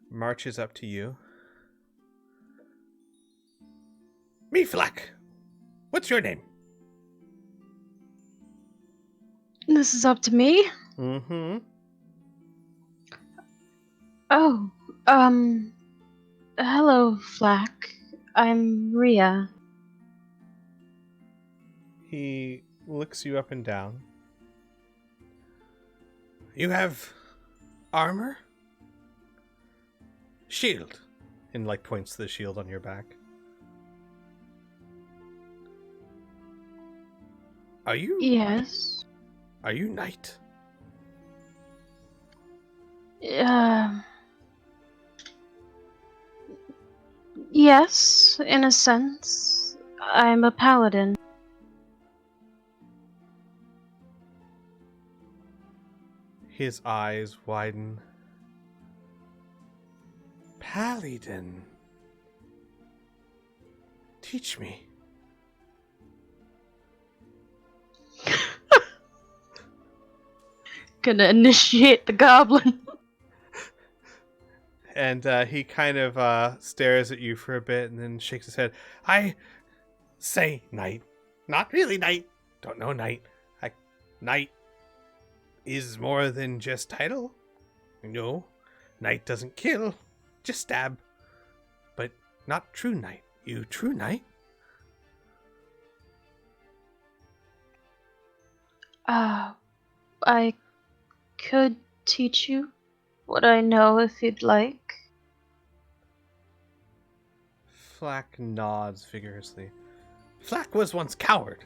marches up to you. Me, Flack! What's your name? This is up to me? Mm-hmm. Oh, hello, Flack. I'm Rhea. He looks you up and down. You have armor? Shield. And points to the shield on your back. Are you Yes. knight? Yes, in a sense. I'm a paladin. His eyes widen. Palladium. Teach me. Gonna initiate the goblin. And he kind of stares at you for a bit and then shakes his head. I say knight. Not really knight. Don't know knight. Knight is more than just title. No, knight doesn't kill, just stab. But not true knight. You true knight? I could teach you what I know if you'd like. Flack nods vigorously. Flack was once coward.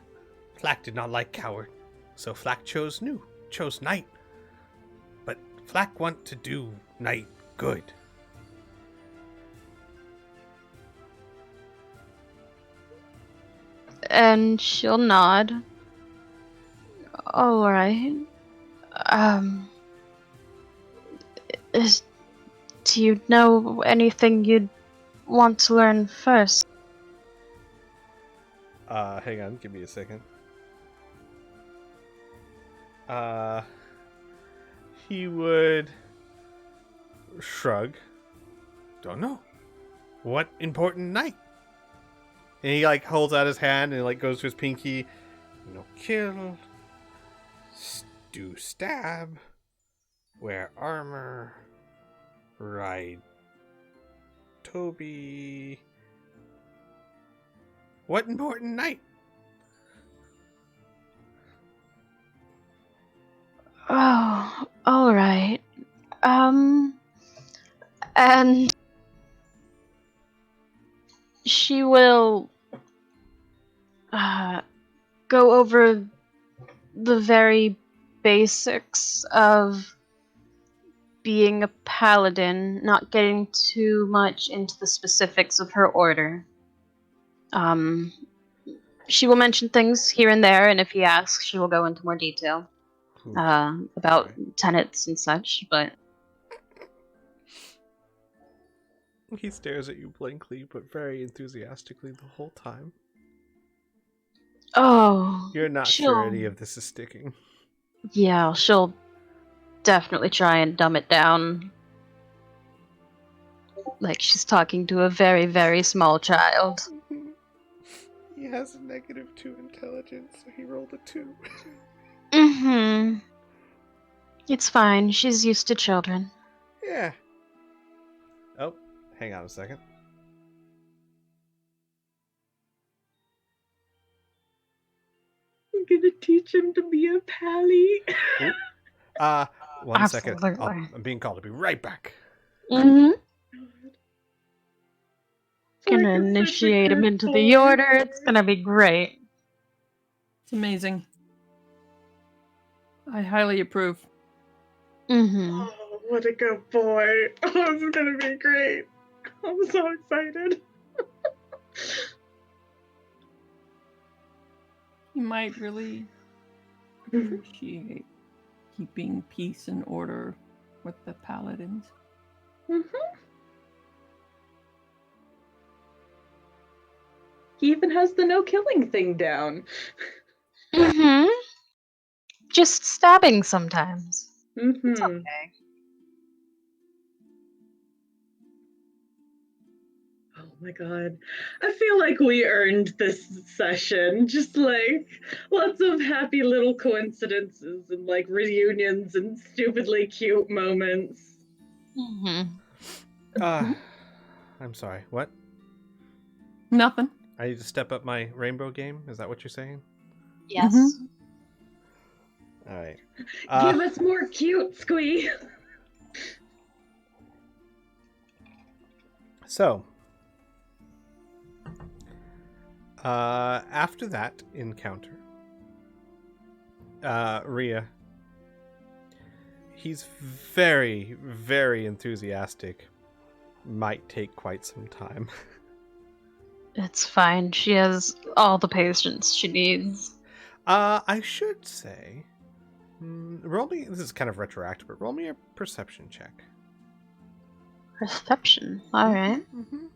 Flack did not like coward, so Flack chose knight. But Flack want to do knight good. And she'll nod. Alright. Do you know anything you'd want to learn first? Hang on, give me a second. He would shrug. Don't know. What important knight? And he holds out his hand and goes to his pinky. Kill. Do stab. Wear armor. Ride Toby. What important knight? Oh, alright. And she will go over the very basics of being a paladin, not getting too much into the specifics of her order. She will mention things here and there, and if he asks, she will go into more detail about tenets and such, but... He stares at you blankly, but very enthusiastically the whole time. Oh, You're not sure any of this is sticking. Yeah, she'll definitely try and dumb it down. Like she's talking to a very, very small child. He has a -2 intelligence, so he rolled a 2. Mm-hmm. It's fine. She's used to children. Yeah. Oh, hang on a second. I'm gonna teach him to be a pally. One second. Absolutely. I'm being called. I'll be right back. Mm-hmm. Flack Gonna is such a initiate him good into boy. the order. It's gonna be great. It's amazing. I highly approve. Mm-hmm. Oh, what a good boy. Oh, this is gonna be great. I'm so excited. He might really appreciate keeping peace and order with the paladins. He even has the no killing thing down. Mm-hmm. Just stabbing sometimes. Mm-hmm. It's okay. Oh my god. I feel like we earned this session. Just like lots of happy little coincidences and like reunions and stupidly cute moments. Mm-hmm. I'm sorry. What? Nothing. I need to step up my rainbow game? Is that what you're saying? Yes. Mhm. All right. Give us more cute, Squee. So, after that encounter, Rhea, he's very, very enthusiastic. Might take quite some time. It's fine. She has all the patience she needs. I should say, roll me. This is kind of retroactive, but roll me a perception check. Perception. Alright. Mm-hmm.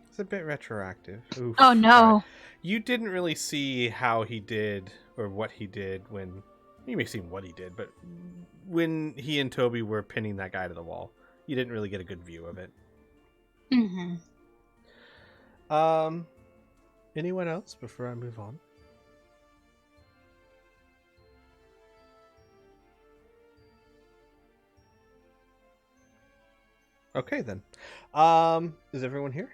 It's a bit retroactive. Oof. Oh no. You didn't really see how he did or what he did when. You may have seen what he did, but when he and Toby were pinning that guy to the wall, you didn't really get a good view of it. Mm-hmm. Anyone else before I move on? Okay then. Is everyone here?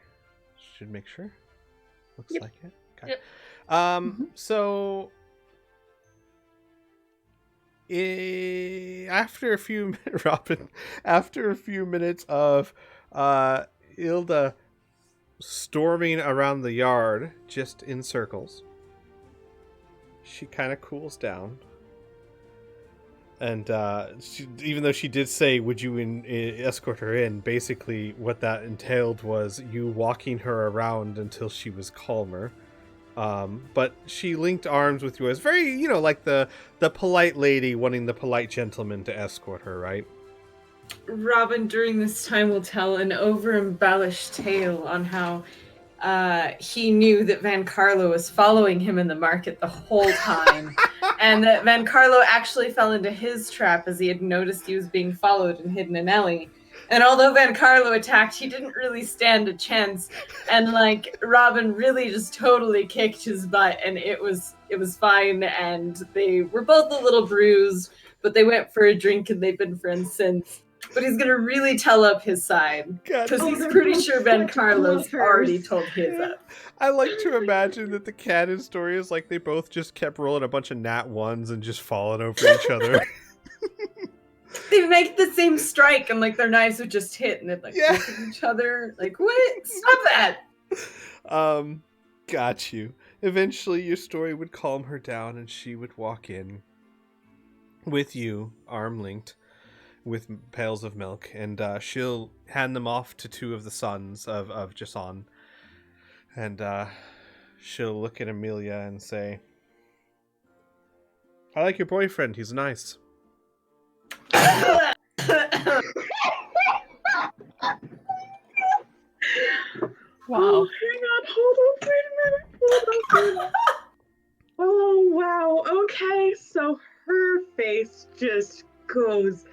Should make sure. Looks Yep. like it. Okay. Yep. So after a few Robin, after a few minutes of Ilda storming around the yard just in circles, she kind of cools down. And even though she did say, would you escort her in, basically what that entailed was you walking her around until she was calmer. But she linked arms with you as very, like the polite lady wanting the polite gentleman to escort her, right? Robin, during this time, will tell an over-embellished tale on how he knew that Van Carlo was following him in the market the whole time, and that Van Carlo actually fell into his trap as he had noticed he was being followed and hid in an alley. And although Van Carlo attacked, he didn't really stand a chance. And like Robin really just totally kicked his butt, and it was fine. And they were both a little bruised, but they went for a drink and they've been friends since. But he's gonna really tell up his side because he's pretty sure Van Carlo's already told his up. I like to imagine that the canon story is like they both just kept rolling a bunch of nat ones and just falling over each other. They make the same strike and like their knives would just hit and they'd like Yeah. look at each other like, what? Stop that! Got you. Eventually your story would calm her down and she would walk in with you, arm linked, with pails of milk, and she'll hand them off to two of the sons of Jason. And she'll look at Amelia and say, I like your boyfriend, he's nice. Wow. Oh, hang on, hold on, wait a minute. Oh, wow. Okay, so her face just goes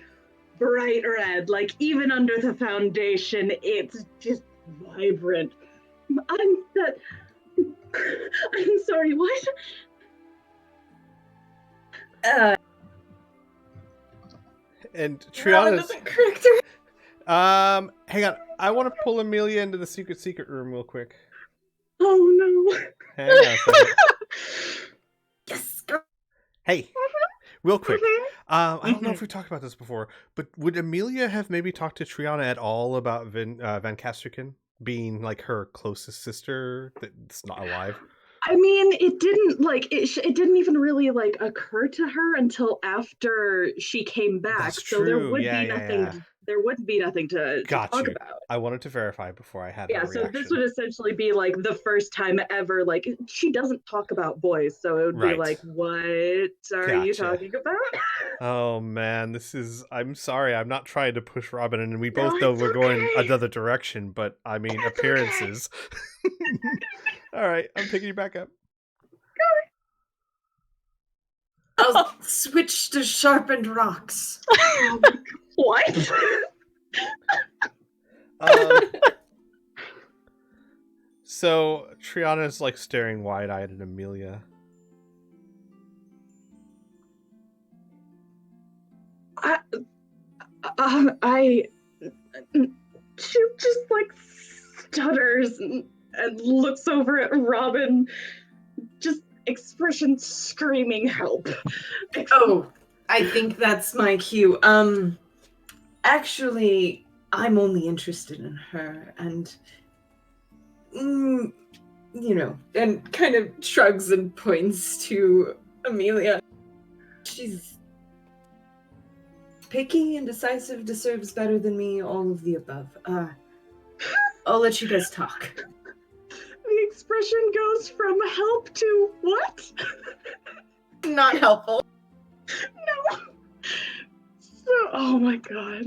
bright red. Like, even under the foundation, it's just vibrant. I'm sorry, what? And Robin Triana's... doesn't correct her. hang on. I want to pull Amelia into the secret room real quick. Oh, no. Hang on a second. Yes, girl. Hey, real quick. I don't know if we've talked about this before, but would Amelia have maybe talked to Triana at all about Van Castrican being like her closest sister that's not alive? I mean, it didn't it didn't even really like occur to her until after she came back. That's So there true. would Yeah, be yeah, nothing yeah. there would be nothing to Got talk you. about. I wanted to verify before I had Yeah, a so reaction. this would essentially be like the first time ever, like, she doesn't talk about boys, so it would be Right. like, what are you Gotcha. talking about? Oh man, this is. I'm sorry. I'm not trying to push Robin, and we No, both know it's we're going okay. another direction. But I mean, That's appearances. All right, I'm picking you back up. I'll switch to sharpened rocks. What? So Triana's like staring wide-eyed at Amelia. She just like stutters and looks over at Robin, just expression screaming help. Oh, I think that's my cue. Actually, I'm only interested in her, and and kind of shrugs and points to Amelia. She's picky, indecisive, deserves better than me, all of the above. I'll let you guys talk. The expression goes from help to what? Not helpful. No. So, oh my god.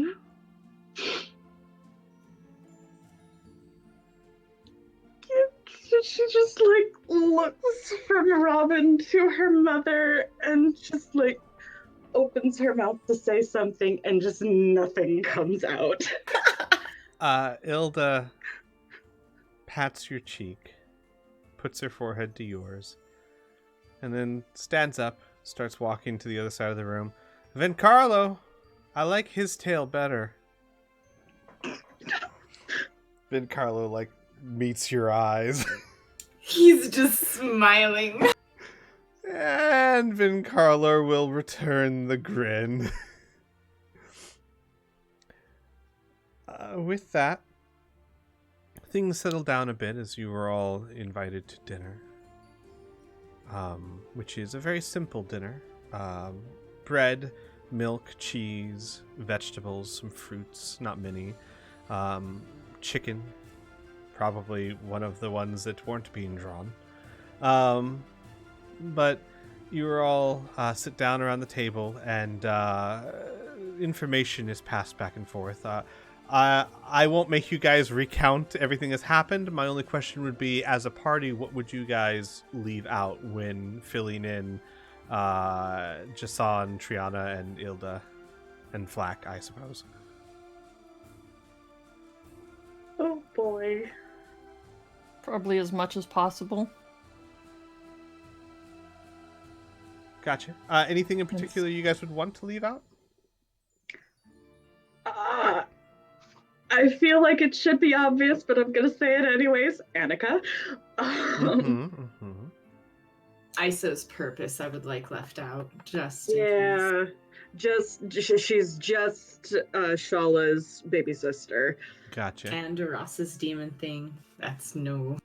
She just like looks from Robin to her mother and just like opens her mouth to say something and just nothing comes out. Ilda pats your cheek, puts her forehead to yours, and then stands up, starts walking to the other side of the room. Vincarlo, I like his tail better. Vincarlo like meets your eyes. He's just smiling. And Vincarlo will return the grin. With that, things settle down a bit as you were all invited to dinner. Which is a very simple dinner. Bread, milk, cheese, vegetables, some fruits, not many. Chicken, probably one of the ones that weren't being drawn. But you were all sit down around the table, and information is passed back and forth. I won't make you guys recount everything that's happened. My only question would be, as a party, what would you guys leave out when filling in Jason, Triana, and Ilda, and Flack, I suppose? Oh boy. Probably as much as possible. Gotcha. Anything in particular you guys would want to leave out? I feel like it should be obvious, but I'm gonna say it anyways. Annika. Iso's purpose I would like left out, just in Yeah. case. She's just Shala's baby sister. Gotcha. And Ross's demon thing. That's no.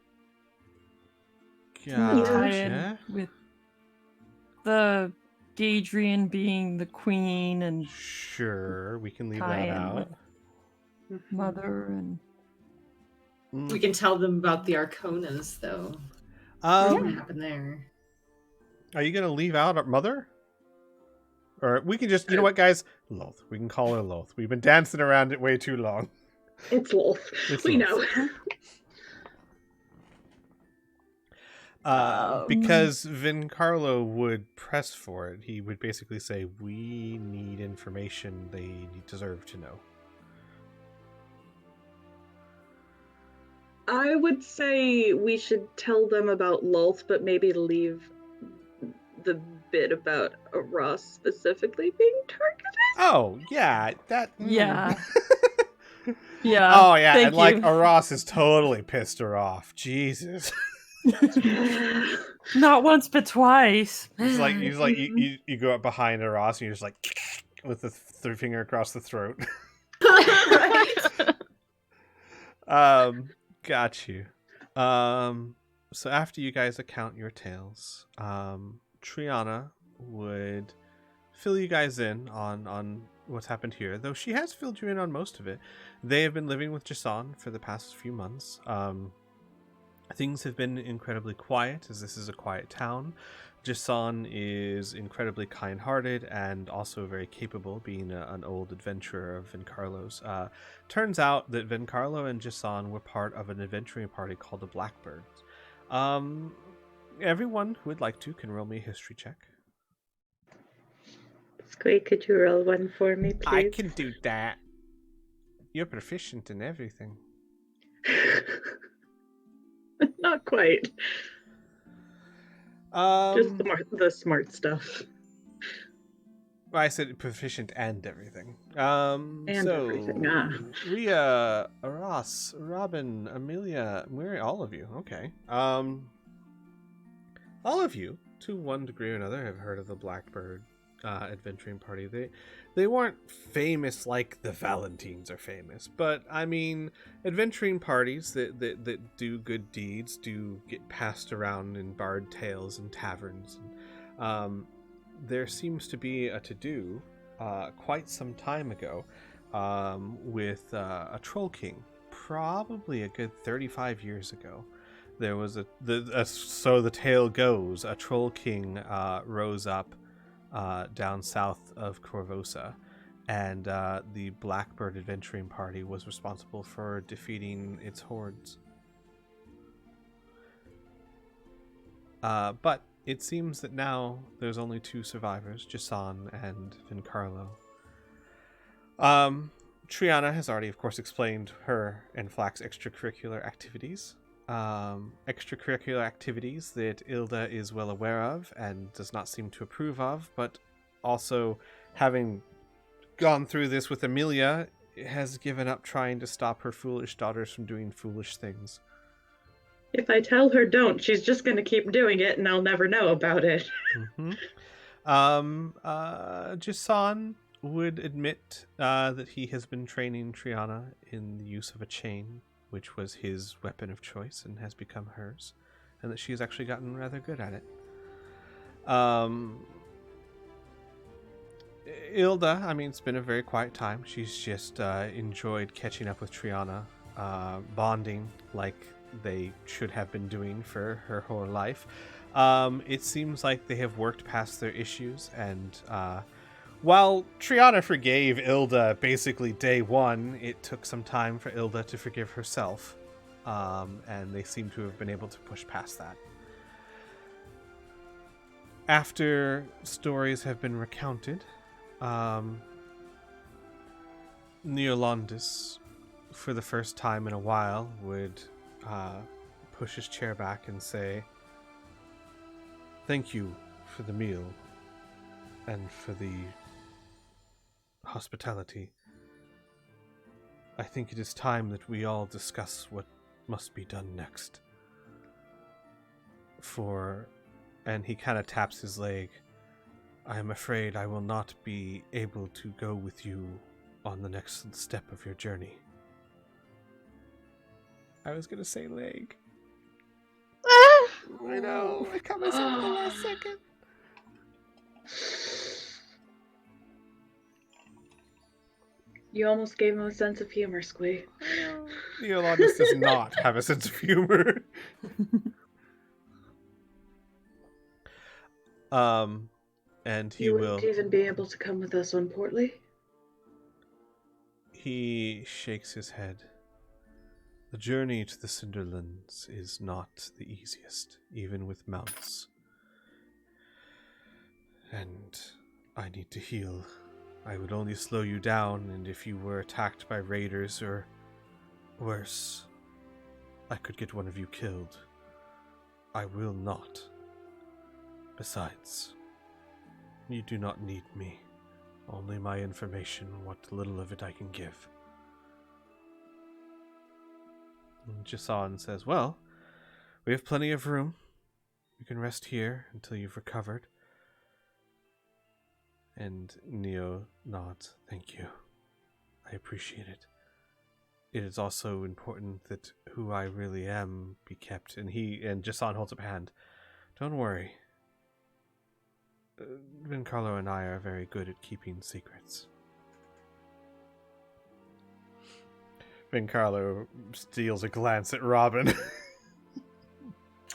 Gotcha. With the Gadrian being the queen and Sure, we can leave that tie-in out. with mother and We can tell them about the Arconas, though. What happened there? Are you gonna leave out our mother? Or we can just, you know what, guys? Loth. We can call her Loth. We've been dancing around it way too long. It's Loth. We know. Because Vincarlo would press for it. He would basically say, we need information they deserve to know. I would say we should tell them about Lulth, but maybe leave the bit about Ross specifically being targeted. Oh, yeah. Yeah. Yeah. Oh, yeah. Thank And like, you. Ross is totally pissed her off. Jesus. Not once but twice. He's like you go up behind Ross and you're just like with the third finger across the throat. Got you. So after you guys account your tales, Triana would fill you guys in on what's happened here, though she has filled you in on most of it. They have been living with Jason for the past few months. Things have been incredibly quiet, as this is a quiet town. Jason is incredibly kind-hearted and also very capable, being an old adventurer of Vencarlo's. Turns out that Vencarlo and Jason were part of an adventuring party called the Blackbirds. Everyone who would like to can roll me a history check. Squeak, could you roll one for me, please? I can do that. You're proficient in everything. Not quite. Just the smart stuff. Well, I said proficient and everything. Everything. Rhea, Ross, Robin, Amelia, Mary, all of you. Okay. All of you, to one degree or another, have heard of the Blackbird adventuring party. They weren't famous like the Valentines are famous, but I mean, adventuring parties that do good deeds do get passed around in bard tales and taverns. And, there seems to be a to-do quite some time ago with a troll king, probably a good 35 years ago. There was so the tale goes, a troll king rose up down south of Corvosa, and the Blackbird adventuring party was responsible for defeating its hordes. But it seems that now there's only two survivors, Jason and Vencarlo. Triana has already, of course, explained her and Flack's extracurricular activities. Extracurricular activities that Ilda is well aware of and does not seem to approve of, but also, having gone through this with Amelia, has given up trying to stop her foolish daughters from doing foolish things. If I tell her don't, she's just going to keep doing it and I'll never know about it. Jason would admit that he has been training Triana in the use of a chain, which was his weapon of choice and has become hers, and that she has actually gotten rather good at it. Ilda, I mean, it's been a very quiet time. She's just enjoyed catching up with Triana, bonding like they should have been doing for her whole life. It seems like they have worked past their issues, and while Triana forgave Ilda basically day one, it took some time for Ilda to forgive herself, and they seem to have been able to push past that. After stories have been recounted, Neolandis, for the first time in a while, would push his chair back and say, "Thank you for the meal and for the hospitality. I think it is time that we all discuss what must be done next. And he kind of taps his leg. "I am afraid I will not be able to go with you on the next step of your journey." I was going to say leg. I know. I caught myself at the last second. You almost gave him a sense of humor, Squee. Neolandis does not have a sense of humor. And he you will... wouldn't even be able to come with us on Portly? He shakes his head. The journey to the Cinderlands is not the easiest, even with mounts. And I need to heal. I would only slow you down, and if you were attacked by raiders or worse, I could get one of you killed. I will not. Besides, you do not need me. Only my information, what little of it I can give. And Jason says, "Well, we have plenty of room. You can rest here until you've recovered." And Neo nods. "Thank you. I appreciate it. It is also important that who I really am be kept." And Jason holds up a hand. "Don't worry. Vencarlo and I are very good at keeping secrets." Carlo steals a glance at Robin.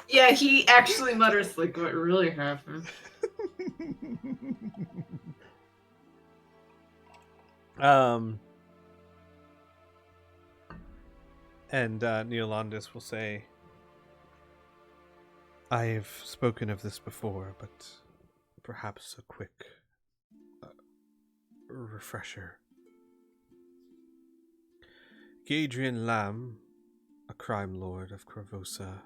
Yeah, he actually mutters, like, what really happened? And Neolandis will say, I've spoken of this before, but perhaps a quick refresher. Gadrian Lamb, a crime lord of Corvosa,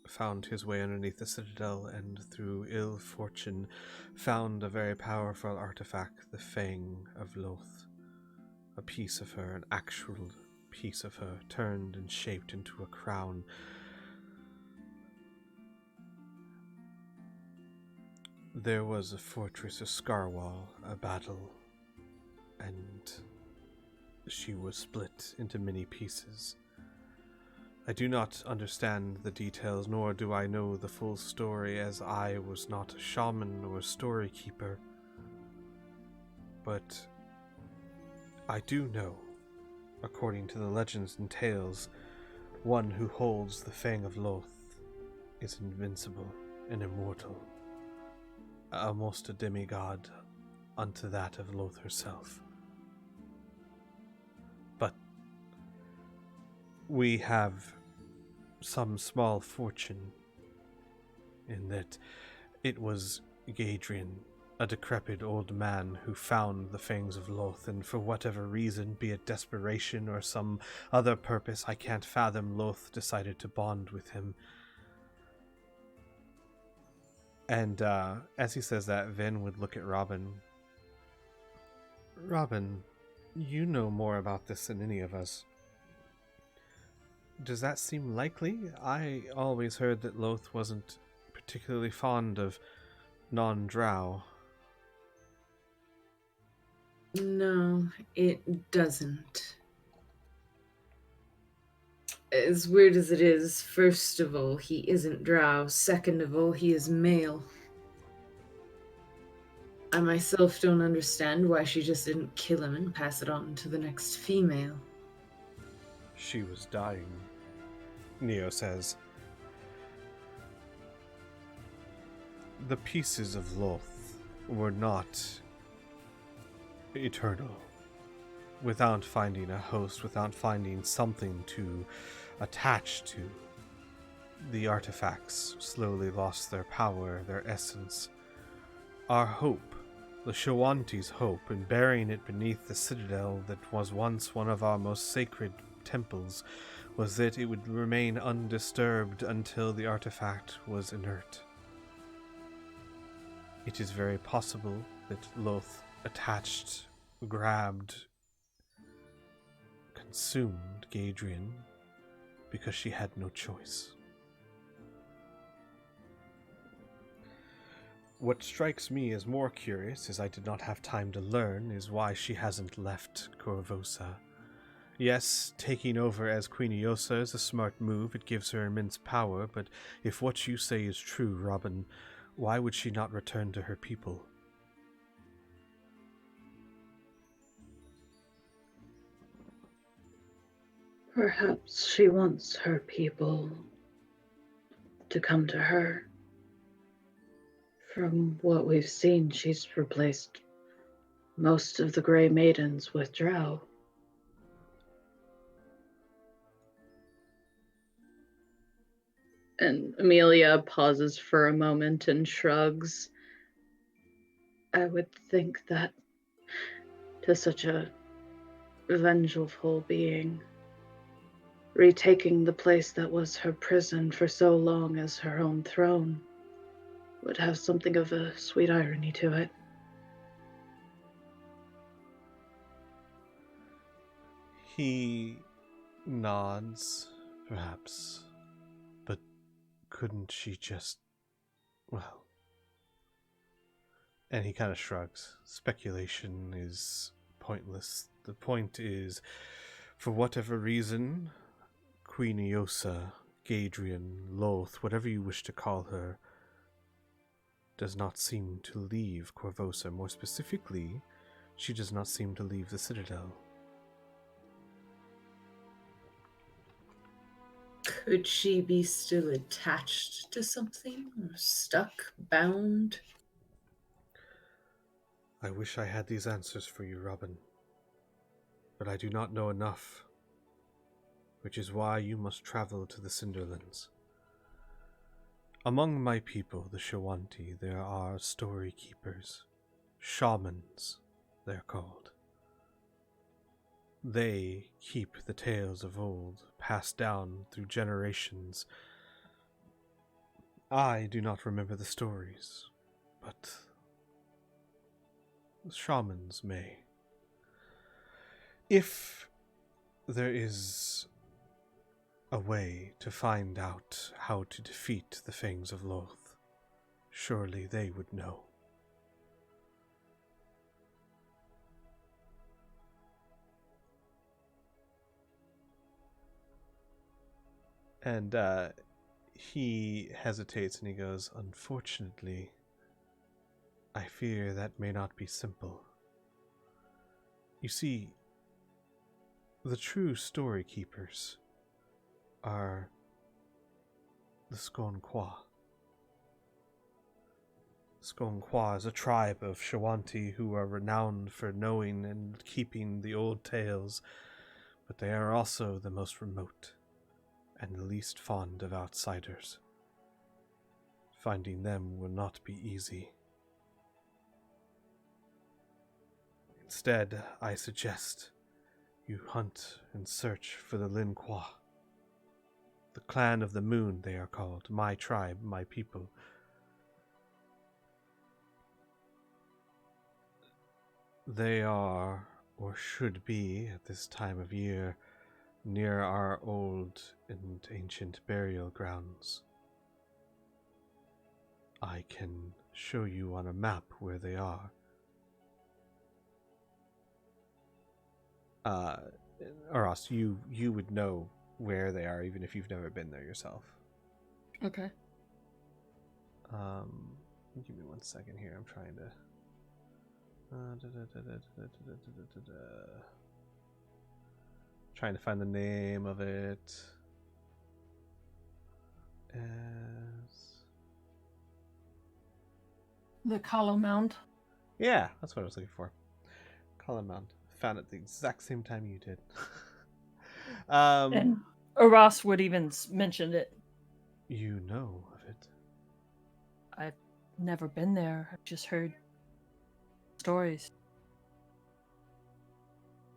found his way underneath the citadel and through ill fortune found a very powerful artifact, the Fang of Loth. A piece of her, an actual piece of her, turned and shaped into a crown. There was a fortress, a Scarwall, a battle, and she was split into many pieces. I do not understand the details, nor do I know the full story, as I was not a shaman or a story keeper. But I do know, according to the legends and tales, one who holds the Fang of Loth is invincible and immortal, almost a demigod unto that of Loth herself. But we have some small fortune in that it was Gadrian, a decrepit old man, who found the Fangs of Loth, and for whatever reason, be it desperation or some other purpose I can't fathom, Loth decided to bond with him. And as he says that, Vin would look at Robin. Robin, you know more about this than any of us. Does that seem likely? I always heard that Loth wasn't particularly fond of non-drow. No, it doesn't. As weird as it is, first of all, he isn't drow. Second of all, he is male. I myself don't understand why she just didn't kill him and pass it on to the next female. She was dying, Neo says. The pieces of Loth were not eternal. Without finding a host, without finding something to attach to, the artifacts slowly lost their power, their essence. Our hope, the Shawanti's hope, in burying it beneath the citadel that was once one of our most sacred temples, was that it would remain undisturbed until the artifact was inert. It is very possible that Loth attached, grabbed, consumed Gadrian because she had no choice. What strikes me as more curious, as I did not have time to learn, is why she hasn't left Corvosa. Yes, taking over as Queen Iosa is a smart move, it gives her immense power, but if what you say is true, Robin, why would she not return to her people? Perhaps she wants her people to come to her. From what we've seen, she's replaced most of the Grey Maidens with drow. And Amelia pauses for a moment and shrugs. I would think that to such a vengeful being, retaking the place that was her prison for so long as her own throne, would have something of a sweet irony to it. He nods, perhaps, but couldn't she just, well... And he kind of shrugs. Speculation is pointless. The point is, for whatever reason, Queen Iosa, Gadrian, Loth, whatever you wish to call her, does not seem to leave Corvosa. More specifically, she does not seem to leave the Citadel. Could she be still attached to something, or stuck, bound? I wish I had these answers for you, Robin. But I do not know enough, which is why you must travel to the Cinderlands. Among my people, the Shawanti, there are story keepers, shamans, they're called. They keep the tales of old, passed down through generations. I do not remember the stories, but the shamans may. If there is a way to find out how to defeat the Fangs of Loth, surely they would know. And he hesitates and he goes, "Unfortunately, I fear that may not be simple. You see, the true story keepers are the Skonquois. Skonquois is a tribe of Shawanti who are renowned for knowing and keeping the old tales, but they are also the most remote and the least fond of outsiders. Finding them will not be easy. Instead, I suggest you hunt and search for the Lin Qua. The Clan of the Moon, they are called. My tribe, my people. They are, or should be, at this time of year, near our old and ancient burial grounds. I can show you on a map where they are. Oros, you would know where they are even if you've never been there yourself. Okay. Give me 1 second here. I'm trying to. Trying to find the name of it. The Hollow Mound. Yeah, that's what I was looking for. Colin Mound. Found it the exact same time you did. And Aras would even mention it. You know of it. I've never been there. I've just heard stories.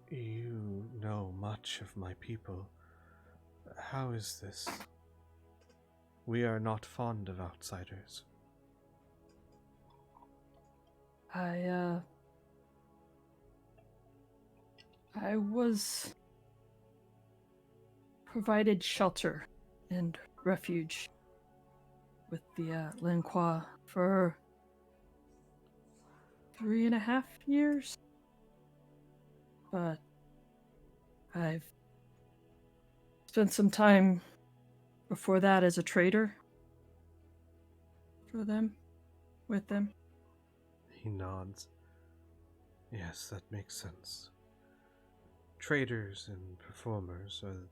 You know much of my people. How is this? We are not fond of outsiders. I was provided shelter and refuge with the Lin Qua for 3.5 years. But I've spent some time before that as a trader for them, with them. He nods. Yes, that makes sense. Traders and performers are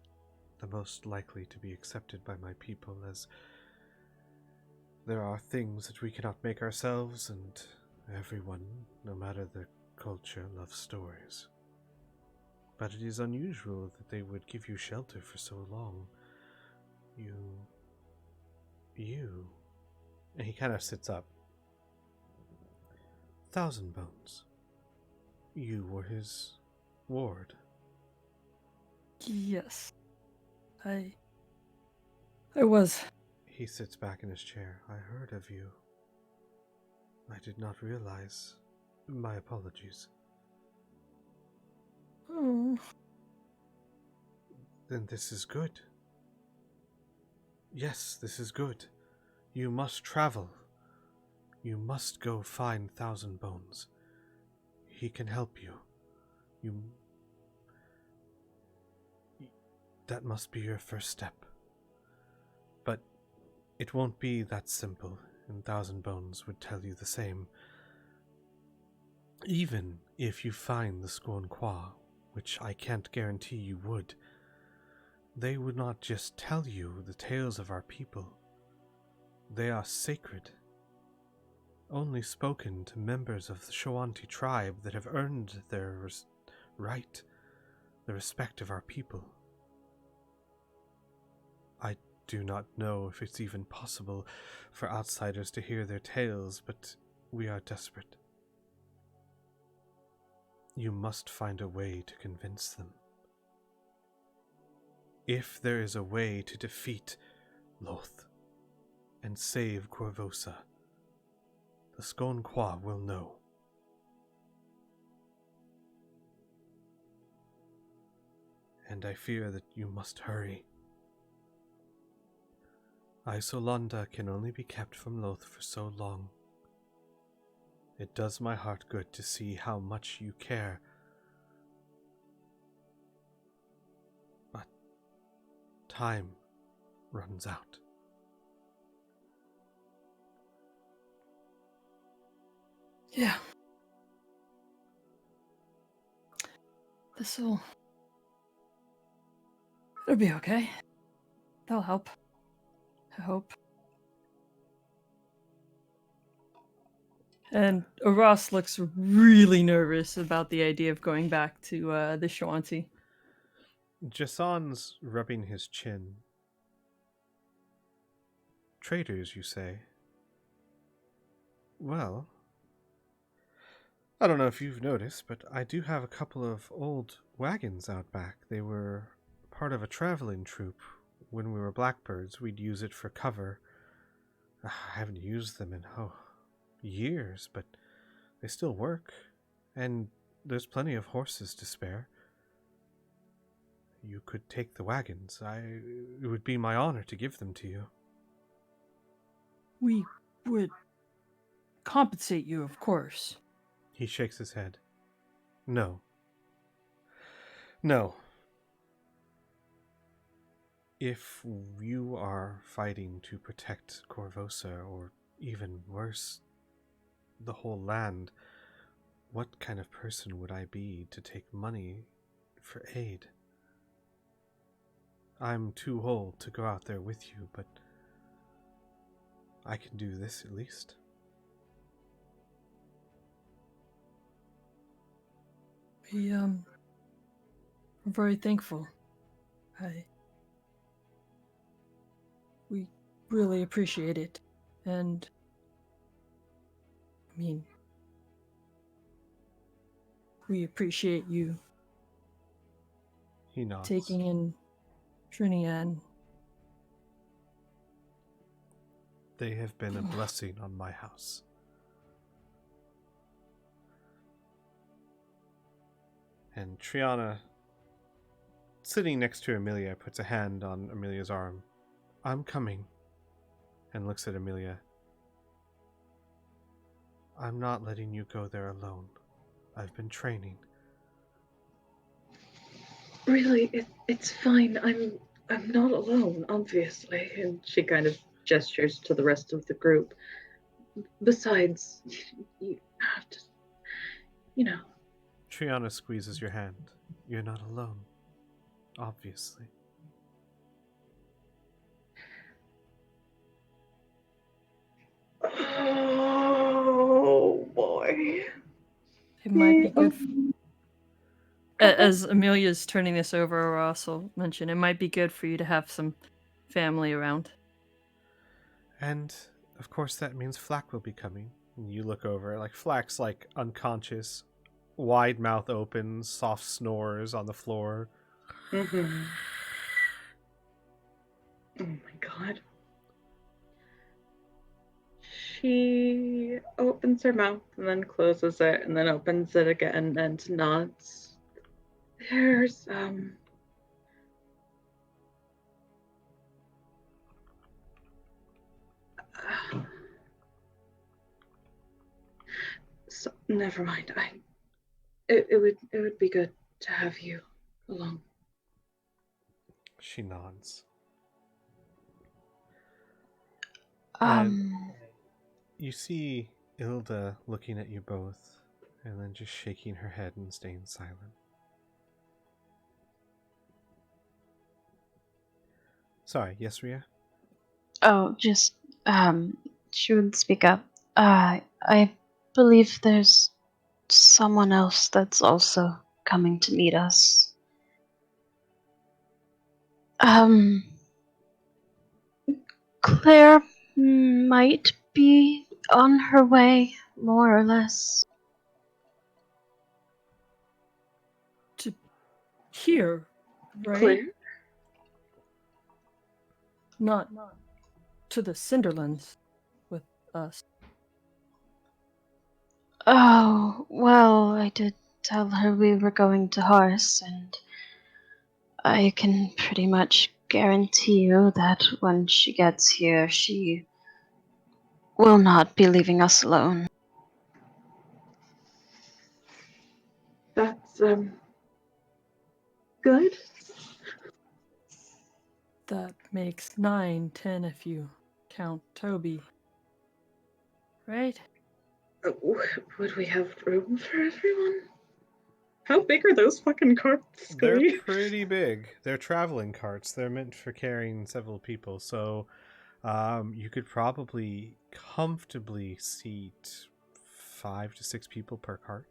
the most likely to be accepted by my people, as there are things that we cannot make ourselves, and everyone, no matter the culture, loves stories. But it is unusual that they would give you shelter for so long. You... And he kind of sits up. Thousand Bones. You were his ward. Yes. I was. He sits back in his chair. I heard of you. I did not realize. My apologies. Oh. Then this is good. Yes, this is good. You must travel. You must go find Thousand Bones. He can help you. That must be your first step. But it won't be that simple, and Thousand Bones would tell you the same. Even if you find the Skonquois, which I can't guarantee you would, They would not just tell you the tales of our people. They are sacred, only spoken to members of the Shoanti tribe that have earned their right, the respect of our people. I do not know if it's even possible for outsiders to hear their tales, but we are desperate. You must find a way to convince them. If there is a way to defeat Loth and save Corvosa, the Skonqua will know. And I fear that you must hurry. Isolanda can only be kept from Loth for so long. It does my heart good to see how much you care. But time runs out. Yeah. It'll be okay. That'll help. I hope. And Ross looks really nervous about the idea of going back to the Shoanti. Jason's rubbing his chin. Traitors, you say? Well, I don't know if you've noticed, but I do have a couple of old wagons out back. They were part of a traveling troupe. When we were blackbirds, we'd use it for cover. I haven't used them in, years, but they still work. And there's plenty of horses to spare. You could take the wagons. It would be my honor to give them to you. We would compensate you, of course. He shakes his head. No. No. If you are fighting to protect Corvosa, or even worse, the whole land, what kind of person would I be to take money for aid? I'm too old to go out there with you, but I can do this at least. I'm very thankful. We really appreciate it. And I mean, we appreciate you He nods. taking in Trinian. They have been a blessing on my house. And Triana, sitting next to Amelia, puts a hand on Amelia's arm. I'm coming. And looks at Amelia. I'm not letting you go there alone. I've been training. Really, it's fine. I'm not alone, obviously. And she kind of gestures to the rest of the group. Besides, you have to, Triana squeezes your hand. You're not alone. Obviously. Oh boy. It might be good. As Amelia's turning this over, Ross will mention it might be good for you to have some family around. And, of course, that means Flack will be coming. And you look over, Flack's, unconscious, wide mouth open, soft snores on the floor. Mm-hmm. Oh my god. She opens her mouth and then closes it and then opens it again and nods. There's, so, never mind. It would be good to have you along. She nods. You see Ilda looking at you both, and then just shaking her head and staying silent. Sorry, yes, Ria? Oh, just, she would speak up. I believe there's someone else that's also coming to meet us. Claire might be on her way, more or less. To here, right? Claire? Not to the Cinderlands with us. Oh, well, I did tell her we were going to Horse, and I can pretty much guarantee you that when she gets here, she will not be leaving us alone. That's, good. That makes 9, 10 if you count Toby. Right? Would we have room for everyone? How big are those fucking carts, They're Scully? pretty big. They're traveling carts. They're meant for carrying several people. So you could probably comfortably seat 5 to 6 people per cart.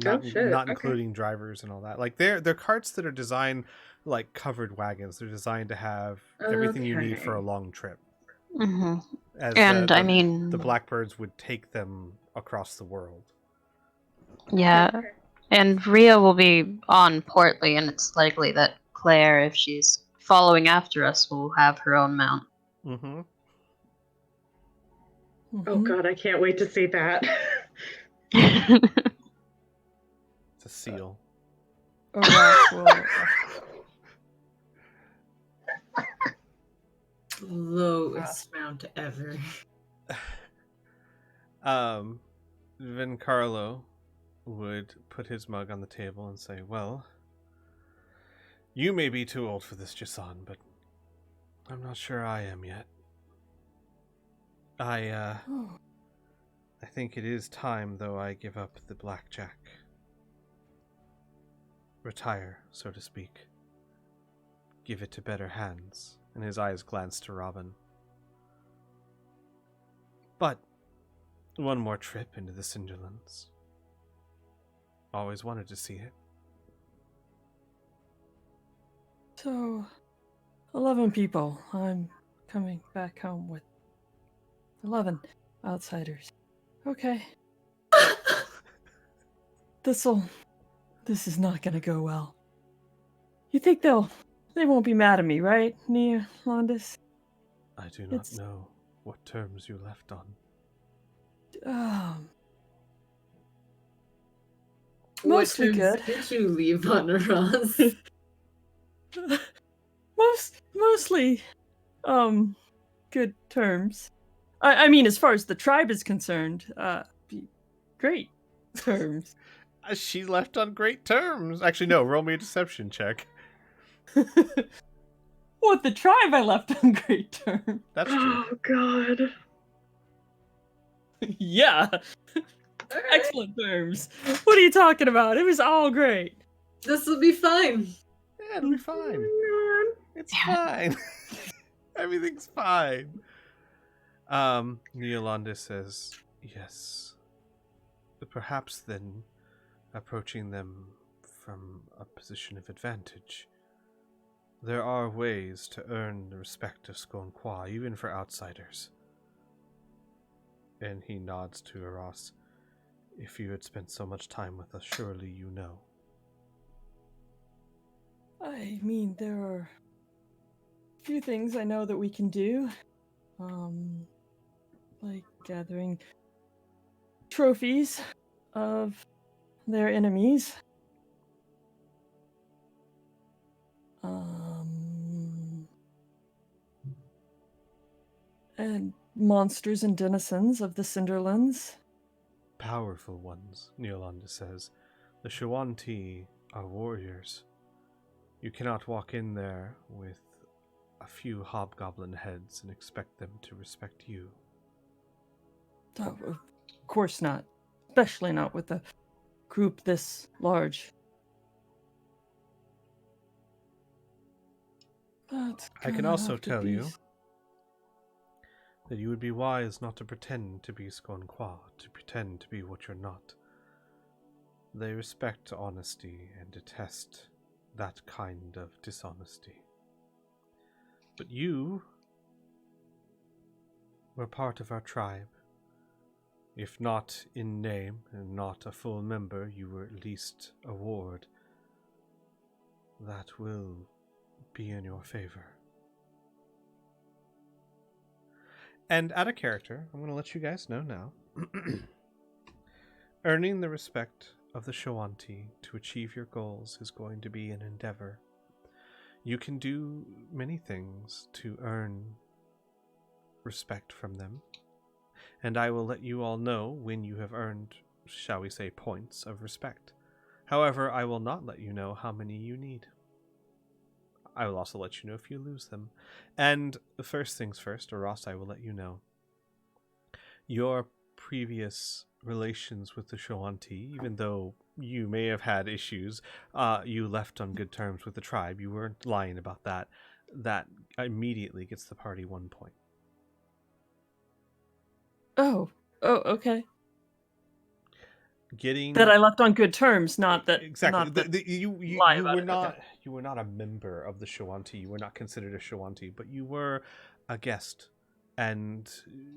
Not shit, not okay. including drivers and all that. Like they're carts that are designed like covered wagons. They're designed to have everything you need for a Okay. long trip. Mm-hmm. As And I mean, the Blackbirds would take them across the world. yeah. Okay. And Ria will be on Portly, and it's likely that Claire, if she's following after us, will have her own mount. Mm-hmm. Oh god, I can't wait to see that. It's a seal. Arash will. Lowest mount ever. Then Carlo would put his mug on the table and say, "Well, you may be too old for this, Jason, but I'm not sure I am yet. I think it is time, though, I give up the blackjack. Retire, so to speak. Give it to better hands." And his eyes glanced to Robin. "But one more trip into the Cinderlands. Always wanted to see it." So, 11 people. I'm coming back home with 11 outsiders. Okay. This is not gonna go well. You think they won't be mad at me, right, Nia Landis? I do not know what terms you left on. Mostly what good. terms did you leave on, Ross? Mostly, good terms. I mean, as far as the tribe is concerned, great terms. She left on great terms. Actually, no, roll me a deception check. What, the tribe I left on great terms? That's true. Oh god. Yeah. Alright. Excellent terms. What are you talking about? It was all great. This will be fine. Yeah, it'll be fine. Oh It's fine. Everything's fine. Yolanda says, "Yes. Perhaps then approaching them from a position of advantage. There are ways to earn the respect of Sconquois, even for outsiders." And he nods to Eros. "If you had spent so much time with us, surely you know." I mean, there are a few things I know that we can do. Like gathering trophies of their enemies. And monsters and denizens of the Cinderlands. "Powerful ones," Yolanda says. "The Shawanti are warriors. You cannot walk in there with a few hobgoblin heads and expect them to respect you." Oh, of course not. Especially not with a group this large. I can also tell you that you would be wise not to pretend to be Skonqua, to pretend to be what you're not. They respect honesty and detest that kind of dishonesty. But you were part of our tribe. If not in name and not a full member, you were at least a ward. That will be in your favor. And out of character, I'm going to let you guys know now. Earning the respect of the Shoanti to achieve your goals is going to be an endeavor. You can do many things to earn respect from them, and I will let you all know when you have earned, shall we say, points of respect. However, I will not let you know how many you need. I will also let you know if you lose them. And first things first, or Ross, I will let you know. Your previous relations with the Shoanti, even though you may have had issues, you left on good terms with the tribe. You weren't lying about that. That immediately gets the party 1 point. Oh, okay. Getting That I left on good terms, not that exactly. Not that You about were it, not okay. you were not a member of the Shoanti. You were not considered a Shoanti, but you were a guest and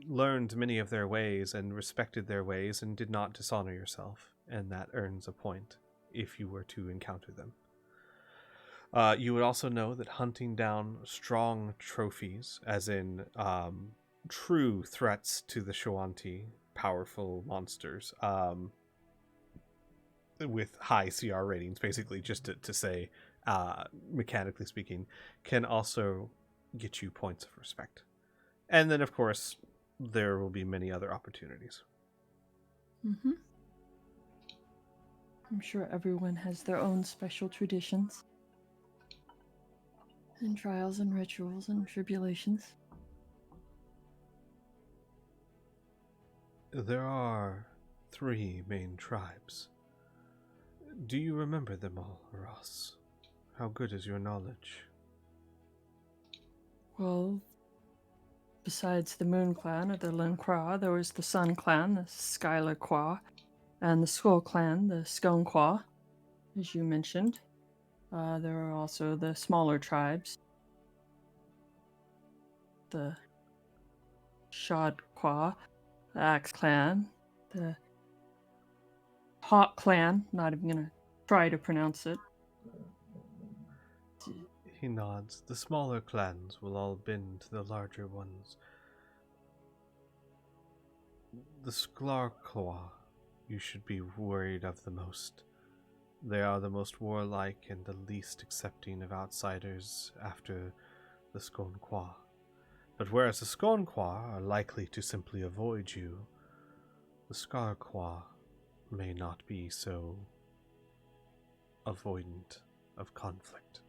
learned many of their ways and respected their ways and did not dishonor yourself, and that earns a point if you were to encounter them. You would also know that hunting down strong trophies, as in true threats to the Shoanti, powerful monsters, with high CR ratings, basically, just to say, mechanically speaking, can also get you points of respect. And then, of course, there will be many other opportunities. Mm-hmm. I'm sure everyone has their own special traditions. And trials and rituals and tribulations. There are 3 main tribes. Do you remember them all, Ross? How good is your knowledge? Well, besides the Moon Clan or the Lin Qua, there was the Sun Clan, the Skylar Qua, and the Skull Clan, the Scone Qua, as you mentioned. There are also the smaller tribes, the Shad Qua, the Axe Clan, the Hawk Clan, not even gonna try to pronounce it. He nods. The smaller clans will all bend to the larger ones. The Sklarkwa you should be worried of the most. They are the most warlike and the least accepting of outsiders after the Skonqua. But whereas the Skonqua are likely to simply avoid you, the Skarqua may not be so avoidant of conflict.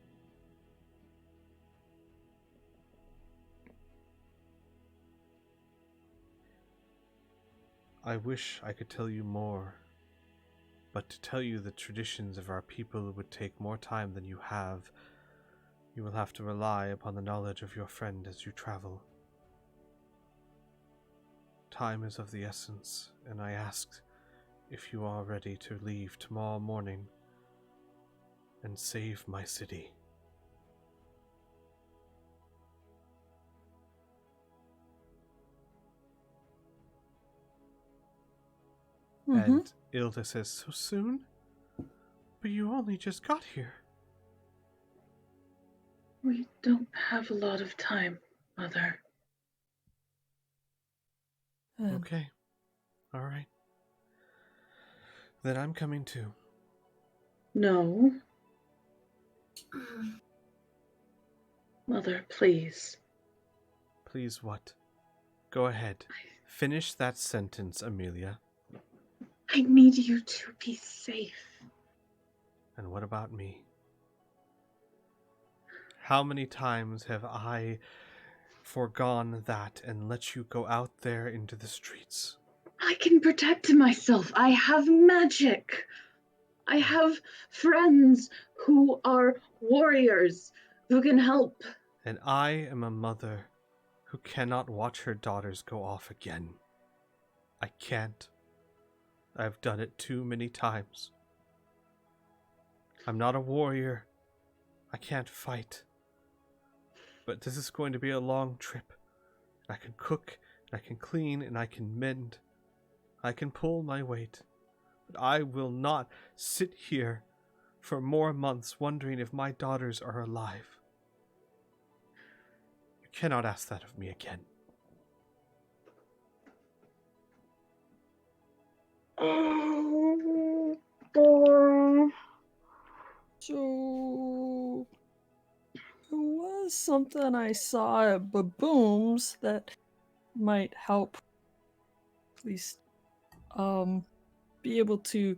I wish I could tell you more, but to tell you the traditions of our people would take more time than you have. You will have to rely upon the knowledge of your friend as you travel. Time is of the essence, and I asked if you are ready to leave tomorrow morning and save my city. Mm-hmm. And Ilda says, so soon? But you only just got here. We don't have a lot of time, Mother. Okay. All right. Then I'm coming too. No. Mother, please. Please what? Go ahead. Finish that sentence, Amelia. I need you to be safe. And what about me? How many times have I forgone that and let you go out there into the streets? I can protect myself. I have magic. I have friends who are warriors who can help. And I am a mother who cannot watch her daughters go off again. I can't. I've done it too many times. I'm not a warrior. I can't fight. But this is going to be a long trip. I can cook, and I can clean, and I can mend. I can pull my weight. But I will not sit here for more months wondering if my daughters are alive. You cannot ask that of me again. Oh, boy. So there was something I saw at Baboom's that might help at least be able to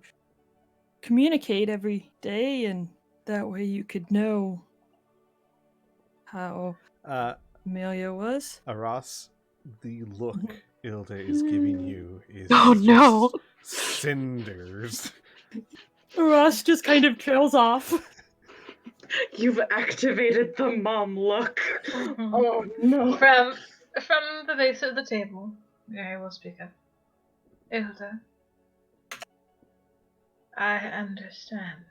communicate every day, and that way you could know how Amelia was. Aras, the look Ilda is giving you is Oh, just no. cinders. Ross just kind of trails off. You've activated the mom look. Oh no. From the base of the table, Mary will speak up. Ilda, I understand.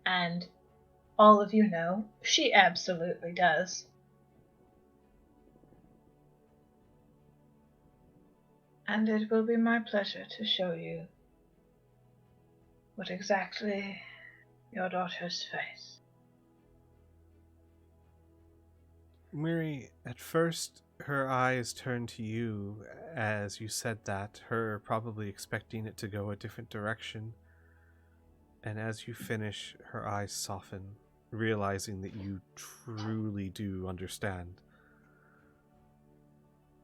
And all of you know, she absolutely does. And it will be my pleasure to show you what exactly your daughters face. Miri, at first, her eyes turned to you as you said that, her probably expecting it to go a different direction. And as you finish, her eyes soften, realizing that you truly do understand.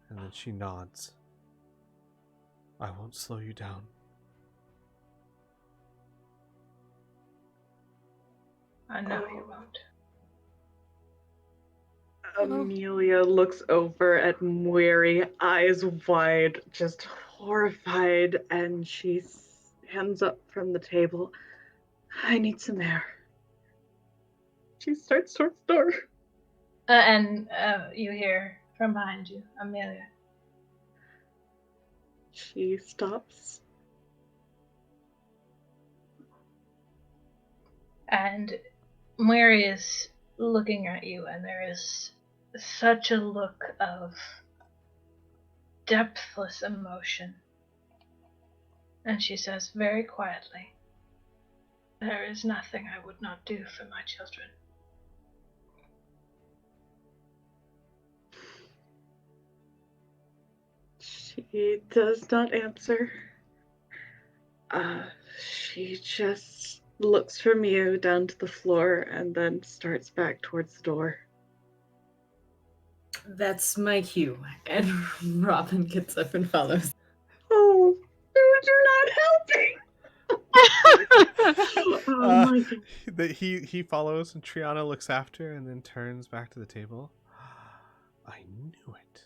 And then she nods. I won't slow you down. I know you won't. Amelia looks over at Mwiri, eyes wide, just horrified, and she stands up from the table. I need some air. She starts towards the door. And you hear from behind you, Amelia. She stops. And Mary is looking at you, and there is such a look of depthless emotion. And she says very quietly, there is nothing I would not do for my children. She does not answer. She just looks from you down to the floor and then starts back towards the door. That's my cue. And Robin gets up and follows. Oh, you're not helping! Oh my god. He follows, and Triana looks after and then turns back to the table. I knew it.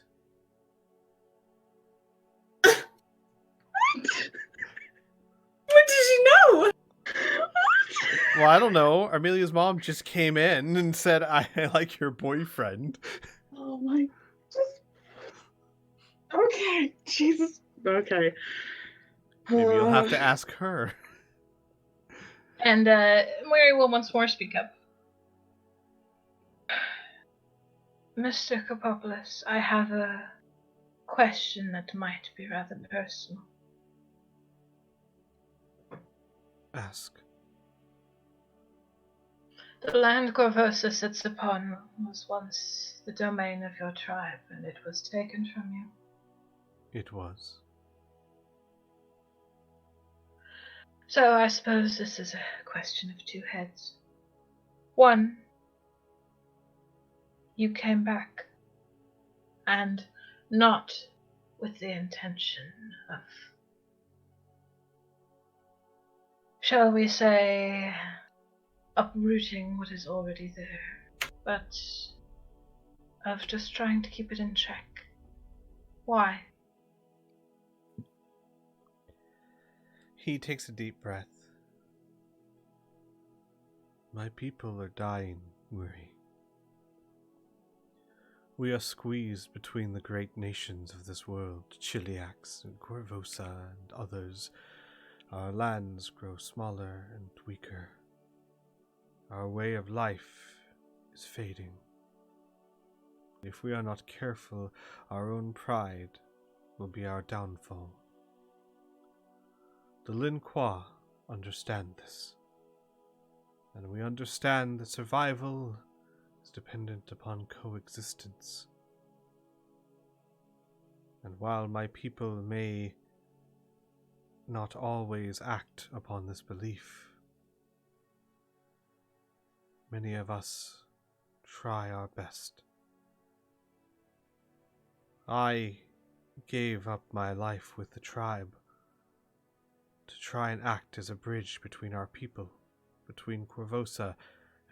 What did she know? Well, I don't know. Amelia's mom just came in and said, I like your boyfriend. Oh my. Okay, Jesus. Okay. Maybe you'll have to ask her. And Mary will once more speak up. Mr. Kopopoulos, I have a question that might be rather personal. Ask. The land Corvosa sits upon was once the domain of your tribe, and it was taken from you. It was. So I suppose this is a question of two heads. One, you came back, and not with the intention of, shall we say, uprooting what is already there, but of just trying to keep it in check. Why? He takes a deep breath. My people are dying, Muri. We are squeezed between the great nations of this world, Chiliax and Corvosa and others. Our lands grow smaller and weaker. Our way of life is fading. If we are not careful, our own pride will be our downfall. The Lin Kuei understand this, and we understand that survival is dependent upon coexistence. And while my people may not always act upon this belief, many of us try our best. I gave up my life with the tribe to try and act as a bridge between our people, between Corvosa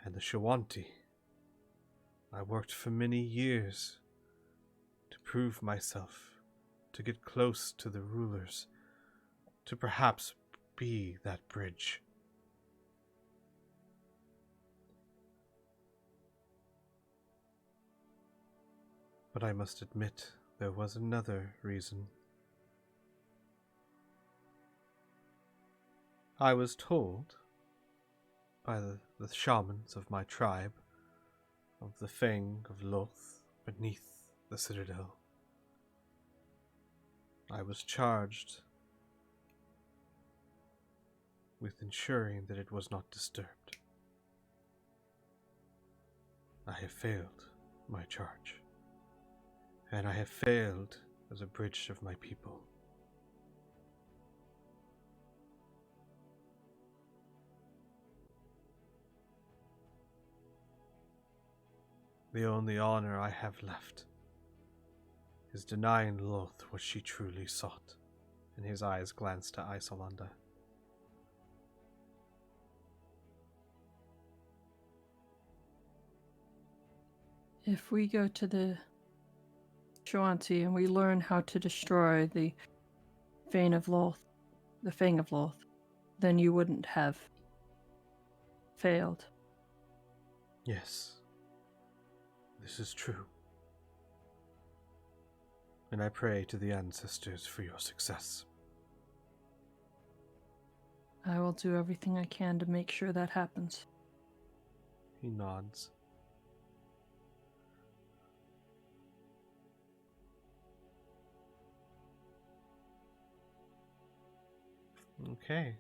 and the Shawanti. I worked for many years to prove myself, to get close to the rulers, to perhaps be that bridge. But I must admit, there was another reason. I was told by the shamans of my tribe of the Fang of Loth beneath the citadel. I was charged with ensuring that it was not disturbed. I have failed my charge, and I have failed as a bridge of my people. The only honor I have left is denying Loth what she truly sought. And his eyes glanced to Isolanda. If we go to the Shawanti and we learn how to destroy the Fang of Loth, then you wouldn't have failed. Yes, this is true. And I pray to the ancestors for your success. I will do everything I can to make sure that happens. He nods. Okay.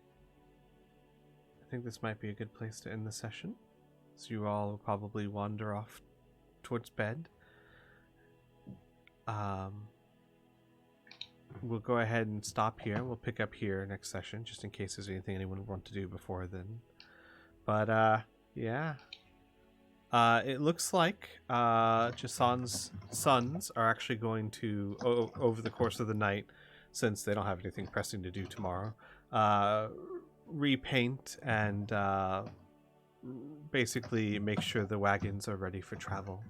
I think this might be a good place to end the session. So you all will probably wander off towards bed. We'll go ahead and stop here. We'll pick up here next session, just in case there's anything anyone would want to do before then. But, yeah. It looks like Jasan's sons are actually going to, over the course of the night, since they don't have anything pressing to do tomorrow, repaint and basically make sure the wagons are ready for travel.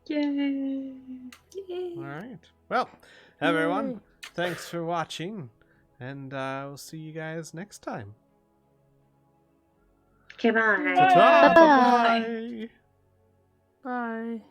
Yay! All right. Well, everyone, thanks for watching, and we'll see you guys next time. Okay, bye. Ta-ta! Bye. Bye-bye! Bye.